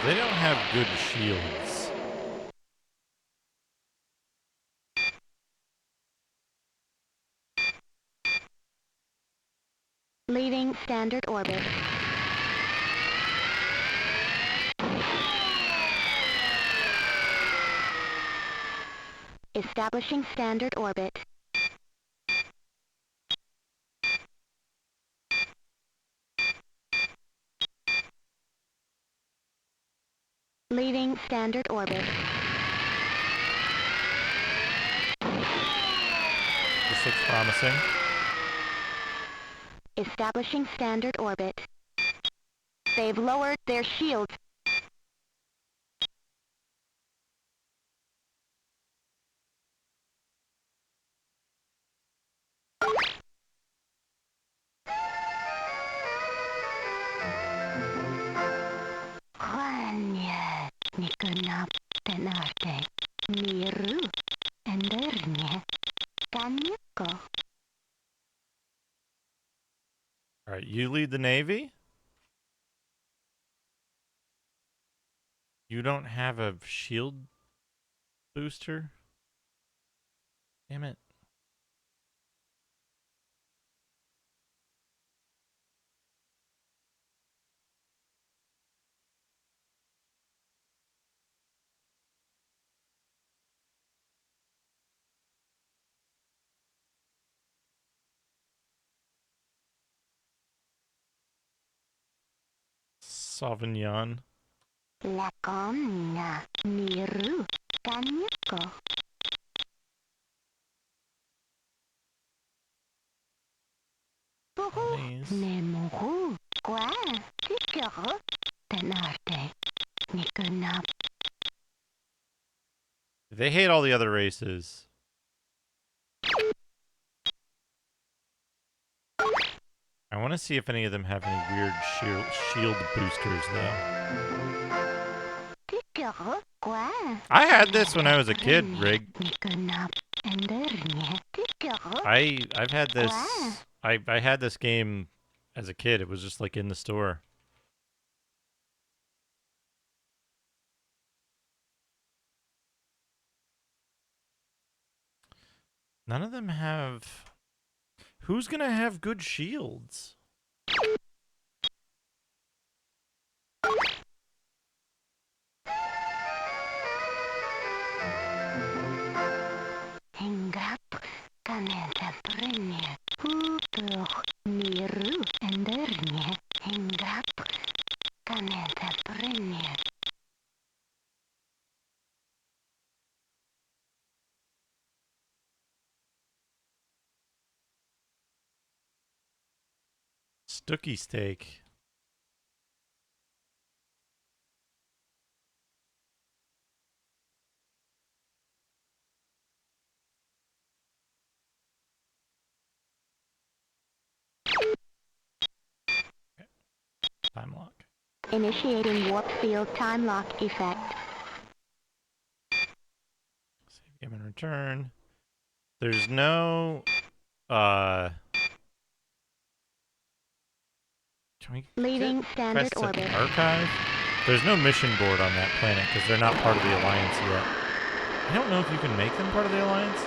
They don't have good shields. Leaving standard orbit. Establishing standard orbit. Leaving standard orbit. Promising. Establishing standard orbit. They've lowered their shields. Alright, you lead the Navy? You don't have a shield booster? Damn it. Sauvignon. Lakonna miru kanyako. Nice. Nemuru kwa tikero tenarte nikunap. They hate all the other races. I want to see if any of them have any weird shield boosters, though. Tikero kwa. I had this when I was a kid, Rig. Nikunap endernya tikero. I've had this. I had this game as a kid. It was just like in the store. None of them have. Who's gonna have good shields? Hingap kanenta prenya. Hutur miru endernya. Hingap kanenta prenya. Stooky steak. Okay. Time lock. Initiating warp field time lock effect. Save game and return. There's no can we Leaving standard press orbit. archive? There's no mission board on that planet because they're not part of the Alliance yet. I don't know if you can make them part of the Alliance.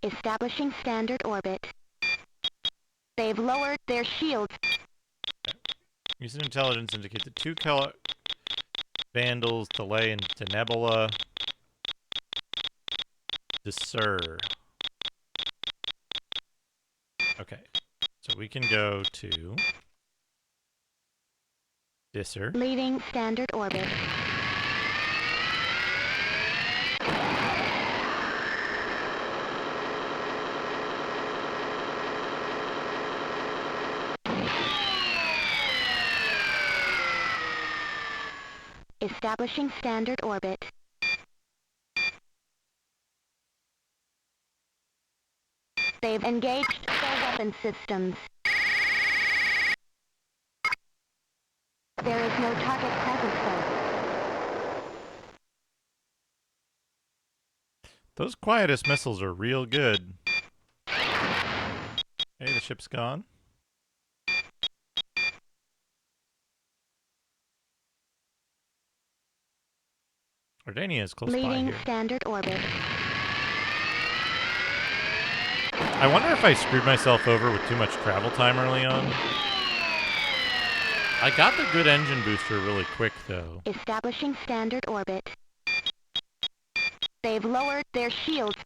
Establishing standard orbit. They've lowered their shields. Use of intelligence indicate that 2 vandals delay into Nebula. Disser. Okay, so we can go to Disser. Leaving standard orbit. Establishing standard orbit. They've engaged their weapon systems. There is no target present, though. Those Quietus missiles are real good. Hey, the ship's gone. Ordania is close by Leaving here. standard orbit. I wonder if I screwed myself over with too much travel time early on. I got the good engine booster really quick, though. Establishing standard orbit. They've lowered their shields.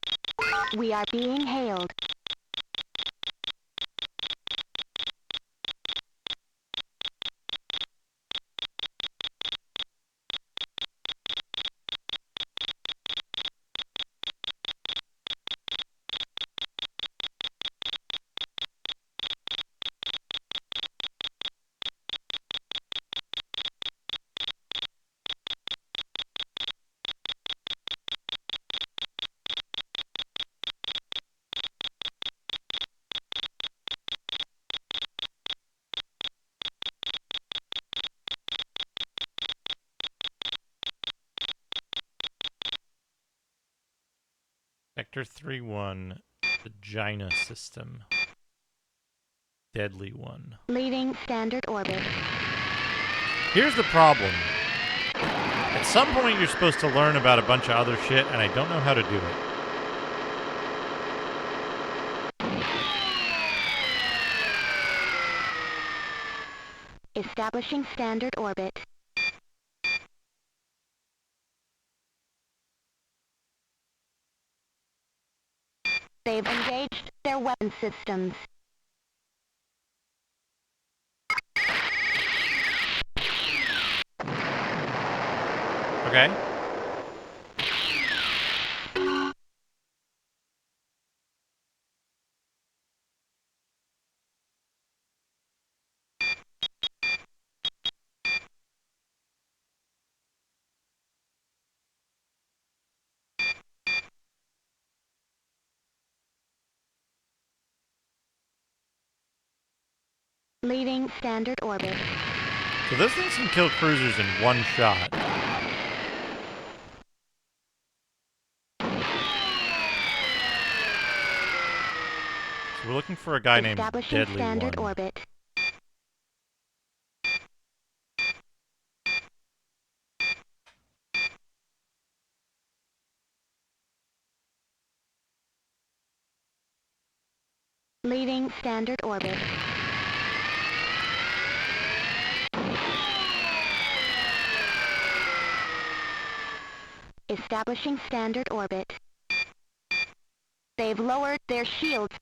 We are being hailed. Vector 3-1, Vagina System. Deadly one. Leaving standard orbit. Here's the problem. At some point you're supposed to learn about a bunch of other shit, and I don't know how to do it. Establishing standard orbit. They've engaged their weapon systems. Okay. Leaving standard orbit. So those things can kill cruisers in one shot. So we're looking for a guy named Establishing Deadly standard One. orbit. Leaving standard orbit. Establishing standard orbit. They've lowered their shields.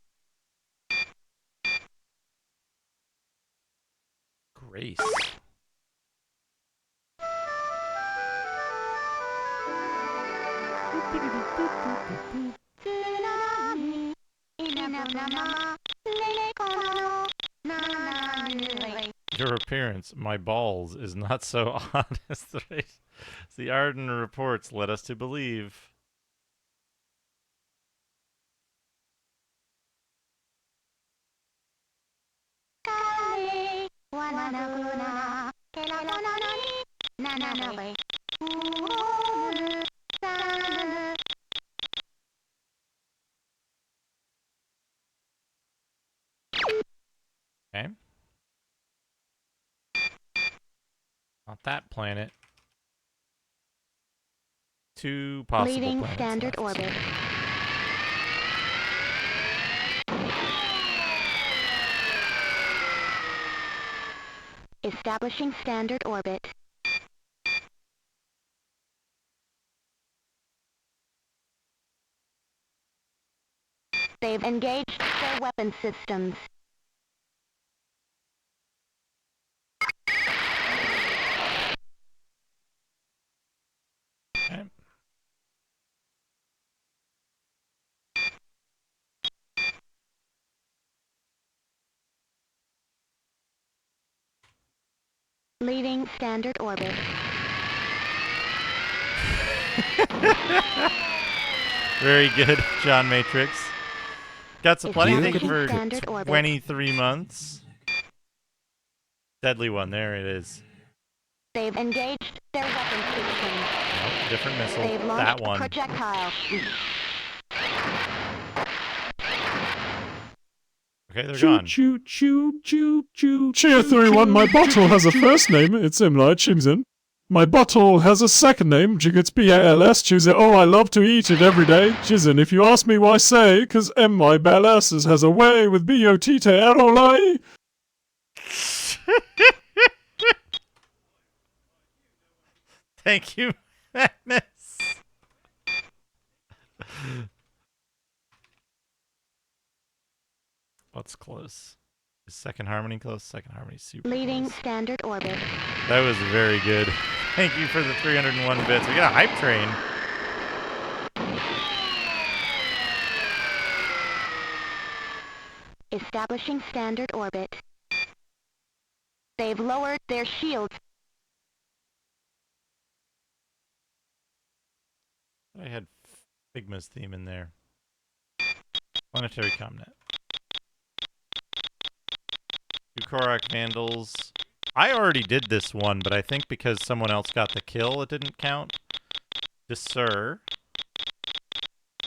Grace. Your appearance, my balls, is not so odd as the Arden reports led us to believe. Okay. Not that planet. Two possible Leaving planets standard left. orbit. Establishing standard orbit. They've engaged their weapon systems. Okay. Leaving standard orbit. Very good, John Matrix. Got some plenty. Thank you for Standard orbit. 23 months. Deadly one. There it is. They've engaged their weapon systems. Nope, different missile. They've That launched a one. projectile. Okay, they're Choo gone. choo choo choo choo. Cheer 31, my bottle has a first name, it's Imla Chimzin. My bottle has a second name, Jiggets B-A-L-S, choose it, oh I love to eat it every day. Chizin, if you ask me why say, cause M-my Balasses has a way with B-O-T-T Arolai. Thank you, Magnus. What's close? Is Second Harmony close? Second Harmony super Leaving close. standard orbit. That was very good. Thank you for the 301 bits. We got a hype train. Establishing standard orbit. They've lowered their shields. I had Figma's theme in there. Planetary Comnet. Two Korak Vandals. I already did this one, but I think because someone else got the kill, it didn't count. Disser.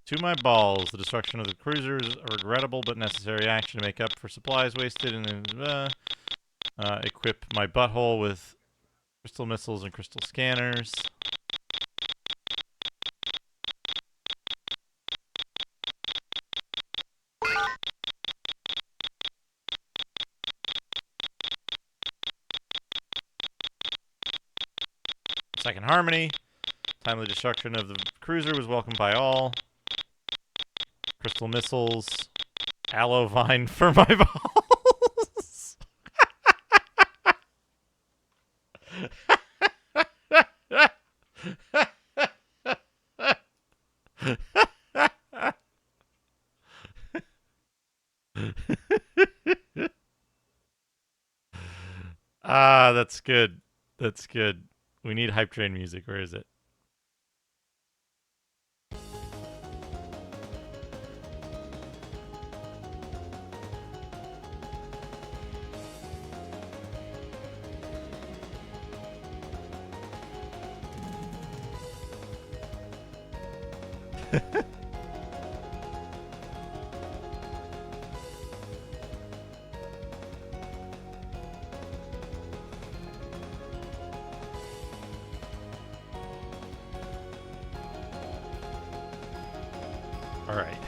To my balls. The destruction of the cruiser is a regrettable but necessary action to make up for supplies wasted and equip my butthole with crystal missiles and crystal scanners. Second harmony. Timely destruction of the cruiser was welcomed by all. Crystal missiles. Aloe vine for my balls. Ah, that's good. That's good. We need hype train music. Where is it? All right.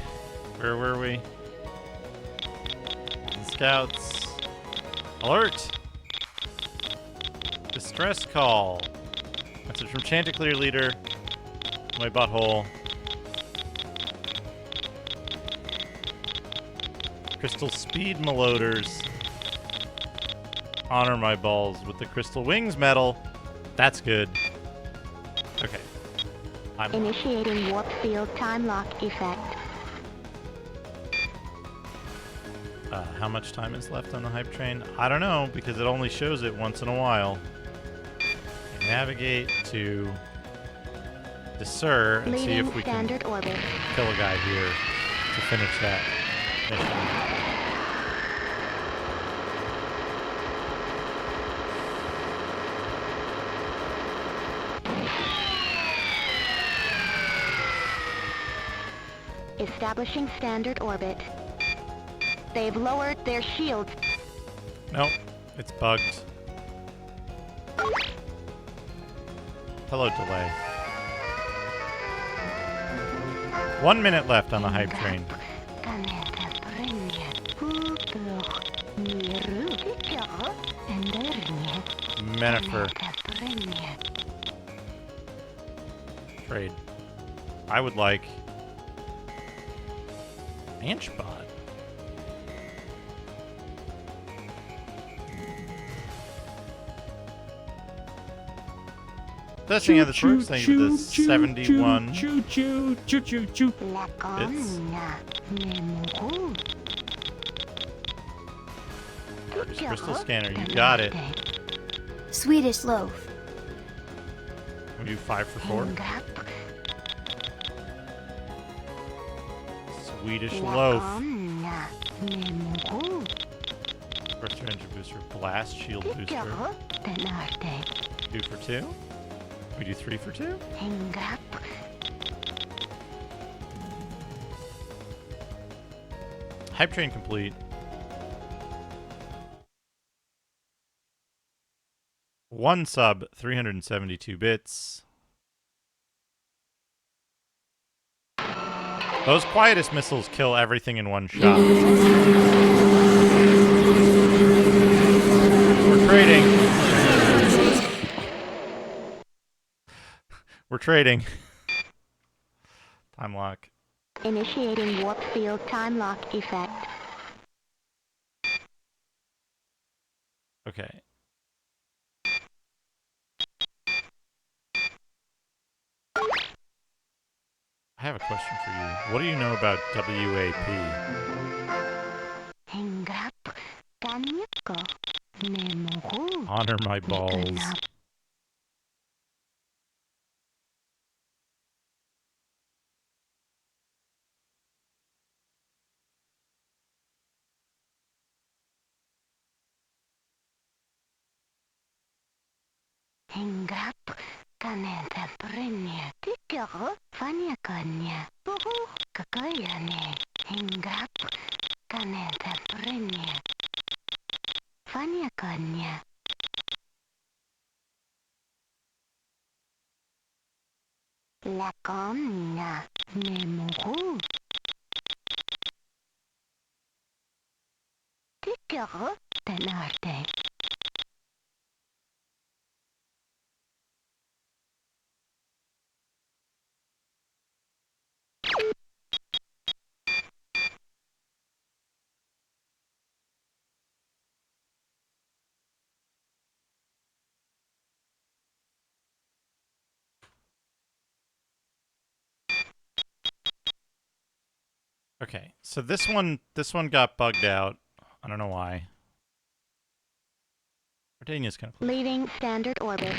Where were we? Scouts. Alert! Distress call. Message from Chanticleer leader. My butthole. Crystal speed maloders. Honor my balls with the crystal wings medal. That's good. Okay. Initiating warp field time lock effect. How much time is left on the hype train? I don't know, because it only shows it once in a while. Navigate to Desur and see if we can kill a guy here to finish that mission. Establishing standard orbit. They've lowered their shields. Nope, it's bugged. Hello, delay. 1 minute left on the hype train. Menifer. Trade. I would like Manchbot. Testing how this works. Thank you for the 71 bits. There's crystal scanner. You got it. Swedish loaf. We do 5 for 4. Swedish loaf. Burst engine booster. Blast shield booster. 2 for 2. We do 3 for 2. Hype train complete. 1 sub, 372 bits. Those quietest missiles kill everything in one shot. We're trading. We're trading. Time lock. Initiating warp field time lock effect. Okay. I have a question for you. What do you know about WAP? Honor my balls. Kakayane, hinggap, kaneta prinya, fanya kanya. Lakomna, nemuhu. Tikero, tenarte. Okay, so this one got bugged out. I don't know why. Ardania's kind of close. Leaving standard orbit.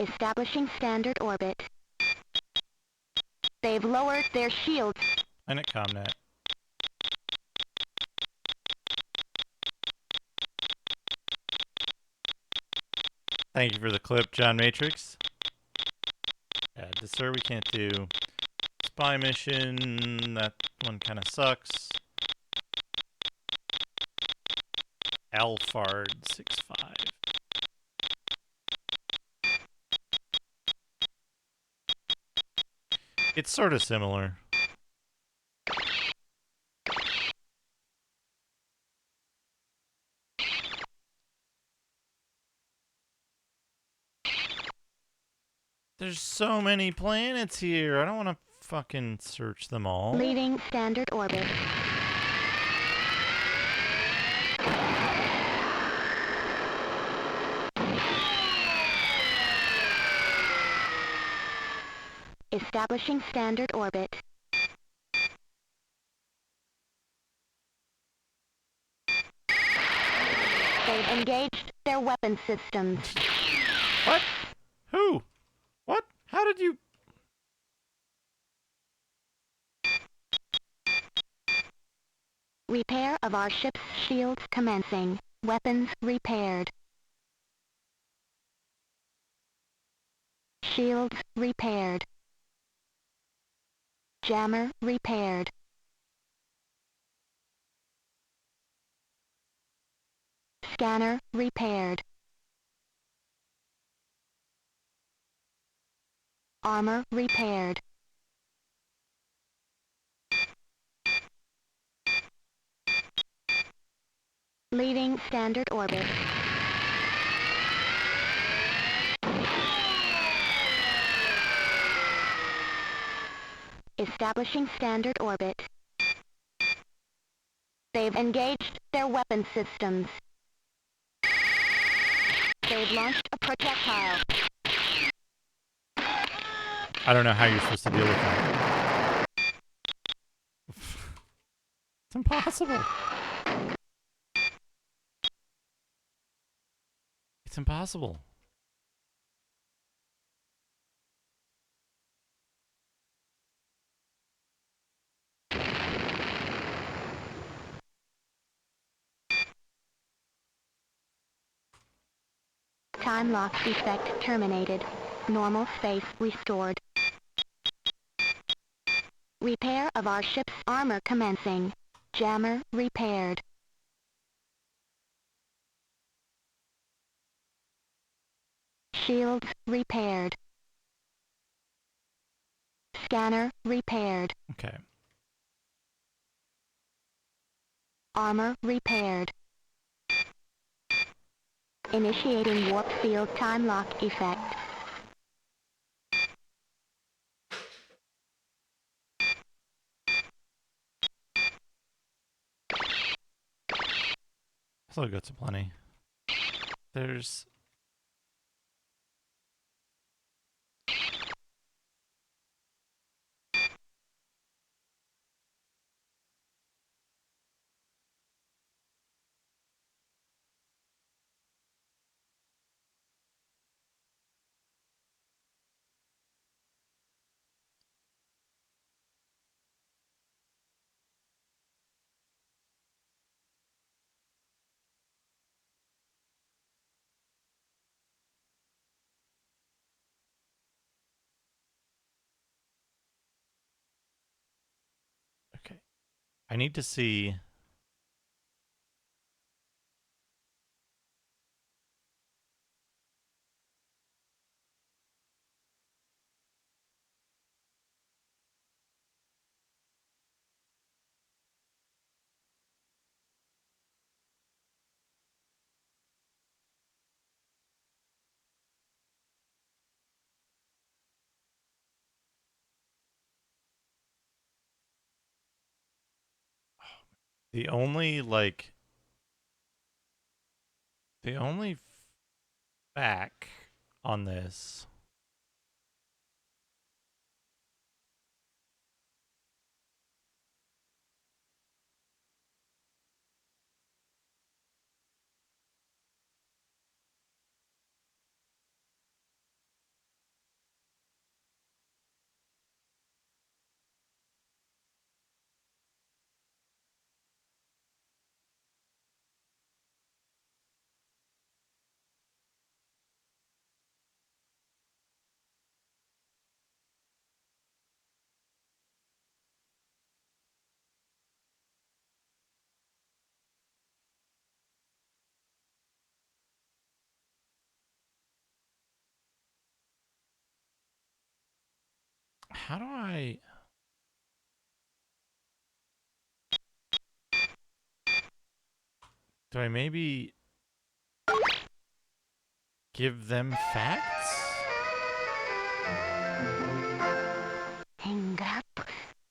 Establishing standard orbit. They've lowered their shields. Planet Comnet. Thank you for the clip, John Matrix. Yeah, sir, we can't do spy mission. That one kind of sucks. Alphard 65. It's sort of similar. There's so many planets here. I don't want to fucking search them all. Leaving standard orbit. Establishing standard orbit. They've engaged their weapon systems. What? Who? What? How did you... Repair of our ship's shields commencing. Weapons repaired. Shields repaired. Jammer repaired. Scanner repaired. Armor repaired. Leaving standard orbit. Establishing standard orbit. They've engaged their weapon systems. They've launched a projectile. I don't know how you're supposed to deal with that. It's impossible. It's impossible. Time lock effect terminated. Normal space restored. Repair of our ship's armor commencing. Jammer repaired. Shields repaired. Scanner repaired. Okay. Armor repaired. Initiating warp field time lock effect. Still got some plenty. There's... need to see. The only back on this. How do I? Do I maybe give them facts?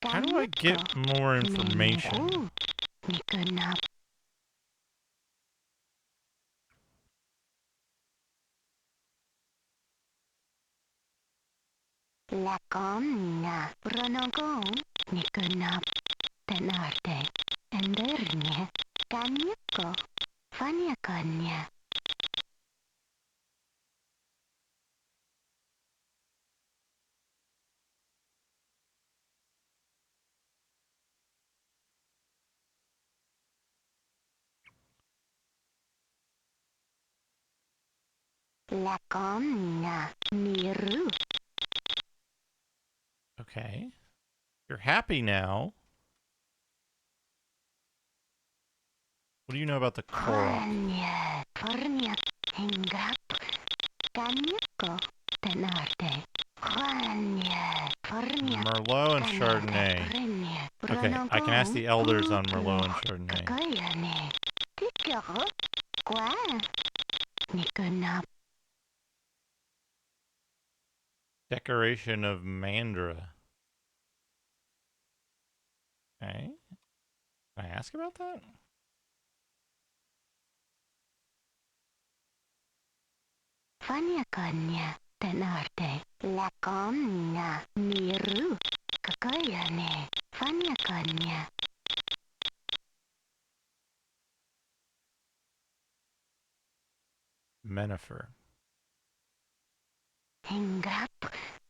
How do I get more information? La comna pronogon nikunap tenarte endernie kanyako fanyakanya. La comna niru. Okay. You're happy now. What do you know about the Korok? Fanya fornya hinggap kanyako tenarte. Fanya fornya Merlot and Chardonnay. Okay, I can ask the elders on Merlot and Chardonnay. Kakayane. Tikyo kwa nikunap. Decoration of Mandra. Okay. Can I ask about that? Fanyakanya tenarte. La comna niru. Kakayane. Fanyakanya. Menifer. Hinggap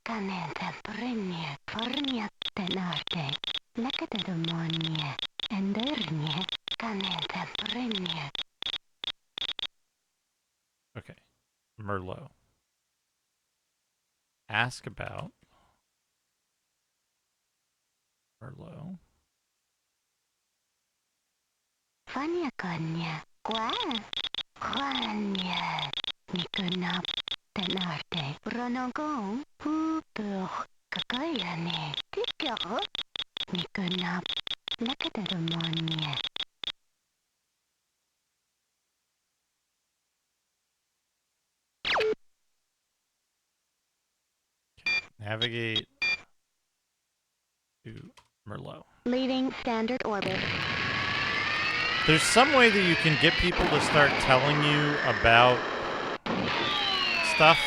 kanenta prenya fornya tenarte. Lakata demonia. Endernya kanenta prenya. Okay. Merlot. Ask about Merlot. Fanyakanya kwa. Fanya nikunap tenarte. Pronogong pupur kakayane. Tikyo nikunap. Lakata demonia. Navigate to Merlot. Leaving standard orbit. There's some way that you can get people to start telling you about stuff.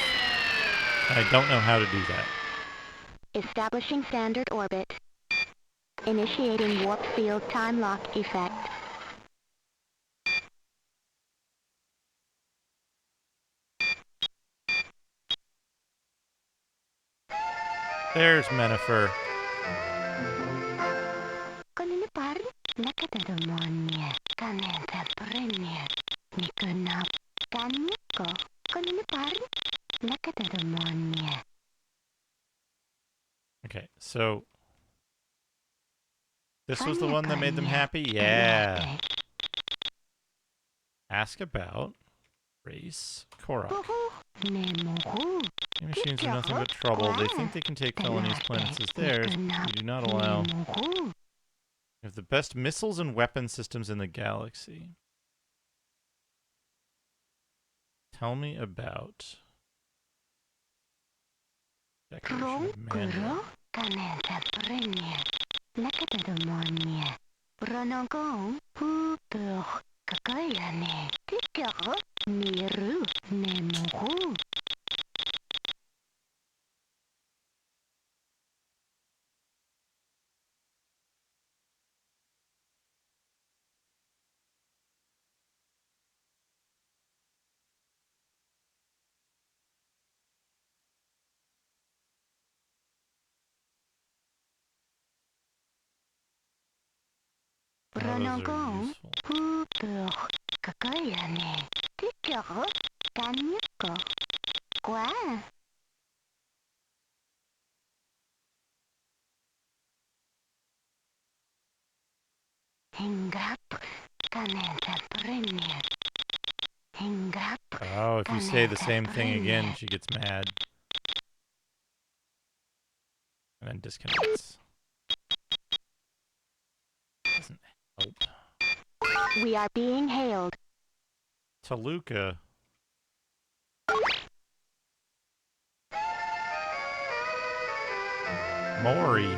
I don't know how to do that. Establishing standard orbit. Initiating warp field time lock effect. There's Menifer. Konilipar, lakata demonia, kanenta prenya, nikunap, kanyako, konilipar, lakata demonia. Okay, so This was the one that made them happy? Yeah. Ask about race Korok. Your machines are nothing but trouble. They think they can take colonies' planets as theirs. We do not allow. We have the best missiles and weapon systems in the galaxy. Tell me about Declaration of Mandra. Oh, those are useful. Oh, if you say the same thing again, she gets mad. And then disconnects. Doesn't help. We are being hailed. Toluca. Mori.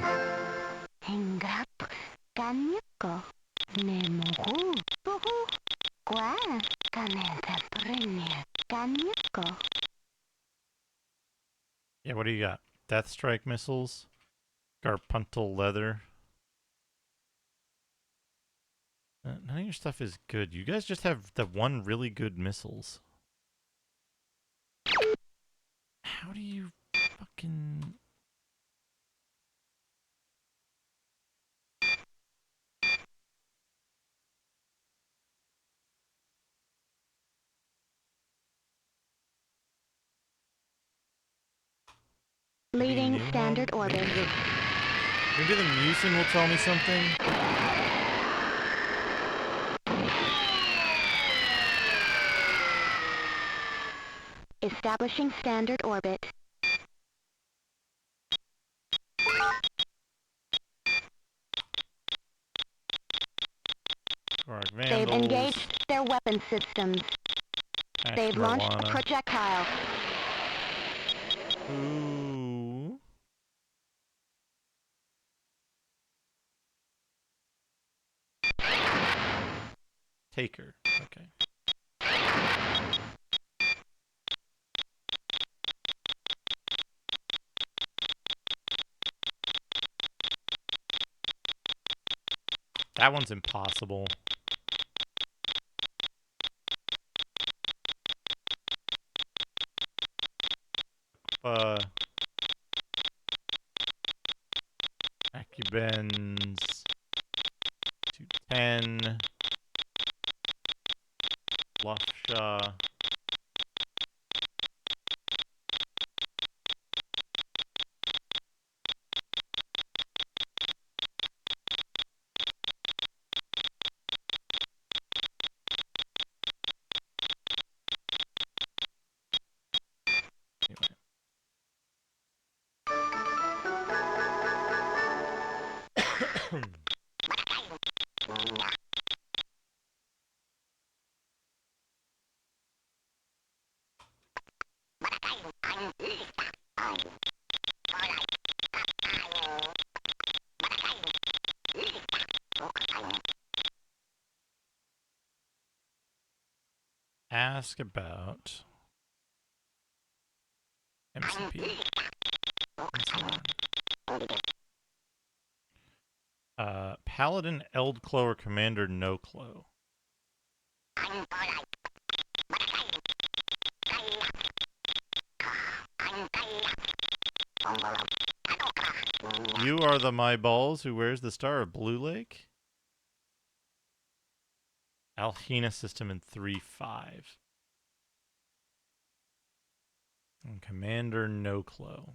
Yeah, what do you got? Death Strike missiles? Garpuntal leather? None of your stuff is good. You guys just have the one really good missiles. How do you fucking... Leaving standard orbit. Maybe the mucin will tell me something? Establishing standard orbit. They've engaged their weapon systems. They've launched a projectile. Ooh. Taker. Okay. That one's impossible. Acubens 210 Lufsha Ask about MCP. Paladin Eldclo or Commander Noclo. You are the my balls who wears the star of Blue Lake? Alhina system in 3-5. And Commander Noclo.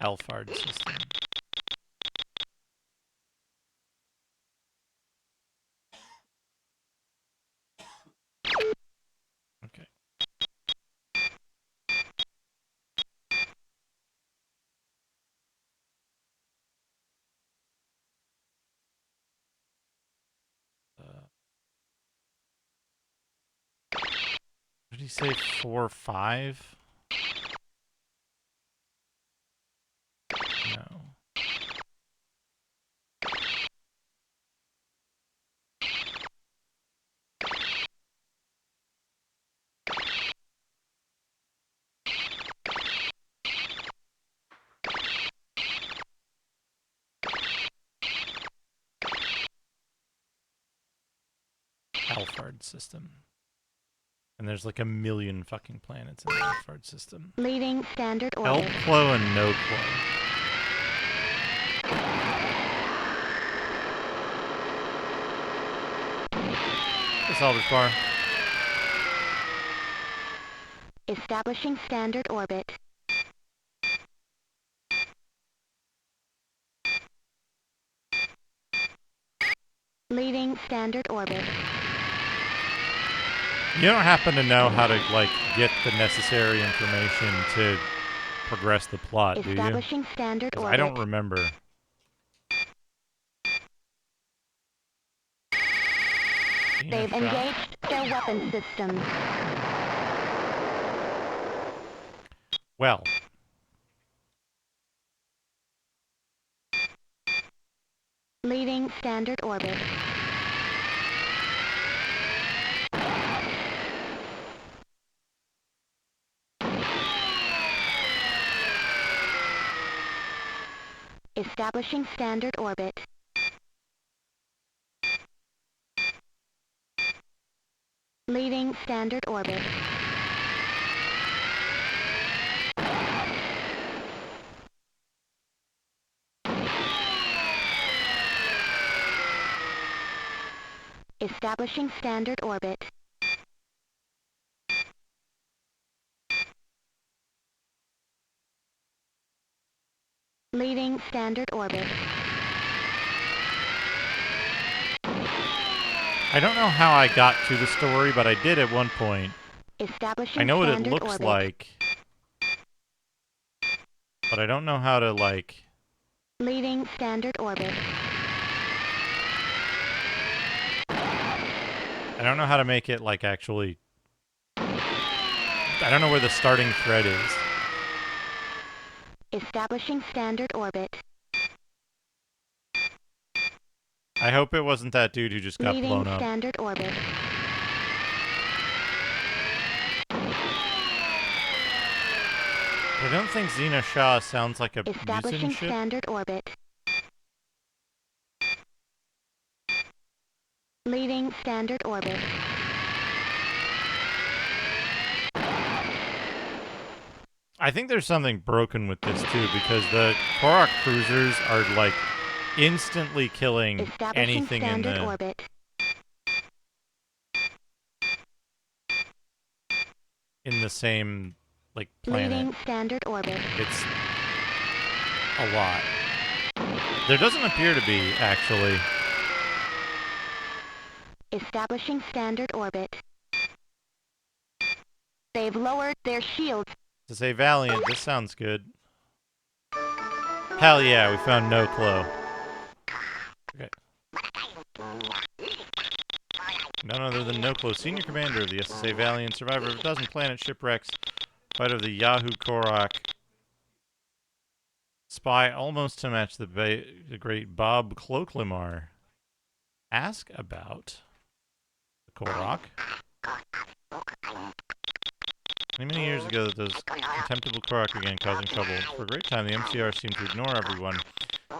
Alphard system. Okay. What did he say? 4, 5? No. Alphard system. And there's like a million fucking planets in the Alphard system. Leaving standard orbit. Elplo and Noclo. The salvage bar. Establishing standard orbit. Leaving standard orbit. You don't happen to know how to, like, get the necessary information to progress the plot, do you? Establishing standard 'Cause orbit. I don't remember. They've engaged their weapon system. Well. Leaving standard orbit. Establishing standard orbit. Leaving standard orbit. Establishing standard orbit. Leaving standard orbit. I don't know how I got to the story, but I did at one point. Establishing I know what it standard looks orbit. like. But I don't know how to, like... Leaving standard orbit. I don't know how to make it, like, actually... I don't know where the starting thread is. Establishing standard orbit. I hope it wasn't that dude who just got Leaving blown up. standard orbit. I don't think Xena Shah sounds like a Establishing mutant ship. standard orbit. Leaving standard orbit. I think there's something broken with this too, because the Korok cruisers are like instantly killing Establishing anything in standard the orbit. same like planet. Leaving standard orbit. It's a lot. There doesn't appear to be, actually. Establishing standard orbit. They've lowered their shields. To say Valiant, this sounds good. Hell yeah, we found Noclo. Okay. None other than Noclo, senior commander of the SSA Valiant, survivor of a dozen planet shipwrecks, fighter of the Yahoo Korok, spy almost to match the great Bob Cloaklimar. Ask about the Korok. Many years ago, that those contemptible Korok began causing trouble. For a great time, the MCR seemed to ignore everyone.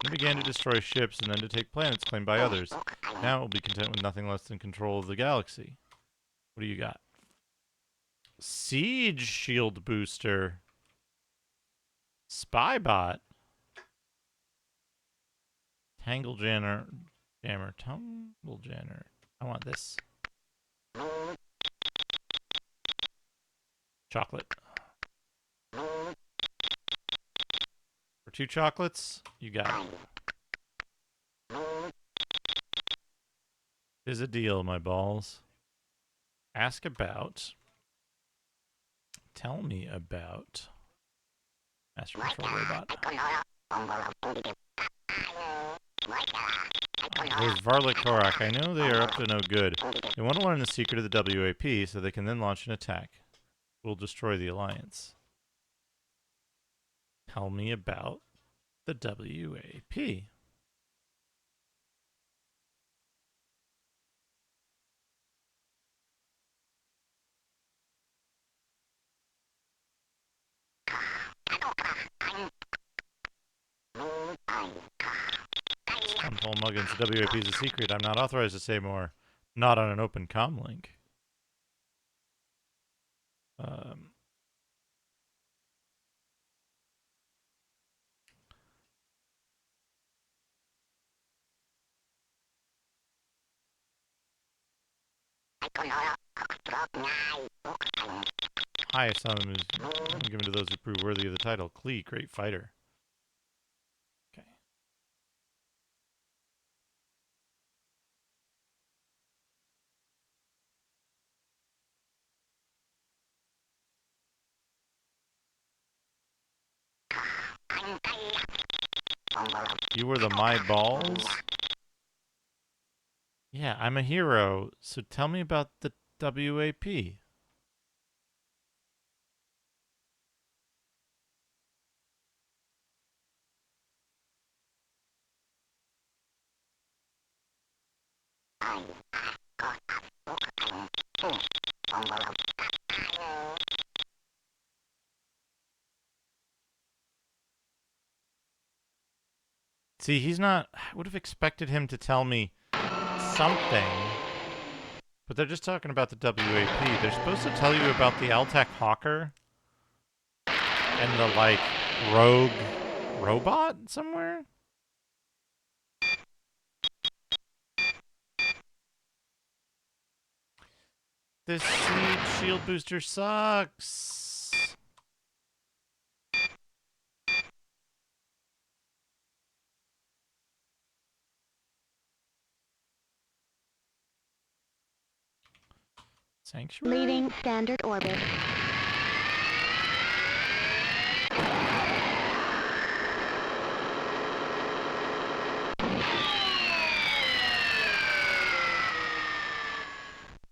They began to destroy ships and then to take planets claimed by others. Now it will be content with nothing less than control of the galaxy. What do you got? Siege shield booster. Spybot. Tangle jammer. Tangle jammer. I want this. Chocolate. 2 chocolates? You got it. Is a deal, my balls. Ask about. Tell me about. Master Control Robot. Those Varlik Korak, I know they are up to no good. They want to learn the secret of the WAP so they can then launch an attack. We'll destroy the Alliance. Tell me about the WAP. Paul Muggins, the WAP is a secret. I'm not authorized to say more. Not on an open comm link. Highest sum is given to those who prove worthy of the title. Klee, great fighter. Okay. You were the my balls? Yeah, I'm a hero, so tell me about the WAP. See, he's not... I would have expected him to tell me something. But they're just talking about the WAP. They're supposed to tell you about the Altec Hawker and the, like, rogue robot somewhere? This Siege shield booster sucks. Sanctuary? Leaving standard orbit.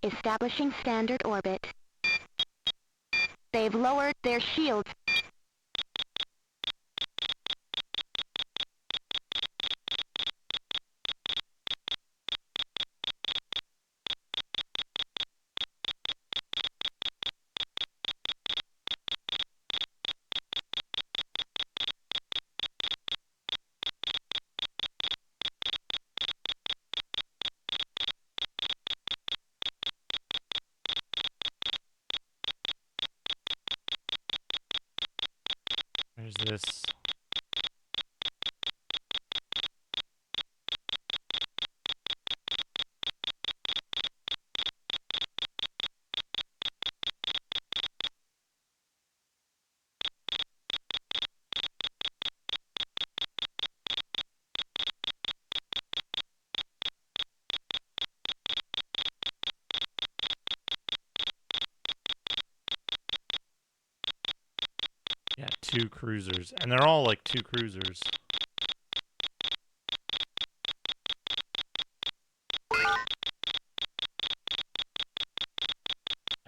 Establishing standard orbit. They've lowered their shields. Where's this? Yeah, 2 cruisers. And they're all like 2 cruisers.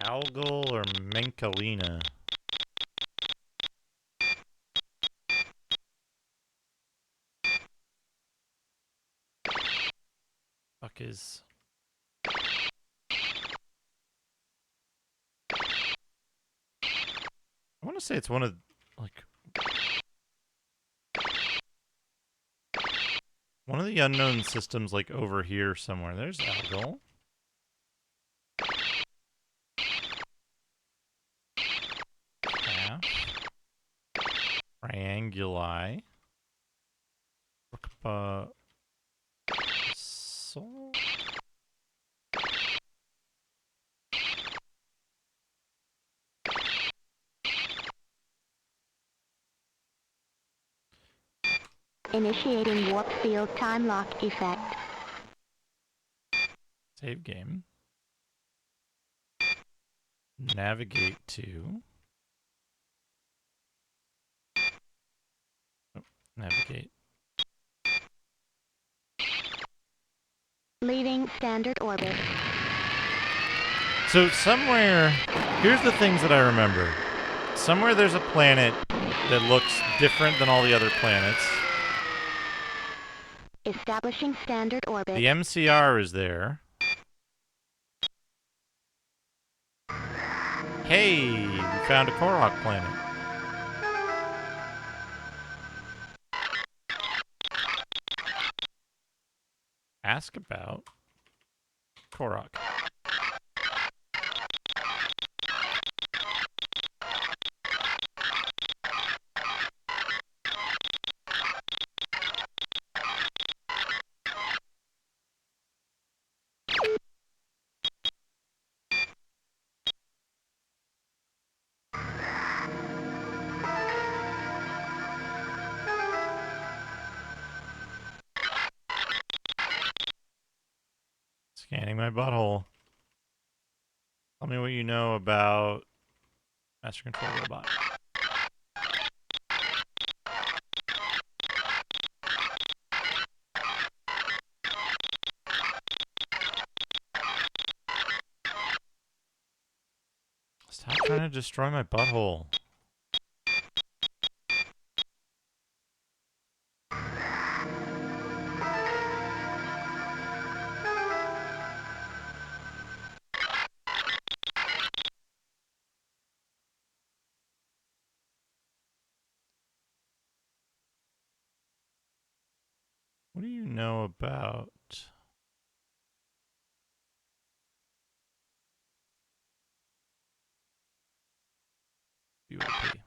Algal or Menkalina? Fuck is... I want to say it's one of, like... one of the unknown systems, like, over here somewhere. There's Algal. Half. Trianguli. Soul? Initiating warp field time lock effect. Save game. Navigate to. Oh, navigate. Leaving standard orbit. So somewhere, here's the things that I remember. Somewhere there's a planet that looks different than all the other planets. Establishing standard orbit. The MCR is there. Hey, we found a Korok planet. Ask about Korok. Scanning my butthole. Tell me what you know about Master Control Robot. Stop trying to destroy my butthole. What do you know about UAP?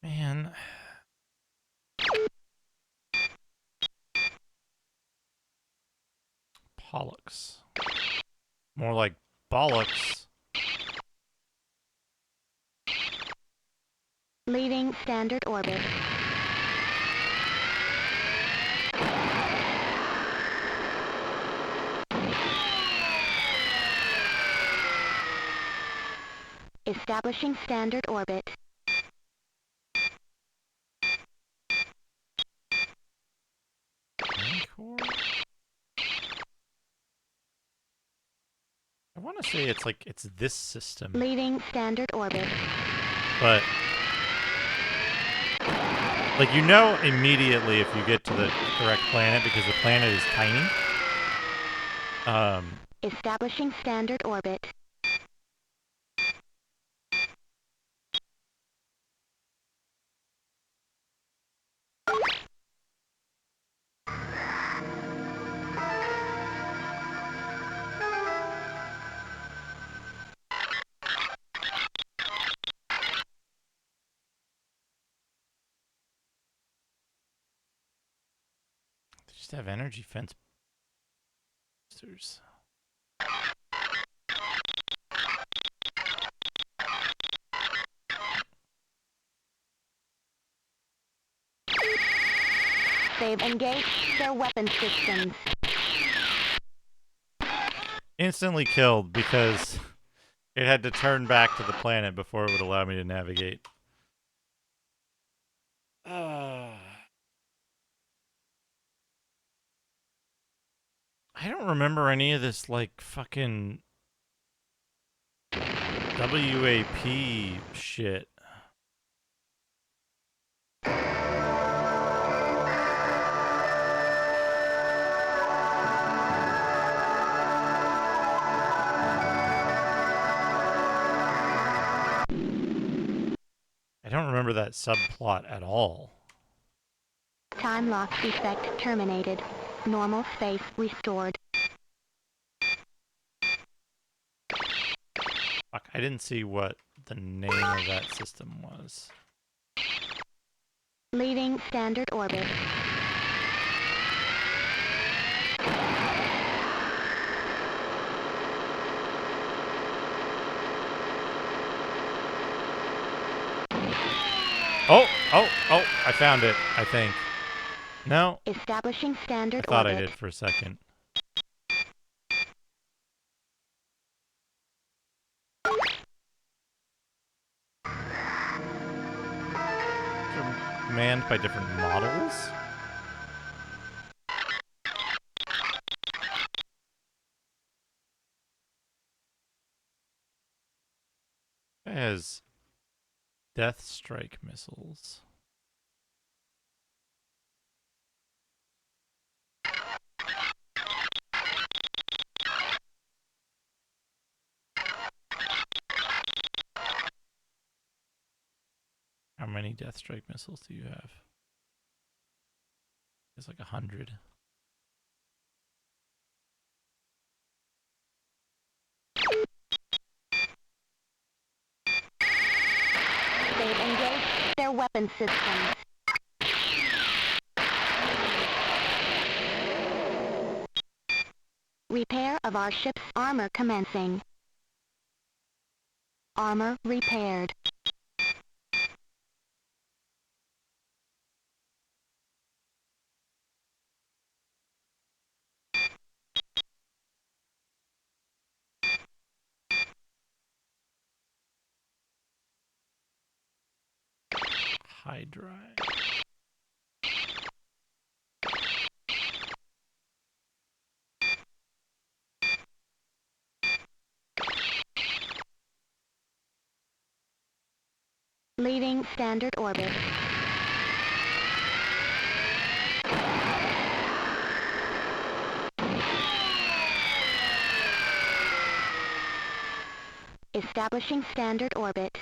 Man. Pollux. More like bollocks. Leaving standard orbit. Establishing standard orbit. Anchor? I want to say it's like it's this system, Leaving standard orbit. but like you know immediately if you get to the correct planet because the planet is tiny. Establishing standard orbit. They just have energy fence boosters. They've engaged their weapon systems. Instantly killed because it had to turn back to the planet before it would allow me to navigate. I don't remember any of this, like, fucking WAP shit. don't remember that subplot at all. Time lock defect terminated. Normal space restored. Fuck, I didn't see what the name of that system was. Leaving standard orbit. Oh, I found it, I think. No, Establishing I standard thought orbit. I did for a second. They're manned by different models? It has Death Strike missiles. How many Death Strike missiles do you have? It's like 100. They've engaged their weapon systems. Repair of our ship's armor commencing. Armor repaired. High drive. Leaving standard orbit. Establishing standard orbit.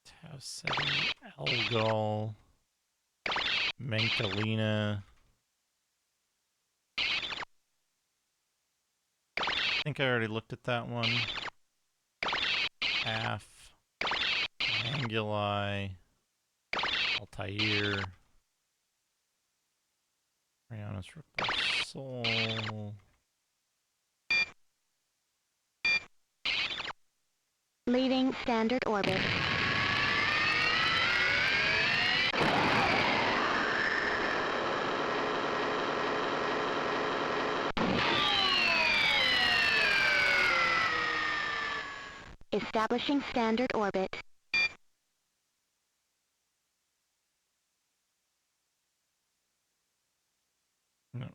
Tau 7, Algol, Menkalina. I think I already looked at that one. Half, Anguli, Altair, Rihanna's Ripple Soul. Leaving standard orbit. Establishing standard orbit. No.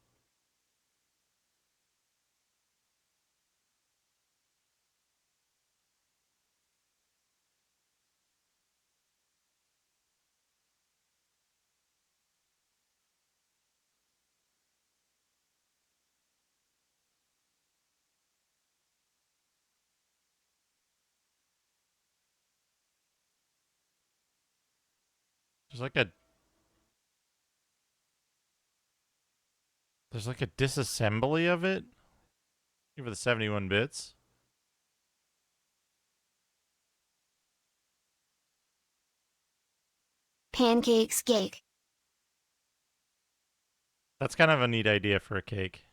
There's like a disassembly of it. Give it the 71 bits. Pancakes cake. That's kind of a neat idea for a cake.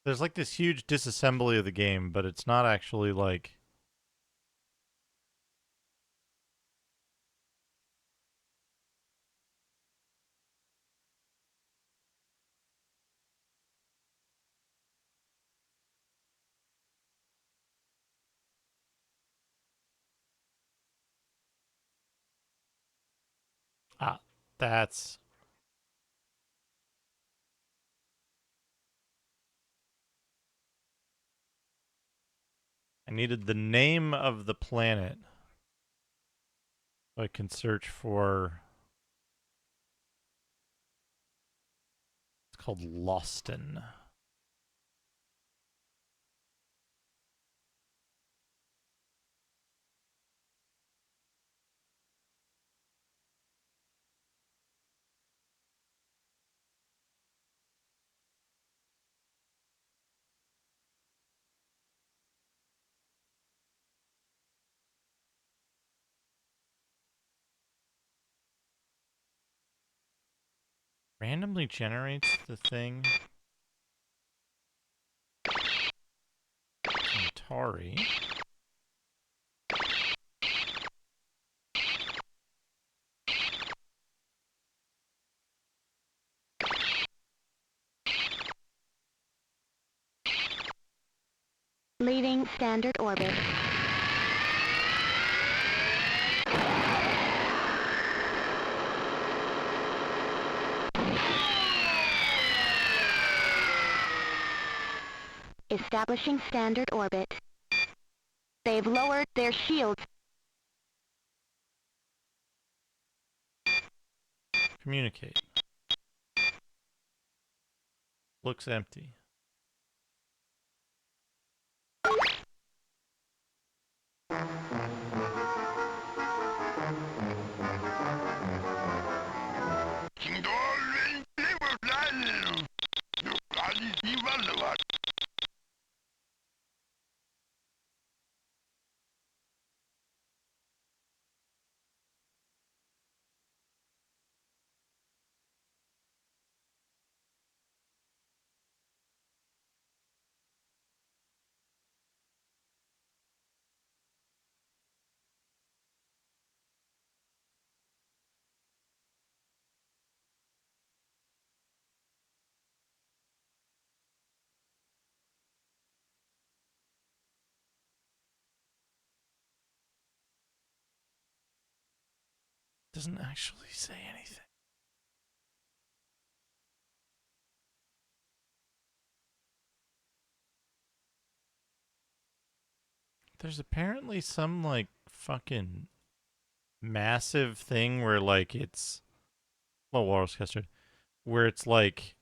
There's like this huge disassembly of the game, but it's not actually like... Ah, that's... I needed the name of the planet. So I can search for... It's called Loston. Randomly generates the thing. Atari. Leaving standard orbit. Establishing standard orbit. They've lowered their shields. Communicate. Looks empty. Doesn't actually say anything. There's apparently some like fucking massive thing where like it's Walrus Custard, where it's like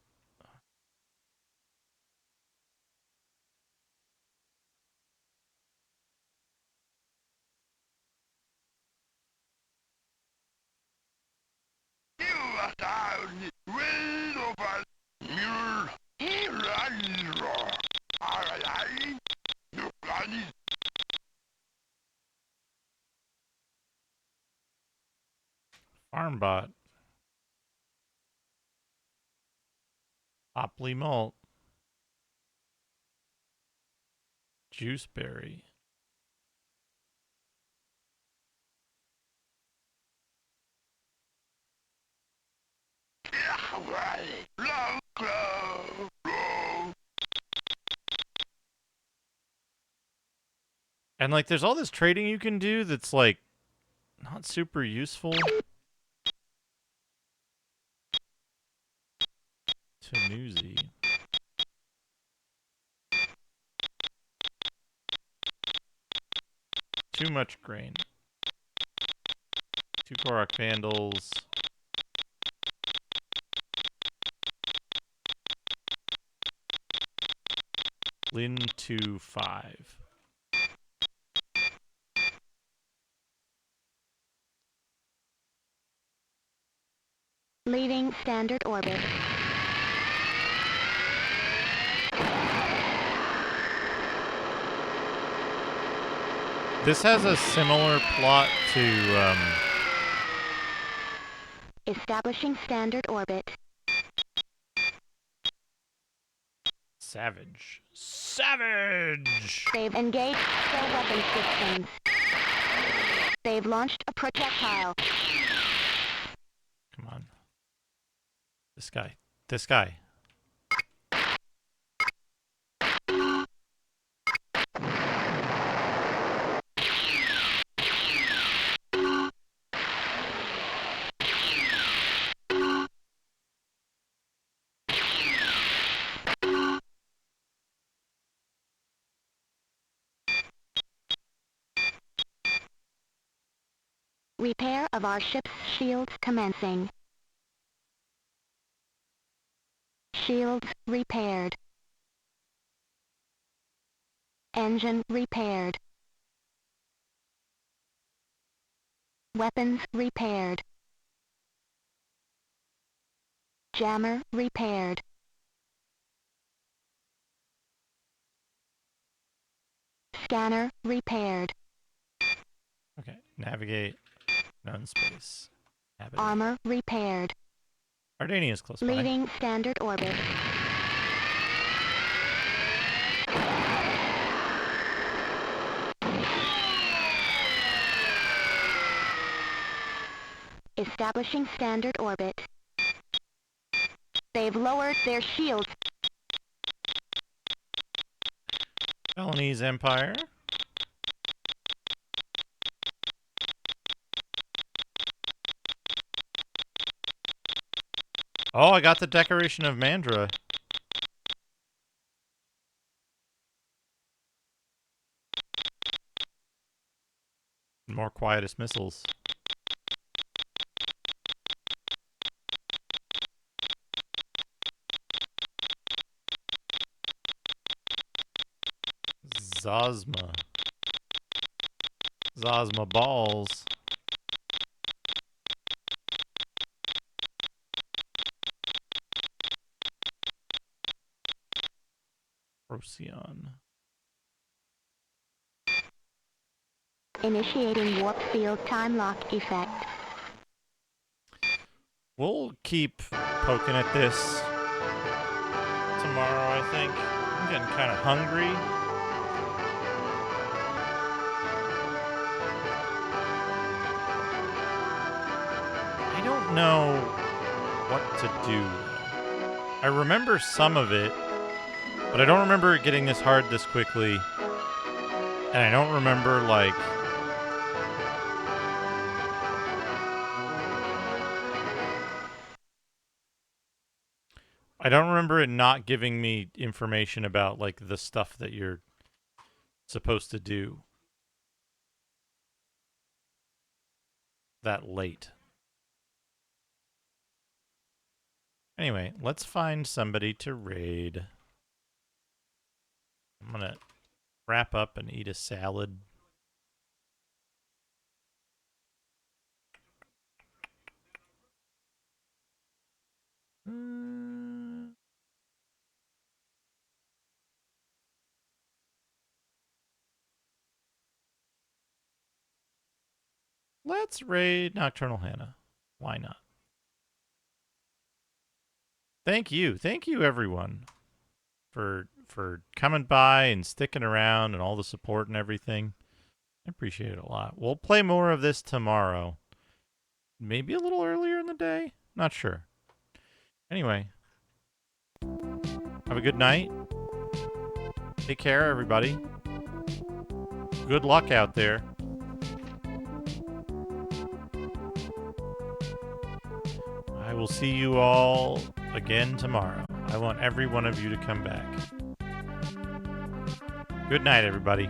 Farmbot, Hopley Malt, Juiceberry. And like there's all this trading you can do that's like not super useful. Tanuzi. Too much grain. 2 Korok Vandals. Lin 2-5. Leaving standard orbit. This has a similar plot to Establishing standard orbit. Savage. Savage! They've engaged their weapon systems. They've launched a projectile. Come on. This guy. This guy. Repair of our ship's shields commencing. Shields repaired. Engine repaired. Weapons repaired. Jammer repaired. Scanner repaired. Okay. Navigate. Known space. Habit. Armor repaired. Ardania is close by. Leaving standard orbit. Establishing standard orbit. They've lowered their shields. Felonies Empire. Oh, I got the decoration of Mandra. More Quietus missiles. Zosma. Zosma balls. Procyon. Initiating warp field time lock effect. We'll keep poking at this tomorrow, I think. I'm getting kind of hungry. I don't know what to do. I remember some of it, but I don't remember it getting this hard this quickly. And I don't remember, like... I don't remember it not giving me information about, like, the stuff that you're supposed to do that late. Anyway, let's find somebody to raid. I'm gonna wrap up and eat a salad. Let's raid Nocturnal Hannah. Why not? Thank you everyone for coming by and sticking around and all the support and everything. I appreciate it a lot. We'll play more of this tomorrow. Maybe a little earlier in the day. Not sure. Anyway, have a good night. Take care, everybody. Good luck out there. I will see you all again tomorrow. I want every one of you to come back. Good night, everybody.